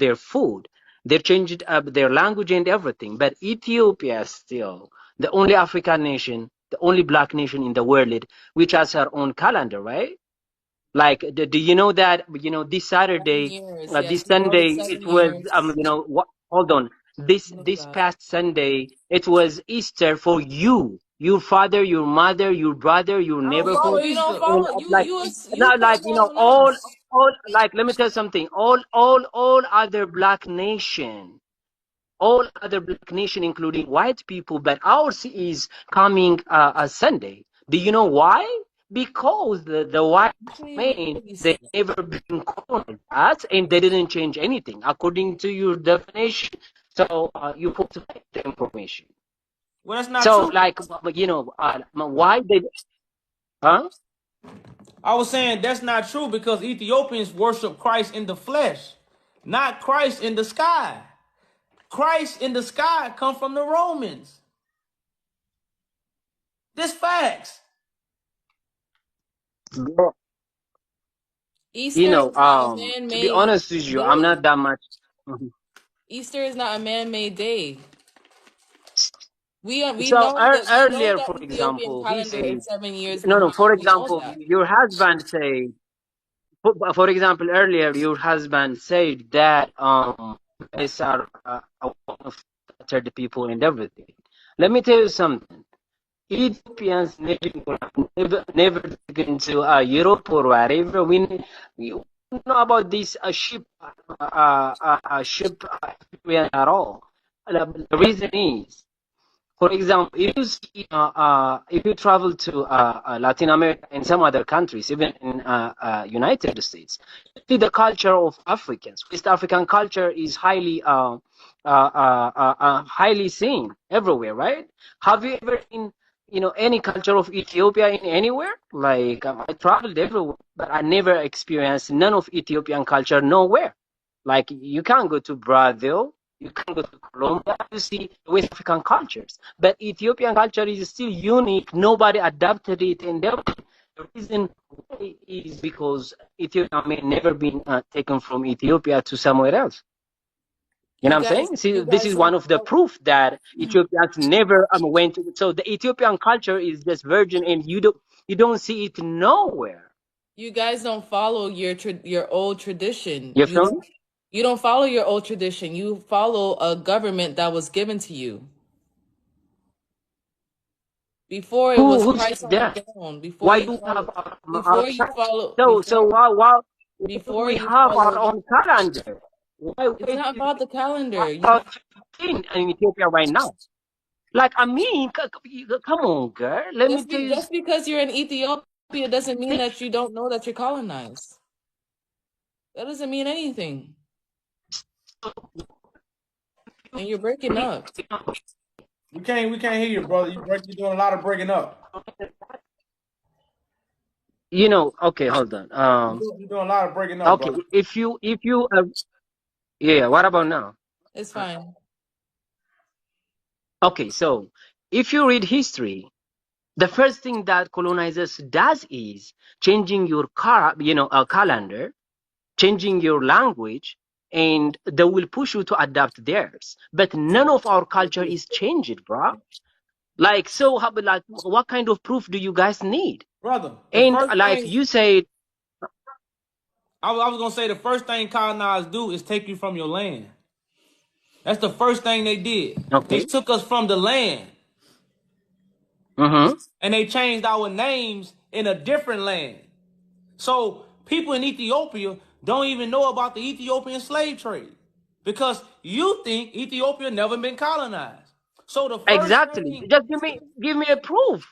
their food, they changed their language and everything. But Ethiopia is still the only African nation, the only black nation in the world which has her own calendar, right? Like, do you know that, this 7 Saturday, years. Yes, this we wrote it Sunday, 7 it was, years. hold on. This Know this that. past Sunday, it was Easter for you, your father, your mother, your brother, your I don't follow neighborhood, You don't Easter. and follow. like, You not put like, that on all, us. like, let me tell you something. All other black nation, all other black nation, including white people, but ours is coming a Sunday. Do you know why? Because the white Actually, men, Easter. they never been colonized us, and they didn't change anything according to your definition. So you put the information. Well, that's not So true. like, why did? Huh? I was saying that's not true because Ethiopians worship Christ in the flesh, not Christ in the sky. Christ in the sky come from the Romans. This facts. Easter is not a To be man-made honest with you, I'm day. not that much. Mhm. Easter is not a man-made day. We So know that earlier, for Ethiopian example, he calendar said, is 7 years no. behind. For We know example, that. your husband said, for example, earlier your husband said that guys are one of the third people and everything. Let me tell you something. Ethiopians never taken to Europe or wherever. We know about this ship at all. The reason is, for example, if you travel to Latin America and some other countries, even in United States, you see the culture of Africans. West African culture is highly seen everywhere, right? Have you ever seen, any culture of Ethiopia in anywhere? Like, I traveled everywhere, but I never experienced none of Ethiopian culture nowhere. Like, you can't go to Brazil, you can go to Colombia to see West African cultures, but Ethiopian culture is still unique. Nobody adapted it, and the reason why is because Ethiopia may never been taken from Ethiopia to somewhere else. You know what I'm saying? See, You this guys is don't one of the proof that Ethiopians never went to. So the Ethiopian culture is just virgin, and you don't see it nowhere. you guys don't follow your old tradition. You feel me? You don't follow your old tradition. You follow a government that was given to you. Before it was Who Christ said on the that? throne. Why do we have Before you follow so why do before we you have our follow own calendar? Why it's wait not till about the calendar. about 15 in Ethiopia right now? Like, I mean, come on, girl. Let me tell you. Just because you're in Ethiopia doesn't mean that you don't know that you're colonized. That doesn't mean anything. And you're breaking up. We can't hear you, brother. You're doing a lot of breaking up. Okay, hold on. You're doing a lot of breaking up, Okay, brother. if you yeah, what about now? It's fine. Okay, so if you read history, the first thing that colonizers does is changing your calendar, changing your language, and they will push you to adapt theirs. But none of our culture is changed, bro. Like, so, like, what kind of proof do you guys need? Brother, the And first like thing you said, I was gonna say, the first thing colonized do is take you from your land. That's the first thing they did. They okay, took us from the land, and they changed our names in a different land. So people in Ethiopia don't even know about the Ethiopian slave trade because you think Ethiopia never been colonized. So the first exactly. thing, Just give me a proof.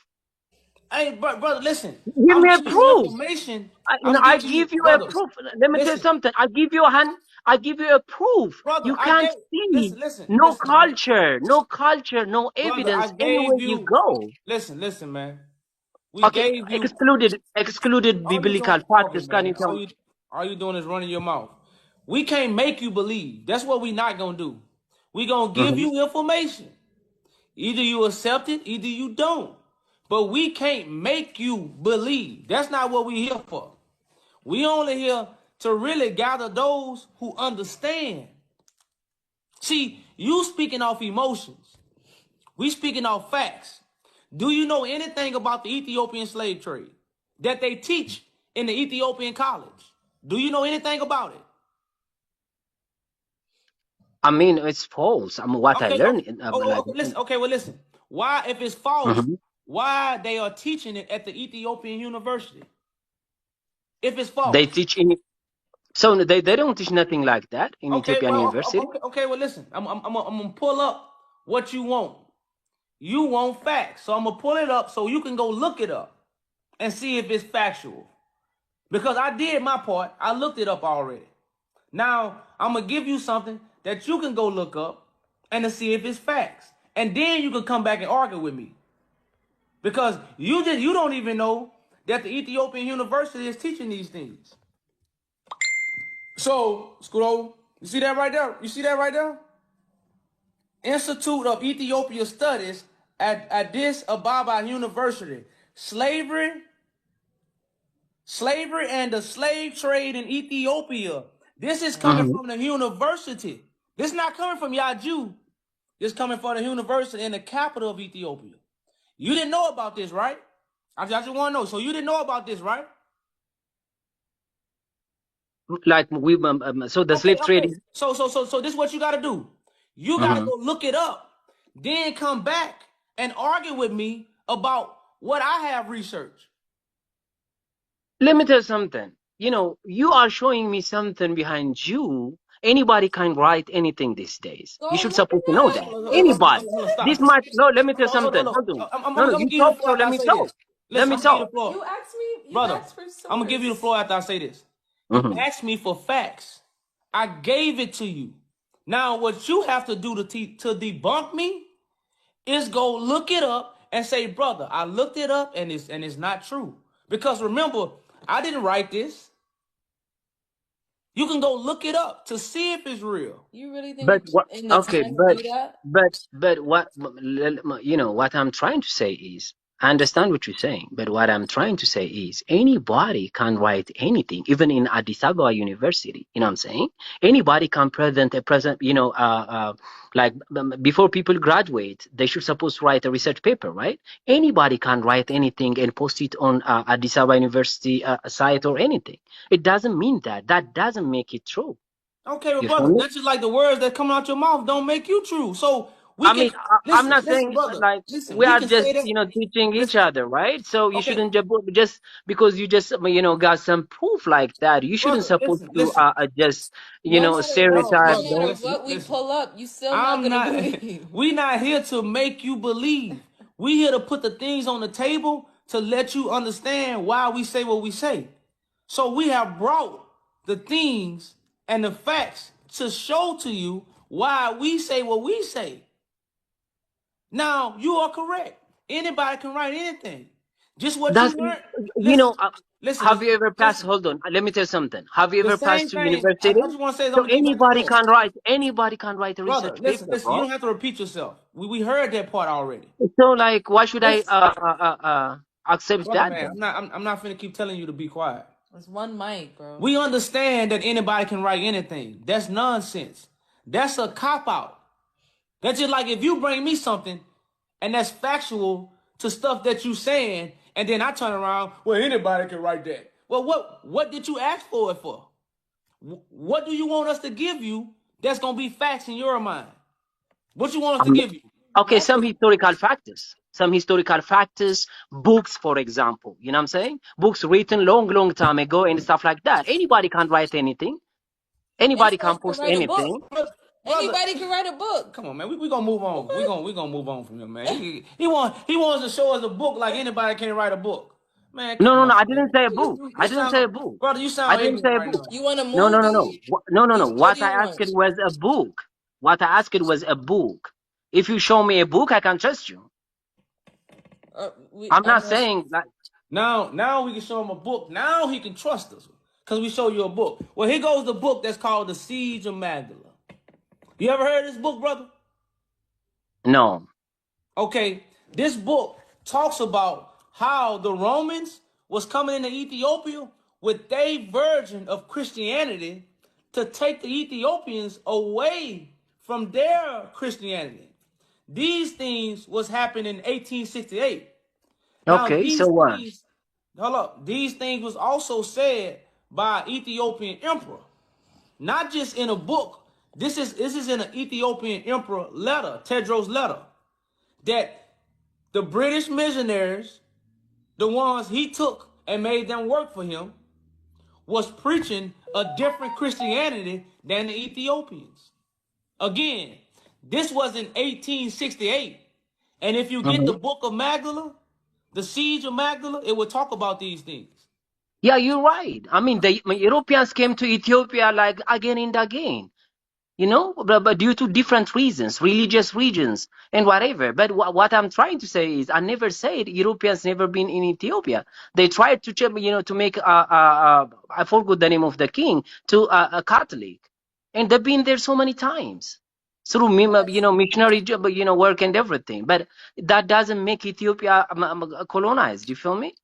hey, brother, listen, Give I'm me a giving you proof. information. You know, I'm I giving you, give you a brother, proof. Let me tell you listen, something. I give you a hand. I give you a proof. brother, You I can't gave, see listen, listen, no listen, man. culture, no culture, no Brother, I evidence anywhere gave you you, go. listen, man. We Okay, gave you, excluded all you biblical doing, okay, factors. Can you man. tell me? All you doing is running your mouth. We can't make you believe. That's what we not gonna do. We gonna give Mhm. you information. Either you accept it, either you don't. But we can't make you believe. That's not what we here for. We only here to really gather those who understand. See, you speaking off emotions. We speaking off facts. Do you know anything about the Ethiopian slave trade that they teach in the Ethiopian college? Do you know anything about it? I mean, it's false. I mean, what I Okay, learned, like, okay, listen. Okay, well, listen. Why, if it's false, Mhm. why they are teaching it at the Ethiopian university? If it's They false. teach in. So they don't teach nothing like that in Okay, Ethiopian well, university. okay, well, listen. I'm gonna pull up what you want. You want facts, so I'm gonna pull it up so you can go look it up and see if it's factual. Because I did my part. I looked it up already. Now I'm gonna give you something that you can go look up and to see if it's facts, and then you can come back and argue with me. Because you don't even know that the Ethiopian University is teaching these things. So, Scroll, you see that right there? You see that right there? Institute of Ethiopia Studies at Addis Ababa University. Slavery and the slave trade in Ethiopia. This is coming Mhm. from the university. This is not coming from Yaju. This is coming from the university in the capital of Ethiopia. You didn't know about this, right? I just want to know. So you didn't know about this, right? Like we, so the Okay, slave trade okay. is. So this is what you gotta do. You gotta Mhm. go look it up, then come back and argue with me about what I have researched. Let me tell you something. You know, you are showing me something behind you. Anybody can write anything these days. You Go should look supposed to know it that. up. Anybody. Hold on, This stop. might no. Let me tell you something. No. Hold on. I'm No, no. gonna You give you the talk. floor So after let I me say talk. this. Let Listen, me I'm gonna give you talk. the floor. You asked me. You Brother, asked for I'm gonna give you the source. floor after I say this. You Mhm. asked me for facts. I gave it to you. Now, what you have to do to debunk me is go look it up and say, brother, I looked it up and it's not true. Because remember, I didn't write this. You can go look it up to see if it's real. You really think But what? we're in the Okay, time to do that? but what? You know what I'm trying to say is, I understand what you're saying, but what I'm trying to say is, anybody can write anything, even in Addis Ababa University. You know what I'm saying? Anybody can present a present. You know, like before people graduate, they should supposed to write a research paper, right? Anybody can write anything and post it on Addis Ababa University site or anything. It doesn't mean that. That doesn't make it true. Okay, well, You feel brother, me? that's just like the words that come out your mouth don't make you true. So we I can mean, I'm listen, not saying brother. like Listen, we we are can just, say that. you know, teaching each Listen, other, right? So you okay, shouldn't just because you just, you know, got some proof like that, you shouldn't brother, supposed listen, to listen. just, you No know, matter what, stereotype no Brother, matter those. listen, what we listen. pull up, you still not I'm gonna not. believe. We not here to make you believe. We here to put the things on the table to let you understand why we say what we say. So we have brought the things and the facts to show to you why we say what we say. Now you are correct. Anybody can write anything. Just what That's, you learned. you Listen, know, have listen, you ever passed? listen. Hold on, let me tell you something. Have you The ever passed same to thing. I university? just want to say, I'm So gonna get back to the floor. anybody can write a Brother, research listen, paper, listen. You bro. don't have to repeat yourself. We heard that part already. So like, why should I Listen, accept brother, that man, then? I'm not finna keep telling you to be quiet. It's one mic, bro. We understand that anybody can write anything. That's nonsense. That's a cop-out. That's just like if you bring me something and that's factual to stuff that you saying, and then I turn around, well, anybody can write that. Well, what did you ask for it for? What do you want us to give you that's going to be facts in your mind? What you want us to give you? Okay, some historical factors. Some historical factors, books, for example. You know what I'm saying? Books written long time ago and stuff like that. Anybody can write anything. Anybody can post write a book. anything. Anybody can write a book. Come on, man. We gonna move on. We gonna move on from him, man. He wants to show us a book like anybody can write a book. Man, come No. on, I man. didn't say a book. I didn't say a book. Brother, you I sound didn't say ignorant a right book. now. You want a No. movie? No. What What do I you asked want? was a book. What I asked was a book. If you show me a book, I can trust you. I'm not saying that. Now we can show him a book. Now he can trust us because we show you a book. Well, here goes the book that's called The Siege of Magdala. You ever heard of this book, brother? No. Okay, this book talks about how the Romans was coming into Ethiopia with their version of Christianity to take the Ethiopians away from their Christianity. These things was happening in 1868. Now, Okay, so what? These things was also said by Ethiopian emperor, not just in a book. This is in an Ethiopian emperor letter, Tedros letter, that the British missionaries, the ones he took and made them work for him, was preaching a different Christianity than the Ethiopians. Again, this was in 1868. And if you get the book of Magdala, the Siege of Magdala, it will talk about these things. Yeah, you're right. I mean, the Europeans came to Ethiopia like again and again, you know, but due to different reasons, religious reasons and whatever. But what I'm trying to say is, I never said Europeans never been in Ethiopia. They tried to, to make I forgot the name of the king to a Catholic, and they've been there so many times through missionary job, work and everything. But that doesn't make Ethiopia colonized. You feel me?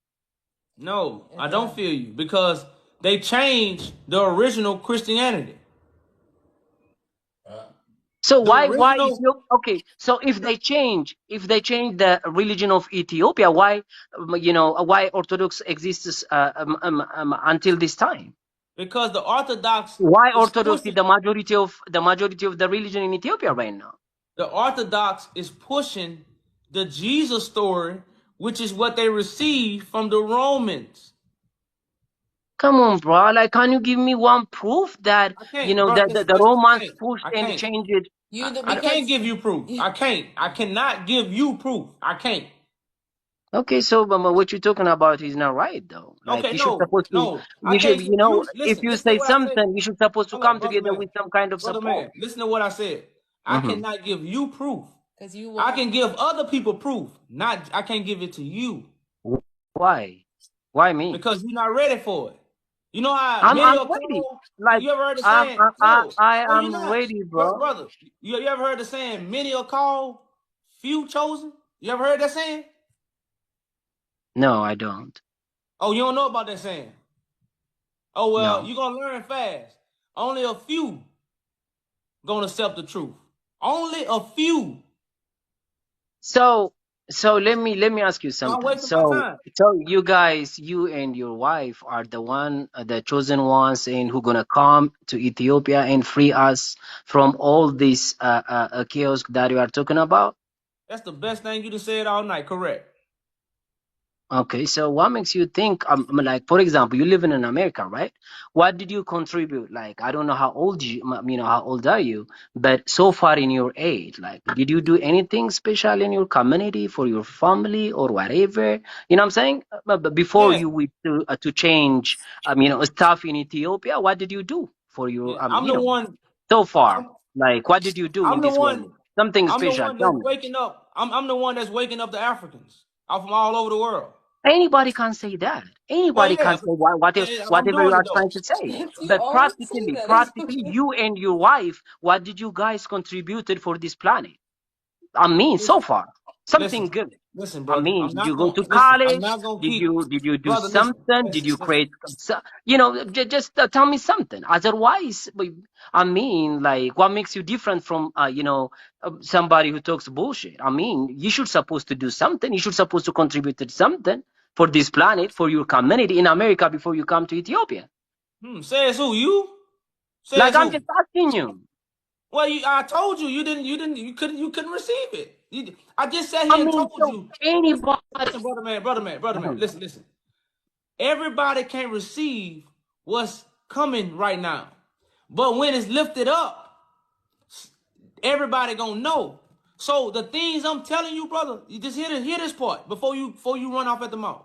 No, I don't feel you, because they changed the original Christianity. So why Ethiopia? Okay, so if they change the religion of Ethiopia, why why Orthodox exists until this time? Because the Orthodox Why is Orthodox is pushing, the majority of the religion in Ethiopia right now? the Orthodox is pushing the Jesus story, which is what they received from the Romans. Come on, bro. Like, can you give me one proof that the Romans pushed and changed it? I can't give you proof. I can't. I cannot give you proof. I can't. Okay, so what you're talking about is not right, though. Like, Okay, you should supposed to, I can't. if you Listen to say what I said. something, you should supposed to Hold up, come brother together man. with some kind of Brother support. man, listen to what I said. I cannot give you proof. I can give other people proof. I can't give it to you. Why? Why me? Because you're not ready for it. You know how I'm many are ready. called? Like, You ever heard the saying? No, I you're am not. ready, bro. Brother, you ever heard the saying, many are called, few chosen? You ever heard that saying? No, I don't. Oh, you don't know about that saying? Oh, well, No. you're going to learn fast. Only a few going to accept the truth. Only a few. So let me ask you something. wasting my time. So you guys, you and your wife are the chosen ones, and who gonna come to Ethiopia and free us from all this chaos that you are talking about? That's the best thing you just said all night. Correct. Okay, so what makes you think, like, for example, you live in America, right? What did you contribute? Like, I don't know how old how old are you, but so far in your age, like, did you do anything special in your community for your family or whatever? You know what I'm saying? But before you went to change, stuff in Ethiopia, what did you do for your, I'm the one. so far? Like, what did you do in I'm the this world? one. Something I'm the special. one Tell that's me. waking up. I'm the one that's waking up the Africans out from all over the world. Anybody can say that. Well, Anybody can yeah, say whatever, I'm whatever you doing are it though. trying to say. You But always say that. It's practically, okay. you and your wife, what did you guys contributed for this planet? I mean, so far. Something good. Listen, I brother. mean, I'm did you not go gonna to listen. I'm college? not gonna Did keep, you do brother. Listen, something? Did you create you know, just tell me something. Otherwise, I mean, like, what makes you different from you know, somebody who talks bullshit? I mean, you should supposed to do something. You should supposed to contribute to something for this planet, for your community in America before you come to Ethiopia. Says who? You? Like, Says I'm who? just asking you. Well, I told you. You couldn't receive it. I just sat I here and mean, told so you. anybody. Listen, brother man. Listen. Everybody can't receive what's coming right now, but when it's lifted up, everybody gonna know. So the things I'm telling you, brother, you just hear this part before you run off at the mouth.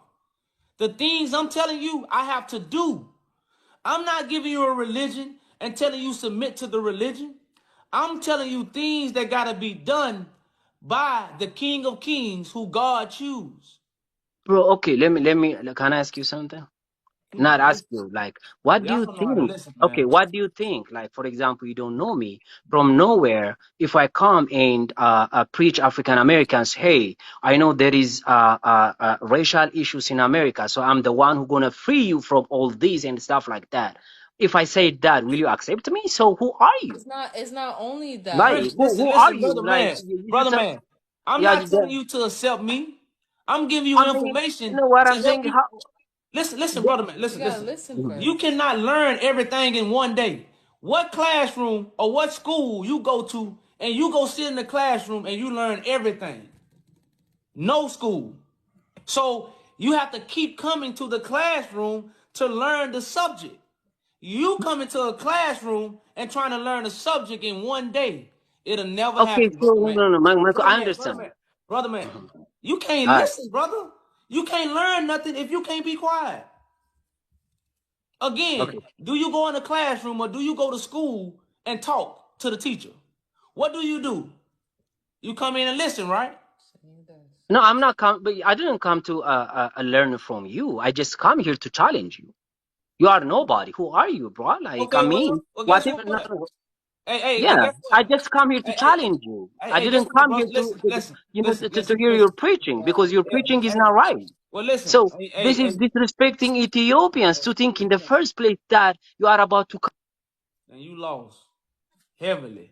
The things I'm telling you, I have to do. I'm not giving you a religion and telling you submit to the religion. I'm telling you things that gotta be done by the King of Kings who God choose. Bro, okay, let me, can I ask you something? Not ask you, like, what do Y'all you don't know how to think? listen, Okay, man. what do you think? Like, for example, you don't know me from nowhere. If I come and preach African Americans, hey, I know there is racial issues in America, so I'm the one who gonna free you from all these and stuff like that. If I say that, will you accept me? So who are you? It's not only Like, that. who are Listen, you? Like, you should brother man. I'm yeah, not telling you to accept me. I'm giving you I mean, you information know what to I'm help saying? you. How? Listen, brother man. You Listen. gotta listen Mhm. You first. cannot learn everything in one day. What classroom or what school you go to and you go sit in the classroom and you learn everything? No school. So you have to keep coming to the classroom to learn the subject. You come into a classroom and trying to learn a subject in one day. It'll never Okay, happen, so brother man. no, Michael, I understand. Brother man. You can't All right. listen, brother. You can't learn nothing if you can't be quiet. Again, Okay. do you go in the classroom or do you go to school and talk to the teacher? What do? You come in and listen, right? No, I'm not come. But I didn't come to learn from you. I just come here to challenge you. You are nobody. Who are you, bro? Like, I Okay, mean, well, guess whatever. what? No, Hey, yeah, guess I what? just come here to challenge you. I Guess didn't what, come brother? here Listen, you know, to listen. hear your preaching because your preaching is not right. Well, listen. So this is disrespecting Ethiopians to think in the first place that you are about to come. And you lost heavily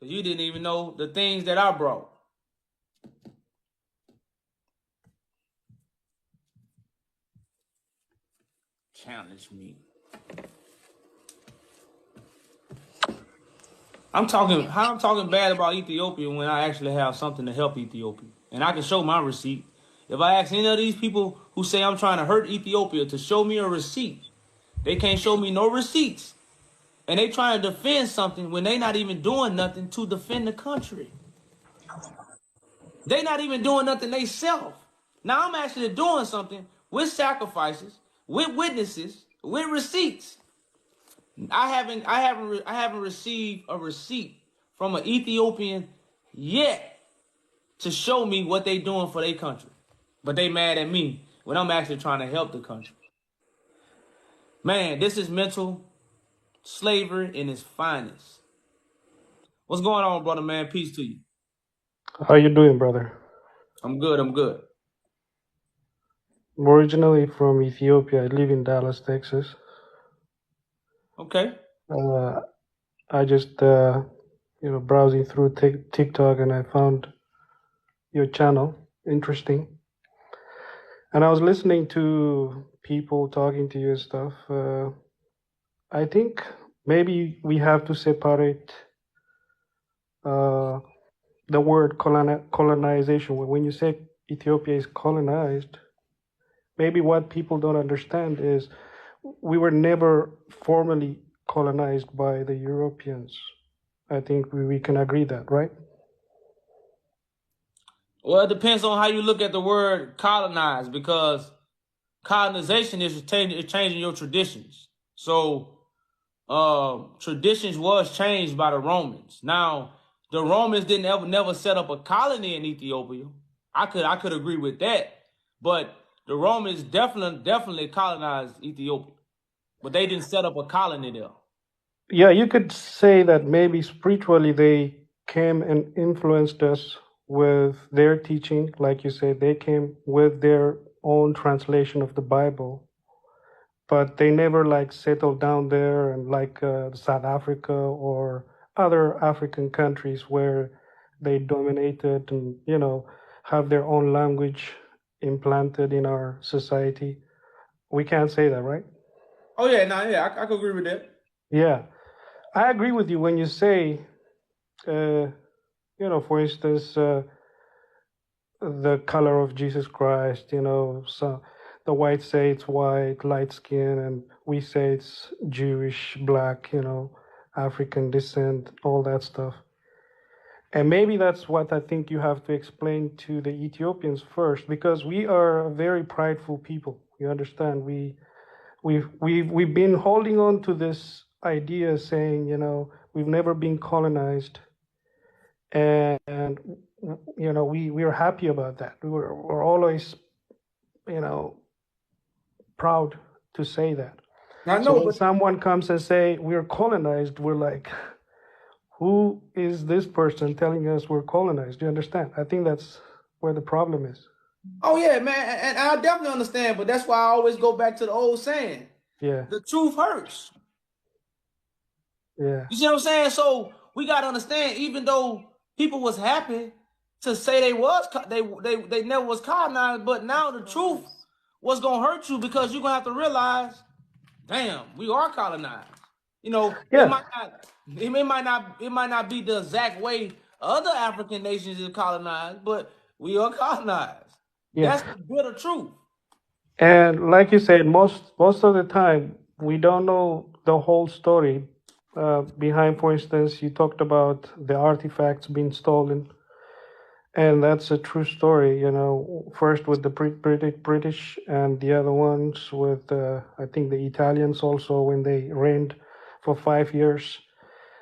because you didn't even know the things that I brought. Challenge me. I'm talking bad about Ethiopia when I actually have something to help Ethiopia. And I can show my receipt. If I ask any of these people who say I'm trying to hurt Ethiopia to show me a receipt, they can't show me no receipts. And they trying to defend something when they not even doing nothing to defend the country. They not even doing nothing they self. Now I'm actually doing something with sacrifices, with witnesses, with receipts. I haven't received a receipt from an Ethiopian yet to show me what they doing for their country. But they mad at me when I'm actually trying to help the country. Man, this is mental slavery in its finest. What's going on, brother, man? Peace to you. How you doing, brother? I'm good. I'm originally from Ethiopia. I live in Dallas, Texas. Okay. I just, browsing through TikTok and I found your channel interesting. And I was listening to people talking to you and stuff. I think maybe we have to separate the word colonization. When you say Ethiopia is colonized, maybe what people don't understand is we were never formally colonized by the Europeans. I think we can agree that, right? Well, it depends on how you look at the word colonize, because colonization is changing your traditions. So traditions was changed by the Romans. Now, the Romans didn't never set up a colony in Ethiopia. I could agree with that. But the Romans definitely colonized Ethiopia. But they didn't set up a colony there. Yeah, you could say that maybe spiritually they came and influenced us with their teaching. Like you said, they came with their own translation of the Bible, but they never like settled down there and like South Africa or other African countries where they dominated and, you know, have their own language implanted in our society. We can't say that, right? Oh yeah, I could agree with that. Yeah, I agree with you when you say, you know, for instance, the color of Jesus Christ, you know, so the whites say it's white, light skin, and we say it's Jewish, black, you know, African descent, all that stuff. And maybe that's what I think you have to explain to the Ethiopians first, because we are a very prideful people. You understand? We've been holding on to this idea saying, you know, we've never been colonized, and you know, we're happy about that. We're always, you know, proud to say that. I So know, when but someone comes and say we're colonized, we're like, who is this person telling us we're colonized? Do you understand? I think that's where the problem is. oh yeah, man, and I definitely understand. But that's why I always go back to the old saying: Yeah, the truth hurts. yeah, You see what I'm saying? So we gotta understand, even though people was happy to say they never was colonized, but now the truth was gonna hurt you because you're gonna have to realize, damn, we are colonized. You know, yeah, it might not be the exact way other African nations is colonized, but we are colonized. yeah. That's the bitter truth. And like you said, most of the time we don't know the whole story behind. For instance, you talked about the artifacts being stolen, and that's a true story. You know, first with the British, and the other ones with I think the Italians also when they reigned for 5 years.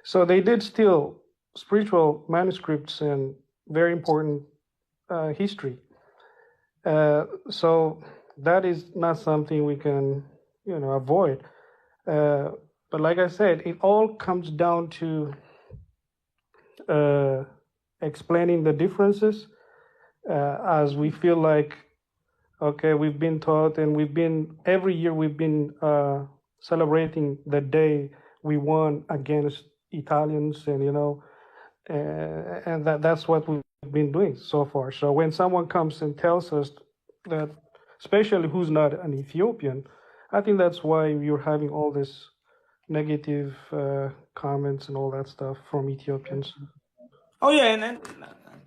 So they did steal spiritual manuscripts and very important history. So that is not something we can, you know, avoid. But like I said, it all comes down to explaining the differences, as we feel like, okay, we've been taught, and every year we've been celebrating the day we won against Italians, and you know, and that's what we've been doing so far. So when someone comes and tells us that, especially who's not an Ethiopian, I think that's why you're having all this negative comments and all that stuff from Ethiopians. Oh yeah,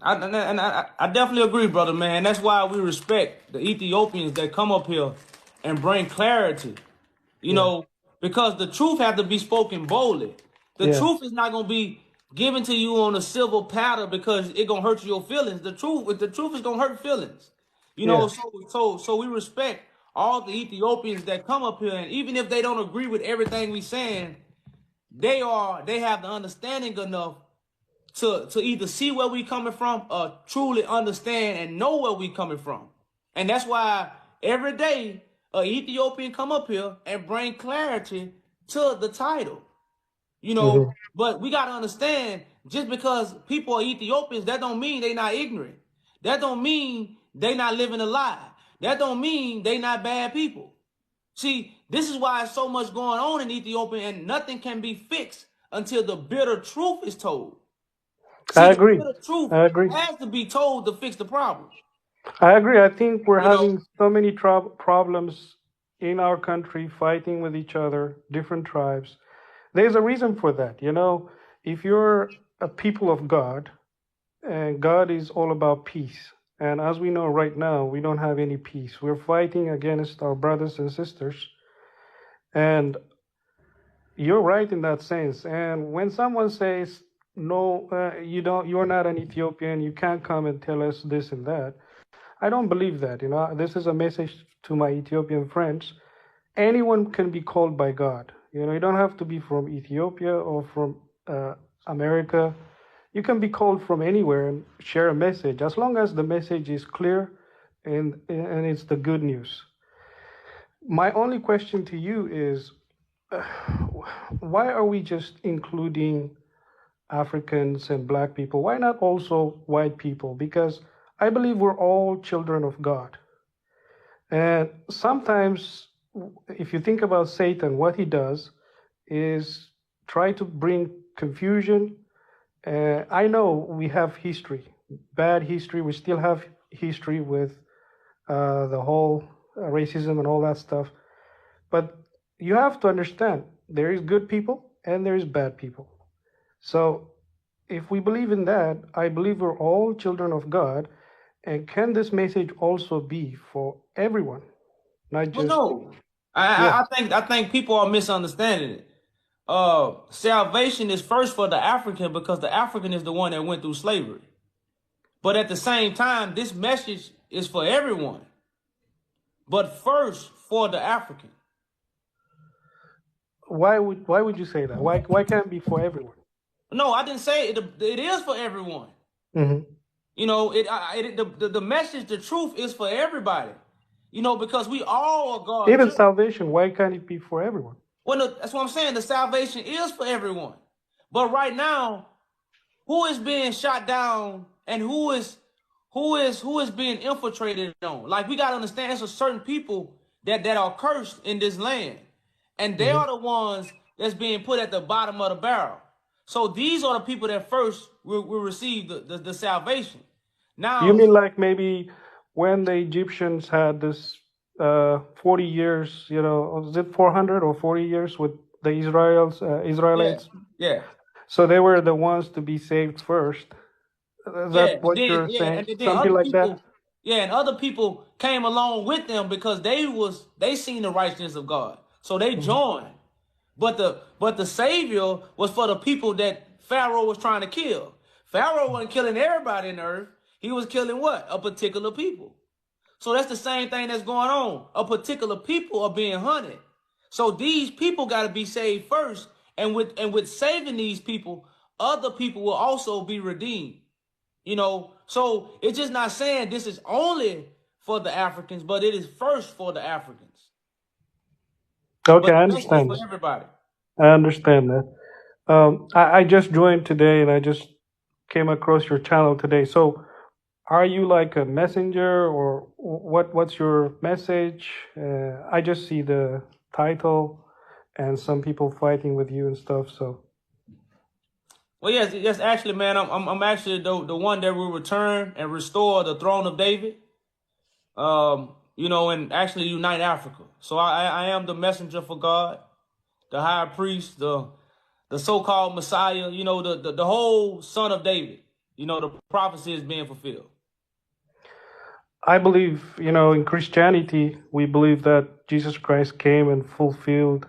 I definitely agree, brother, man. That's why we respect the Ethiopians that come up here and bring clarity. You Yeah, know, because the truth has to be spoken boldly. The yeah, truth is not gonna be given to you on a silver platter because it gonna hurt your feelings. The truth is gonna hurt feelings. You know, yeah. so we respect all the Ethiopians that come up here, and even if they don't agree with everything we saying, they have the understanding enough to either see where we coming from or truly understand and know where we coming from. And that's why every day an Ethiopian come up here and bring clarity to the title. You know, Hmm. but we got to understand, just because people are Ethiopians, that don't mean they not ignorant. That don't mean they not living a lie. That don't mean they not bad people. See, this is why so much going on in Ethiopia, and nothing can be fixed until the bitter truth is told. See, I the agree. bitter truth I agree. has to be told to fix the problem. I agree. I think we're You know, having so many problems in our country, fighting with each other, different tribes. There's a reason for that. You know, if you're a people of God, and God is all about peace. And as we know right now, we don't have any peace. We're fighting against our brothers and sisters. And you're right in that sense. And when someone says, no, you're not an Ethiopian, you can't come and tell us this and that, I don't believe that. You know, this is a message to my Ethiopian friends. Anyone can be called by God. You know, you don't have to be from Ethiopia or from America. You can be called from anywhere and share a message, as long as the message is clear and it's the good news. My only question to you is, why are we just including Africans and black people? Why not also white people? Because I believe we're all children of God. And sometimes, if you think about Satan, what he does is try to bring confusion. I know we have history, bad history. We still have history with the whole racism and all that stuff. But you have to understand there is good people and there is bad people. So if we believe in that, I believe we're all children of God. And can this message also be for everyone, not Well, just no, yeah? I think people are misunderstanding it. Salvation is first for the African because the African is the one that went through slavery. But at the same time, this message is for everyone, but first for the African. Why would you say that? Why can't it be for everyone? No, I didn't say it. It is for everyone. Mm-hmm. You know, the message, the truth is for everybody. You know, because we all are God's Even children. salvation, why can't it be for everyone? Well, no, that's what I'm saying. The salvation is for everyone. But right now, who is being shot down and who is being infiltrated on? Like, we gotta understand, there's a certain people that are cursed in this land, and they are the ones that's being put at the bottom of the barrel. So these are the people that first will receive the salvation. Now, You mean like maybe when the Egyptians had this 40 years, was it 400 or 40 years with the Israelites? yeah. So they were the ones to be saved first. Is Yeah, that what you're saying? and then Something other like that? people, and other people came along with them because they seen the righteousness of God, so they joined. But the Savior was for the people that Pharaoh was trying to kill. Pharaoh wasn't killing everybody in the earth; he was killing what? A particular people. So that's the same thing that's going on. A particular people are being hunted. So these people got to be saved first, and with saving these people, other people will also be redeemed. You know, so it's just not saying this is only for the Africans, but it is first for the Africans. Okay, But I the message is understand for that. everybody. I understand that. I just joined today and I just came across your channel today. So are you like a messenger or what's your message? I just see the title and some people fighting with you and stuff. So Well, yes, actually, man, I'm actually the one that will return and restore the throne of David. You know, and actually unite Africa. So I am the messenger for God, the high priest, the so-called Messiah. You know, the whole son of David. You know, the prophecy is being fulfilled. I believe, in Christianity, we believe that Jesus Christ came and fulfilled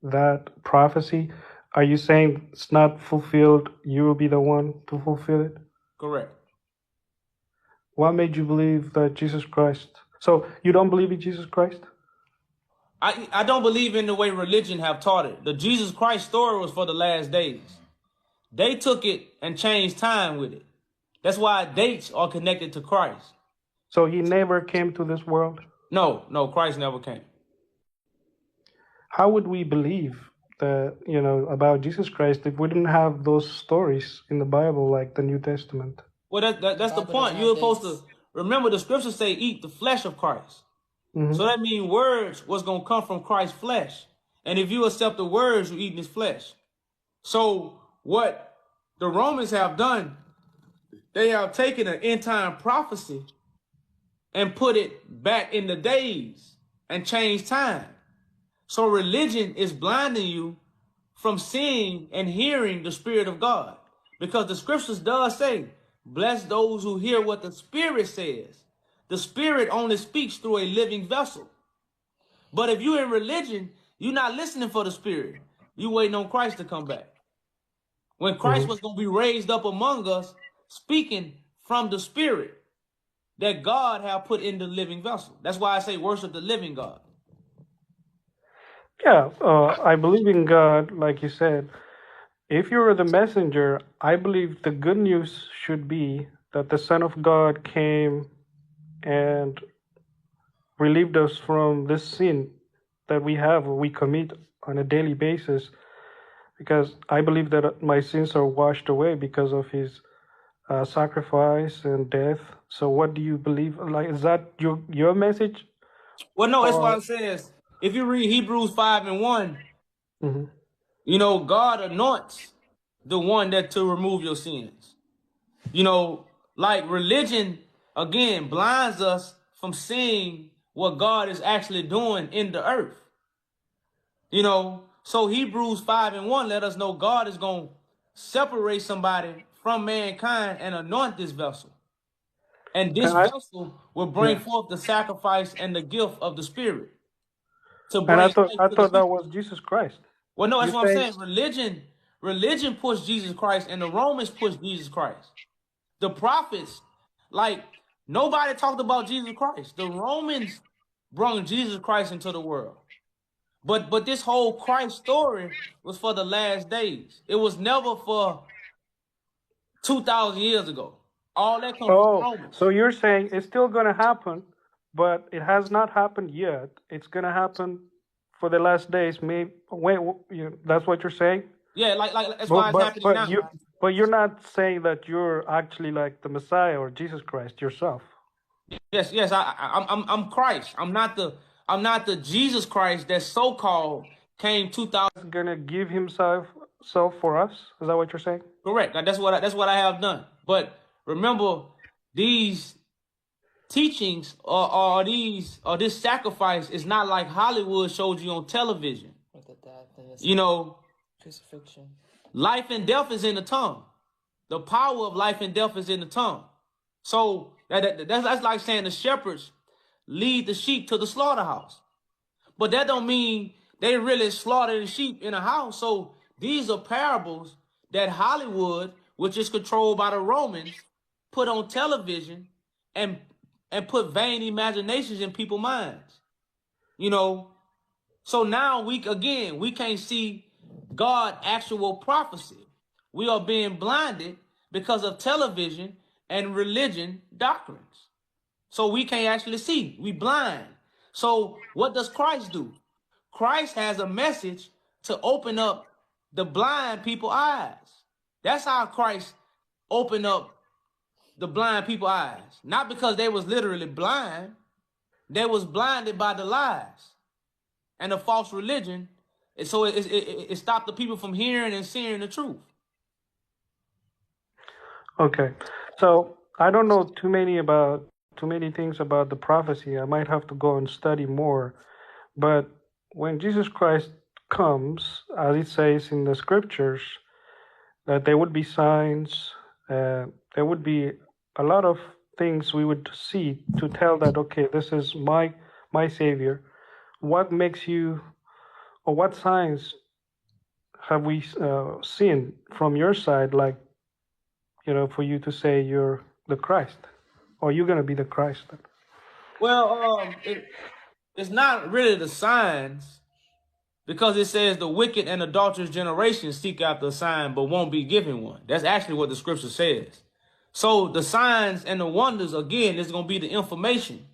that prophecy. Are you saying it's not fulfilled? You will be the one to fulfill it? Correct. What made you believe that Jesus Christ? So you don't believe in Jesus Christ? I don't believe in the way religion have taught it. The Jesus Christ story was for the last days. They took it and changed time with it. That's why dates are connected to Christ. So he never came to this world? No, Christ never came. How would we believe that, about Jesus Christ if we didn't have those stories in the Bible, like the New Testament? Well, that's the point. You're supposed to remember the scriptures say, eat the flesh of Christ. Mm-hmm. So that means words was going to come from Christ's flesh. And if you accept the words, you're eating his flesh. So what the Romans have done, they have taken an end time prophecy and put it back in the days and changed time. So religion is blinding you from seeing and hearing the Spirit of God. Because the scriptures does say, bless those who hear what the Spirit says. The Spirit only speaks through a living vessel. But if you're in religion, you're not listening for the Spirit. You're waiting on Christ to come back. When Christ was going to be raised up among us, speaking from the Spirit that God have put in the living vessel. That's why I say worship the living God. Yeah, I believe in God, like you said. If you're the messenger, I believe the good news should be that the Son of God came and relieved us from this sin that we have or we commit on a daily basis. because I believe that my sins are washed away because of his sacrifice and death. So what do you believe? Like, is that your message? Well, no, that's what Or I'm saying is, if you read Hebrews 5:1, Mhm. you know, God anoints the one that to remove your sins. You know, like religion, again, blinds us from seeing what God is actually doing in the earth. You know, so Hebrews 5:1 let us know God is going to separate somebody from mankind and anoint this vessel. And this and I vessel will bring yeah, forth the sacrifice and the gift of the Spirit to and bring life I to the thought that people. was Jesus Christ. Well, no, that's You what I'm say saying. Religion pushed Jesus Christ, and the Romans pushed Jesus Christ. The prophets, like nobody talked about Jesus Christ. The Romans brought Jesus Christ into the world. But this whole Christ story was for the last days. It was never for 2,000 years ago. All that comes from the oh, Romans. so you're saying it's still going to happen, but it has not happened yet. It's going to happen for the last days. Maybe wait, that's what you're saying. Yeah, like that's why it's happening now. But you're not saying that you're actually like the Messiah or Jesus Christ yourself. Yes, I'm Christ. I'm not the Jesus Christ that so called came 2,000. Gonna give himself self for us. Is that what you're saying? Correct. That's what I have done. But remember, these teachings or this sacrifice is not like Hollywood showed you on television. With the death and You know, crucifixion. life and death is in the tongue. The power of life and death is in the tongue. So that's like saying the shepherds lead the sheep to the slaughterhouse. But that don't mean they really slaughter the sheep in a house. So these are parables that Hollywood, which is controlled by the Romans, put on television and put vain imaginations in people's minds. You know, so now we can't see God actual prophecy. We are being blinded because of television and religion doctrines. So we can't actually see. We blind. So what does Christ do? Christ has a message to open up the blind people's eyes. That's how Christ opened up the blind people's eyes. Not because they was literally blind. They was blinded by the lies and the false religion. And so it stopped the people from hearing and seeing the truth. Okay, so I don't know too many things about the prophecy. I might have to go and study more. But when Jesus Christ comes, as it says in the scriptures, that there would be signs, there would be a lot of things we would see to tell that okay, this is my Savior. What makes you, or what signs have we seen from your side, like, for you to say you're the Christ, or you're gonna be the Christ? Well, it's not really the signs, because it says the wicked and adulterous generation seek after a sign but won't be given one. That's actually what the scripture says. So the signs and the wonders, again, is going to be the information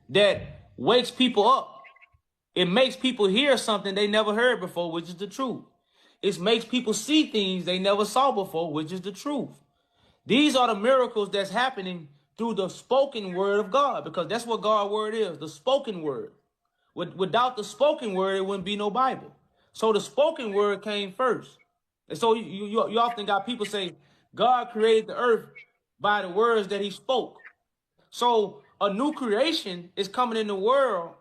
that wakes people up. It makes people hear something they never heard before, which is the truth. It makes people see things they never saw before, which is the truth. These are the miracles that's happening through the spoken word of God, because that's what God's word is, the spoken word. Without the spoken word, it wouldn't be no Bible. So the spoken word came first. And so you often got people say, God created the earth by the words that he spoke. So a new creation is coming in the world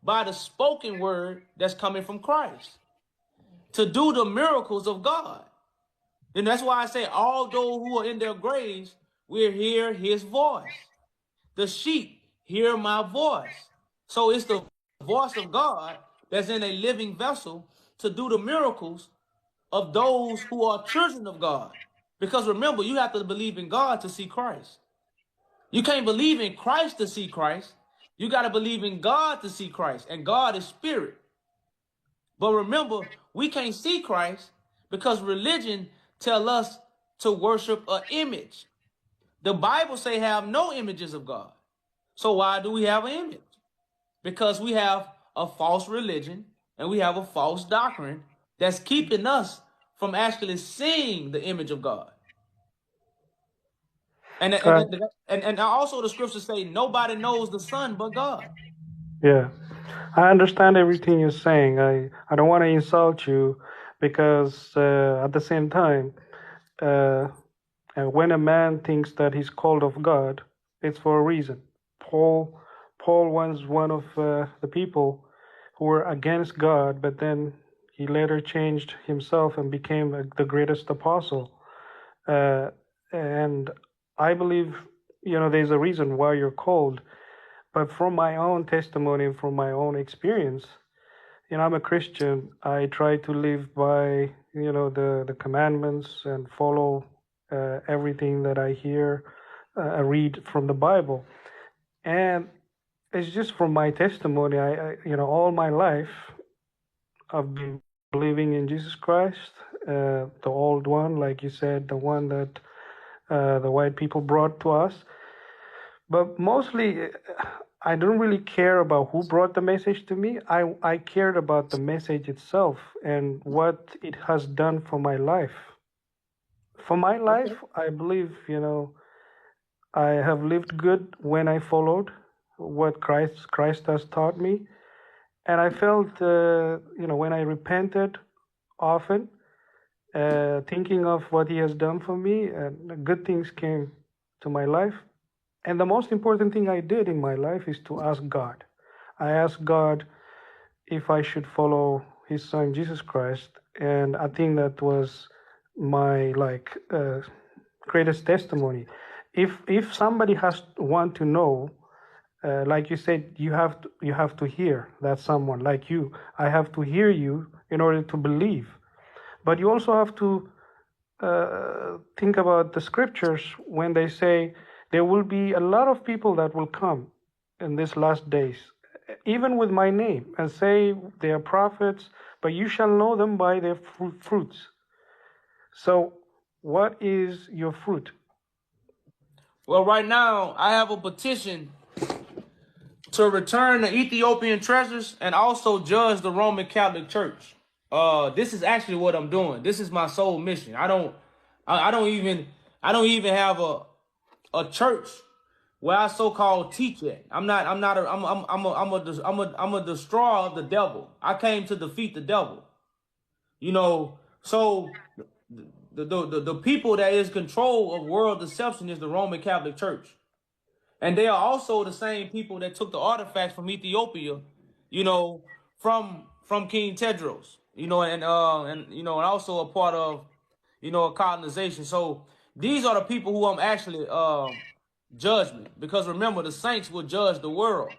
by the spoken word that's coming from Christ to do the miracles of God. And that's why I say all those who are in their graves will hear his voice. The sheep hear my voice. So it's the voice of God that's in a living vessel to do the miracles of those who are children of God. Because remember, you have to believe in God to see Christ. You can't believe in Christ to see Christ. You got to believe in God to see Christ. And God is spirit. But remember, we can't see Christ because religion tell us to worship an image. The Bible say have no images of God. So why do we have an image? Because we have a false religion and we have a false doctrine that's keeping us from actually seeing the image of God. And Right. also the scriptures say nobody knows the Son but God. Yeah, I understand everything you're saying. I don't want to insult you because at the same time, when a man thinks that he's called of God, it's for a reason. Paul, Paul was one of the people who were against God, but then he later changed himself and became the greatest apostle. And I believe, there's a reason why you're called. But from my own testimony, from my own experience, I'm a Christian. I try to live by, the commandments and follow everything that I hear, I read from the Bible. And it's just from my testimony. All my life, I've been believing in Jesus Christ, the old one, like you said, the one that the white people brought to us. But mostly, I don't really care about who brought the message to me. I cared about the message itself and what it has done for my life. For my life, I believe, I have lived good when I followed what Christ has taught me. And I felt, when I repented often, thinking of what he has done for me, good things came to my life. And the most important thing I did in my life is to ask God. I asked God if I should follow his son, Jesus Christ. And I think that was my greatest testimony. If somebody want to know, like you said, you have to hear that someone like you. I have to hear you in order to believe. But you also have to think about the scriptures when they say there will be a lot of people that will come in these last days, even with my name, and say they are prophets, but you shall know them by their fruits. So what is your fruit? Well, right now, I have a petition to return the Ethiopian treasures and also judge the Roman Catholic Church. This is actually what I'm doing. This is my sole mission. I don't even have a church where I so-called teach it. I'm a destroyer of the devil. I came to defeat the devil. So the people that is control of world deception is the Roman Catholic Church. And they are also the same people that took the artifacts from Ethiopia, from King Tedros, and also a part of, colonization. So these are the people who I'm actually judging, because remember, the saints will judge the world.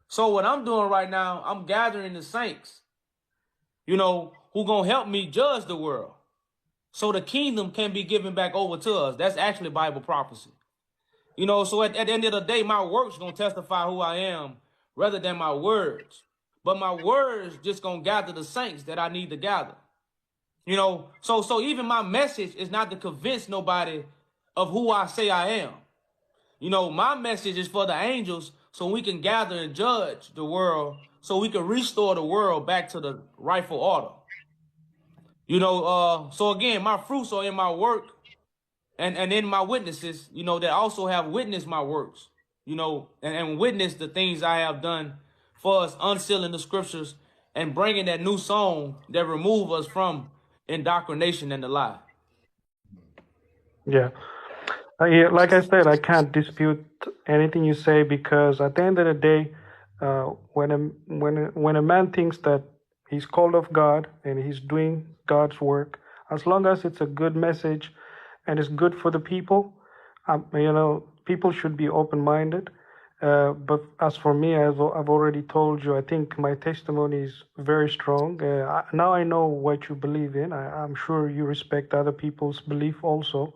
So what I'm doing right now, I'm gathering the saints, who gonna help me judge the world, so the kingdom can be given back over to us. That's actually Bible prophecy. So at the end of the day, my works gonna testify who I am rather than my words. But my words just gonna gather the saints that I need to gather. So even my message is not to convince nobody of who I say I am. My message is for the angels, so we can gather and judge the world, so we can restore the world back to the rightful order. So again, my fruits are in my work, and in my witnesses, that also have witnessed my works, and witnessed the things I have done for us, unsealing the scriptures and bringing that new song that remove us from indoctrination and the lie. Yeah. Like I said, I can't dispute anything you say, because at the end of the day, when a man thinks that he's called of God and he's doing God's work, as long as it's a good message and it's good for the people, people should be open-minded. But as for me, I've already told you, I think my testimony is very strong. Now I know what you believe in. I'm sure you respect other people's belief also.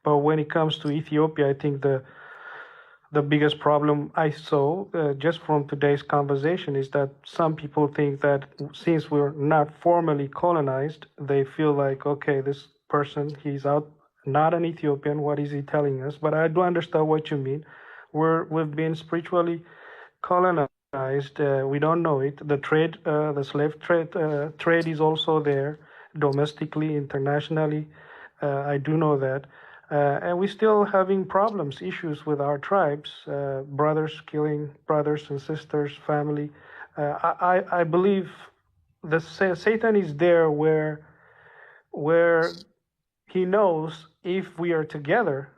But when it comes to Ethiopia, I think the biggest problem I saw just from today's conversation is that some people think that since we're not formally colonized, they feel like, okay, this person, he's not an Ethiopian. What is he telling us? But I do understand what you mean. We've been spiritually colonized. We don't know it. The slave trade is also there. domestically, internationally. I do know that. And we're still having problems, issues with our tribes, brothers killing brothers and sisters, family. I believe Satan is there where he knows if we are together,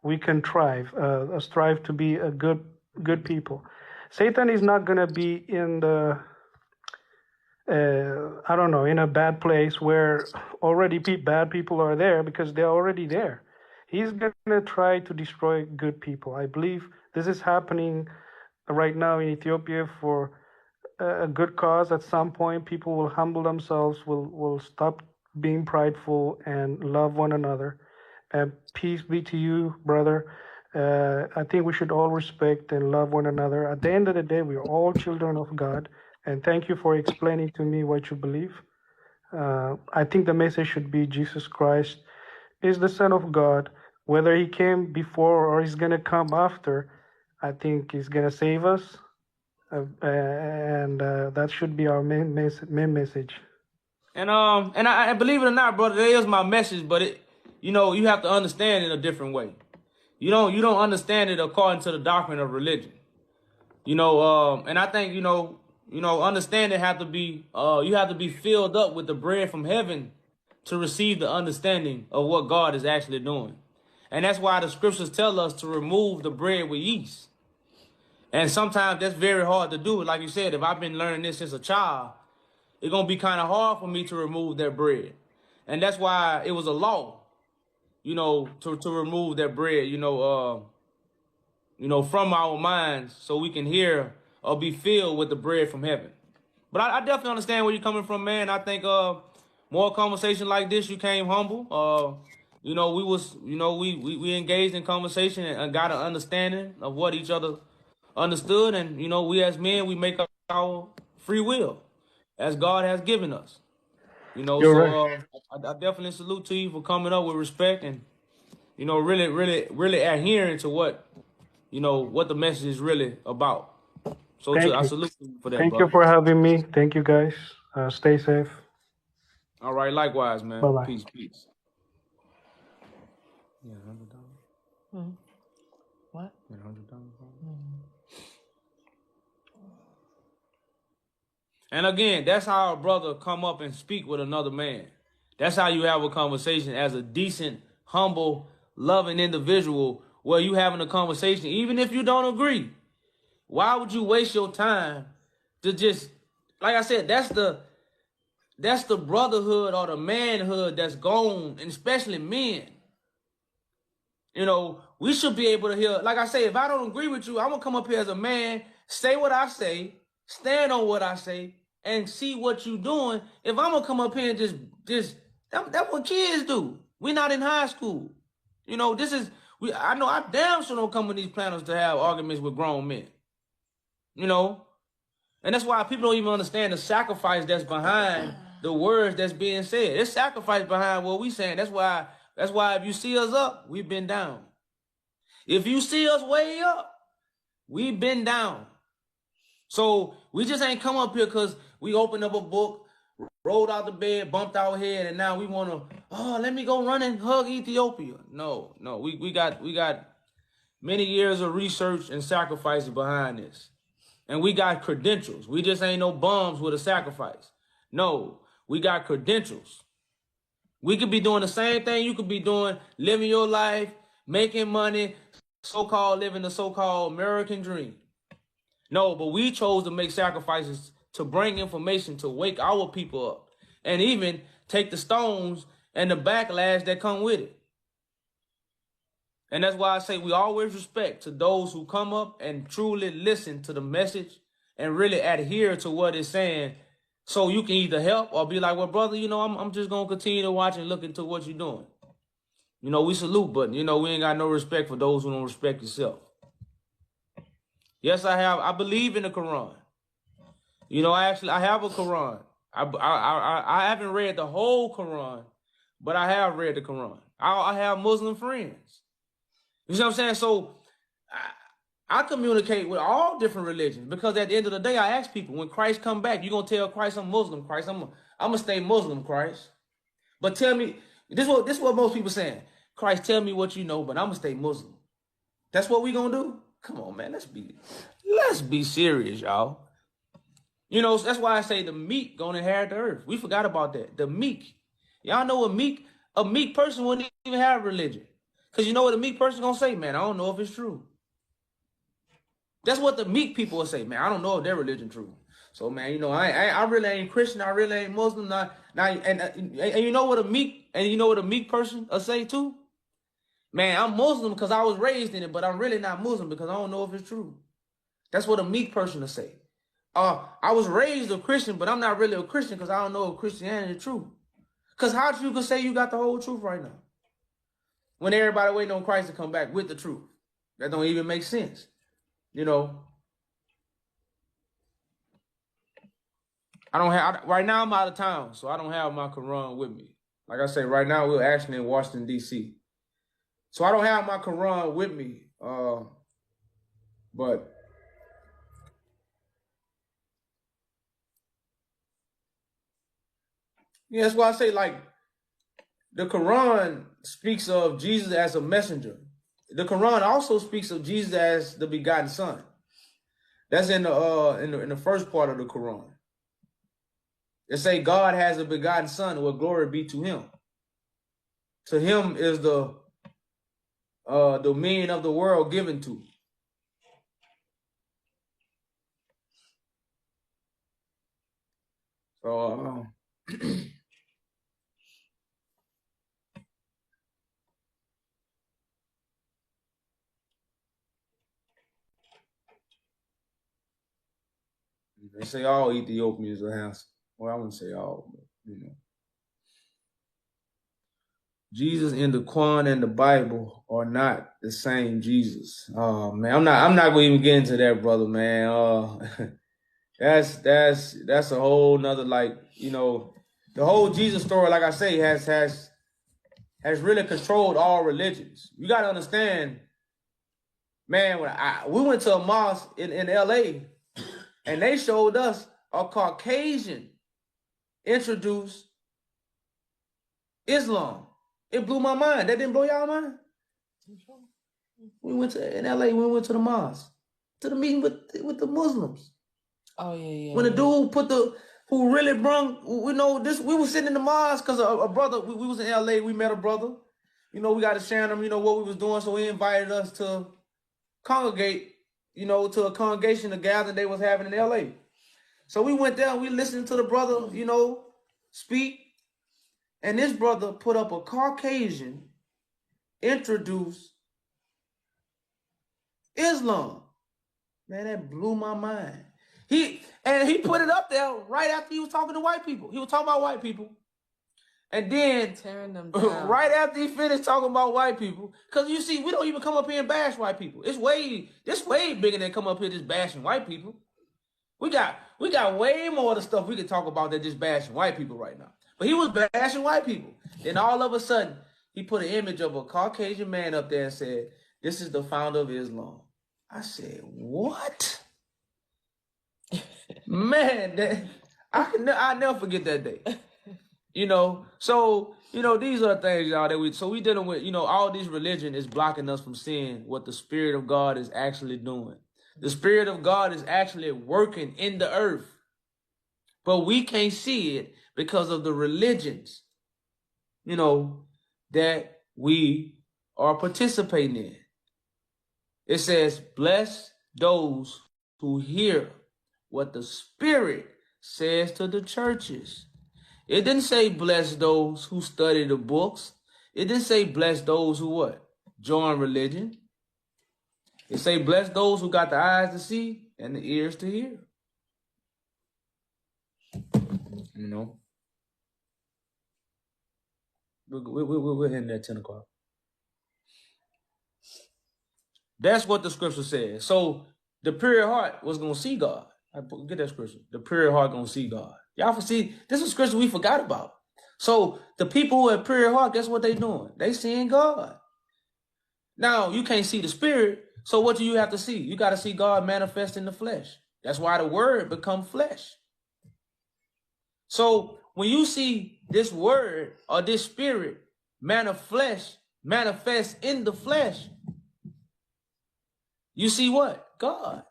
we can strive to be a good people. Satan is not going to be in the I don't know, in a bad place where already bad people are there because they're already there. He's going to try to destroy good people. I believe this is happening right now in Ethiopia for a good cause. At some point, people will humble themselves, will stop being prideful and love one another. And peace be to you, brother. I think we should all respect and love one another. At the end of the day, we are all children of God. And thank you for explaining to me what you believe. I think the message should be Jesus Christ is the Son of God. Whether he came before or he's going to come after, I think he's going to save us. And that should be our main message. And I believe it or not, brother, that is my message, but you have to understand it a different way. You don't understand it according to the doctrine of religion. And I think, understanding have to be, you have to be filled up with the bread from heaven to receive the understanding of what God is actually doing. And that's why the scriptures tell us to remove the bread with yeast. And sometimes that's very hard to do. Like you said, if I've been learning this since a child, it's going to be kind of hard for me to remove that bread. And that's why it was a law, to remove that bread, from our minds so we can hear or be filled with the bread from heaven. But I definitely understand where you're coming from, man. I think more conversation like this, you came humble. We engaged in conversation and got an understanding of what each other understood. And, we as men, we make our free will as God has given us. You're right. I definitely salute to you for coming up with respect and, really adhering to what the message is really about. So I salute you for that, Thank brother. you for having me. Thank you, guys. Stay safe. All right, likewise, man. Bye-bye. Peace. Yeah, $100. What? And again, that's how a brother come up and speak with another man. That's how you have a conversation as a decent, humble, loving individual where you having a conversation, even if you don't agree. Why would you waste your time to just, like I said, that's the brotherhood or the manhood that's gone, and especially men. We should be able to hear, like I say, if I don't agree with you, I'm going to come up here as a man, say what I say, stand on what I say, and see what you doing. If I'm going to come up here and that's what kids do. We're not in high school. I know I damn sure don't come with these planners to have arguments with grown men. And that's why people don't even understand the sacrifice that's behind the words that's being said. There's sacrifice behind what we saying. That's why if you see us up, we've been down. If you see us way up, we've been down. So we just ain't come up here because we opened up a book, rolled out the bed, bumped our head, and now we want to, let me go run and hug Ethiopia. No, we got many years of research and sacrifices behind this. And we got credentials. We just ain't no bums with a sacrifice. No, we got credentials. We could be doing the same thing you could be doing, living your life, making money, so-called living the so-called American dream. No, but we chose to make sacrifices to bring information to wake our people up and even take the stones and the backlash that come with it. And that's why I say we always respect to those who come up and truly listen to the message and really adhere to what it's saying. So you can either help or be like, well, brother, I'm just going to continue to watch and look into what you're doing. We salute, but, we ain't got no respect for those who don't respect yourself. Yes, I believe in the Quran. I have a Quran. I haven't read the whole Quran, but I have read the Quran. I have Muslim friends. You see what I'm saying? So I communicate with all different religions because at the end of the day, I ask people, when Christ come back, you going to tell Christ I'm Muslim, Christ I'ma stay Muslim, Christ. But tell me, this is what most people saying. Christ, tell me what you know, but I'ma stay Muslim. That's what we gonna do? Come on, man. Let's be serious, y'all. You know, that's why I say the meek gonna inherit the earth. We forgot about that. The meek. Y'all know a meek person wouldn't even have religion. Because you know what a meek person gonna say, man, I don't know if it's true. That's what the meek people will say, man. I don't know if their religion true. So, man, you know, I really ain't Christian. I really ain't Muslim. And you know what a meek person will say too? Man, I'm Muslim because I was raised in it, but I'm really not Muslim because I don't know if it's true. That's what a meek person will say. I was raised a Christian, but I'm not really a Christian because I don't know if Christianity is true. Because how you can say you got the whole truth right now? When everybody waiting on Christ to come back with the truth. That don't even make sense. You know, right now I'm out of town, so I don't have my Quran with me. Like I say, right now we're actually in Washington, D.C. So I don't have my Quran with me. But yeah, that's why I say, like, the Quran speaks of Jesus as a messenger. The Quran also speaks of Jesus as the begotten Son. That's in the first part of the Quran. It say God has a begotten Son, where glory be to him. To him is the dominion of the world given to. So they say all Ethiopians are handsome. Well, I wouldn't say all, but you know. Jesus in the Quran and the Bible are not the same Jesus. Oh man, I'm not gonna even get into that, brother, man. That's a whole nother, like, you know, the whole Jesus story, like I say, has really controlled all religions. You gotta understand, man, when we went to a mosque in LA and they showed us a Caucasian introduce Islam. It blew my mind. That didn't blow y'all mind? We went in LA, we went to the mosque, to the meeting with the Muslims. Oh yeah. When the dude who really brung, we were sitting in the mosque because a brother, we was in LA, we met a brother. You know, we got to share them, you know, what we was doing. So he invited us to congregate, you know, to a congregation, a gathering they was having in LA. So we went there and we listened to the brother, you know, speak. And this brother put up a Caucasian introduce Islam. Man, that blew my mind. He put it up there right after he was talking to white people. He was talking about white people. And then tearing them down. Right after he finished talking about white people, because you see, we don't even come up here and bash white people. This way bigger than come up here just bashing white people. We got way more of the stuff we can talk about than just bashing white people right now. But he was bashing white people. Then all of a sudden, he put an image of a Caucasian man up there and said, "This is the founder of Islam." I said, "What?" Man, I never forget that day. You know, so, you know, these are things, y'all, that we dealing with, you know, all this religion is blocking us from seeing what the Spirit of God is actually doing. The Spirit of God is actually working in the earth, but we can't see it because of the religions, you know, that we are participating in. It says, bless those who hear what the Spirit says to the churches. It didn't say bless those who study the books. It didn't say bless those who what? Join religion. It say bless those who got the eyes to see and the ears to hear. You know? We're in there 10 o'clock. That's what the scripture says. So the pure heart was going to see God. Get that scripture. The pure heart going to see God. Y'all see, this is a scripture we forgot about. So the people who have pure heart, guess what they doing? They seeing God. Now, you can't see the Spirit, so what do you have to see? You got to see God manifest in the flesh. That's why the word become flesh. So when you see this word or this spirit manifest in the flesh, you see what? God.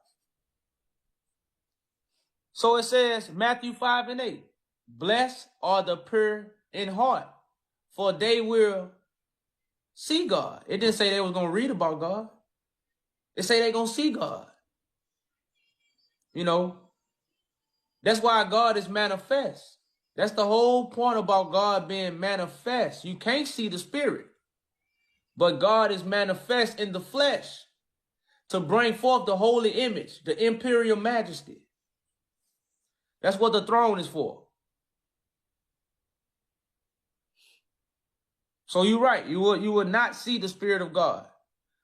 So it says, Matthew 5:8, blessed are the pure in heart, for they will see God. It didn't say they was going to read about God. It say they going to see God. You know, that's why God is manifest. That's the whole point about God being manifest. You can't see the spirit, but God is manifest in the flesh to bring forth the holy image, the imperial majesty. That's what the throne is for. So you're right. You will not see the Spirit of God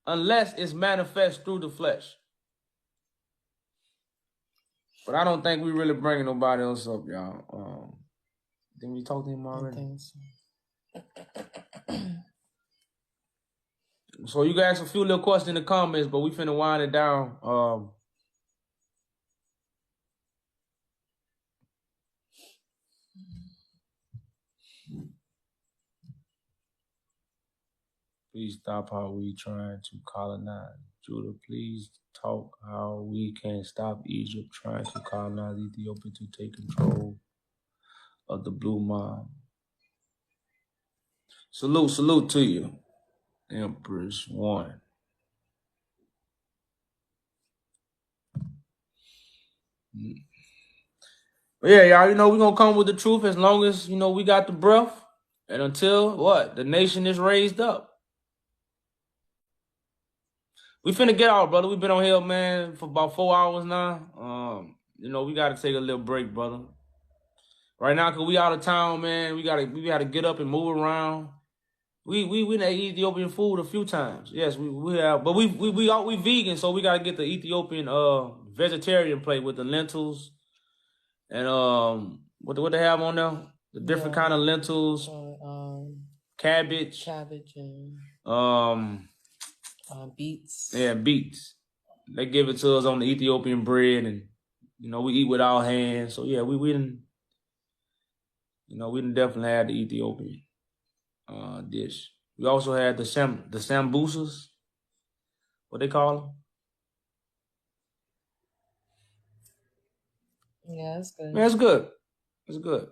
unless it's manifest through the flesh. But I don't think we really bringing nobody else up, y'all. Didn't we talk to him already? So you guys a few little questions in the comments, but we finna wind it down. Please stop how we trying to colonize. Judah, please talk how we can stop Egypt trying to colonize Ethiopia to take control of the Blue Mob. Salute to you, Empress One. But yeah, y'all, we're going to come with the truth as long as, we got the breath and until, the nation is raised up. We finna get out, brother. We've been on here, man, for about 4 hours now. We got to take a little break, brother. Right now, because we out of town, man, we gotta get up and move around. We ate Ethiopian food a few times. Yes, we have, but we vegan, so we gotta get the Ethiopian vegetarian plate with the lentils and what they have on there? The different kind of lentils, cabbage and beets. Yeah, beets. They give it to us on the Ethiopian bread, and we eat with our hands. So yeah, we didn't definitely have the Ethiopian dish. We also had the sambusas, what they call them. Yeah, it's good. Yeah, it's good. It's good.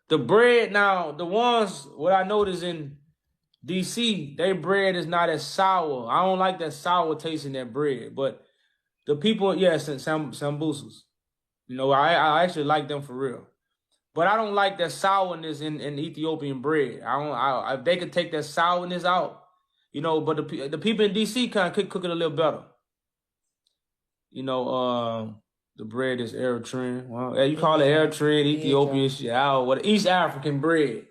The bread now, the ones what I noticed in DC, their bread is not as sour. I don't like that sour taste in that bread, but the people, yes, sambusas. I actually like them for real. But I don't like that sourness in Ethiopian bread. If they could take that sourness out, but the people in DC kind of cook it a little better. The bread is Eritrean. Well, you call it Eritrean, Ethiopian, what East African bread.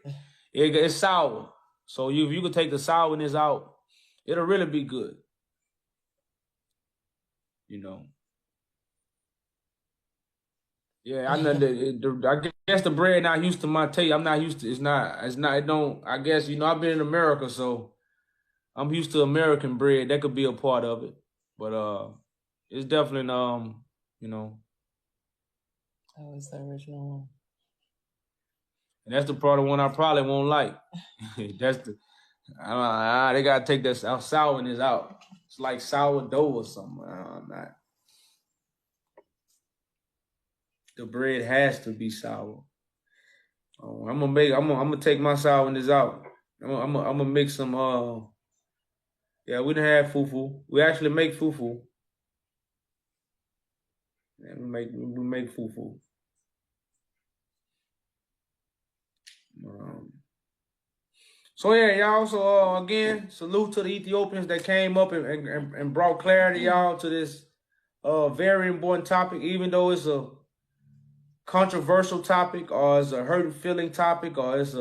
It's sour. So if you could take the sourness out, it'll really be good. Yeah, I know I guess the bread not used to my taste. I'm not used to. It don't. I guess I've been in America, so I'm used to American bread. That could be a part of it, but it's definitely That was the original one. And that's the part of one I probably won't like. That's they gotta take that sourness out. It's like sourdough or something. I'm not. The bread has to be sour. I'm gonna take my sourness out. I'm gonna make some. Yeah, we didn't have fufu. We actually make fufu. Yeah, we make fufu. So yeah, y'all. So again, salute to the Ethiopians that came up and brought clarity, y'all, to this very important topic, even though it's a controversial topic, or it's a hurt feeling topic, or it's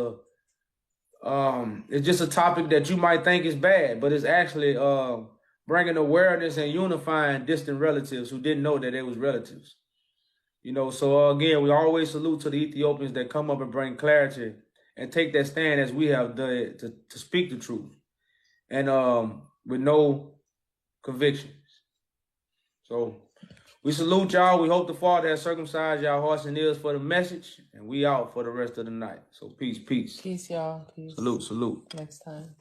just a topic that you might think is bad, but it's actually bringing awareness and unifying distant relatives who didn't know that they was relatives. So again, we always salute to the Ethiopians that come up and bring clarity and take that stand as we have done to speak the truth and with no convictions. So We salute y'all. We hope the Father has circumcised y'all hearts and ears for the message. And we out for the rest of the night. So peace, peace. Peace, y'all. Peace. Salute, salute. Next time.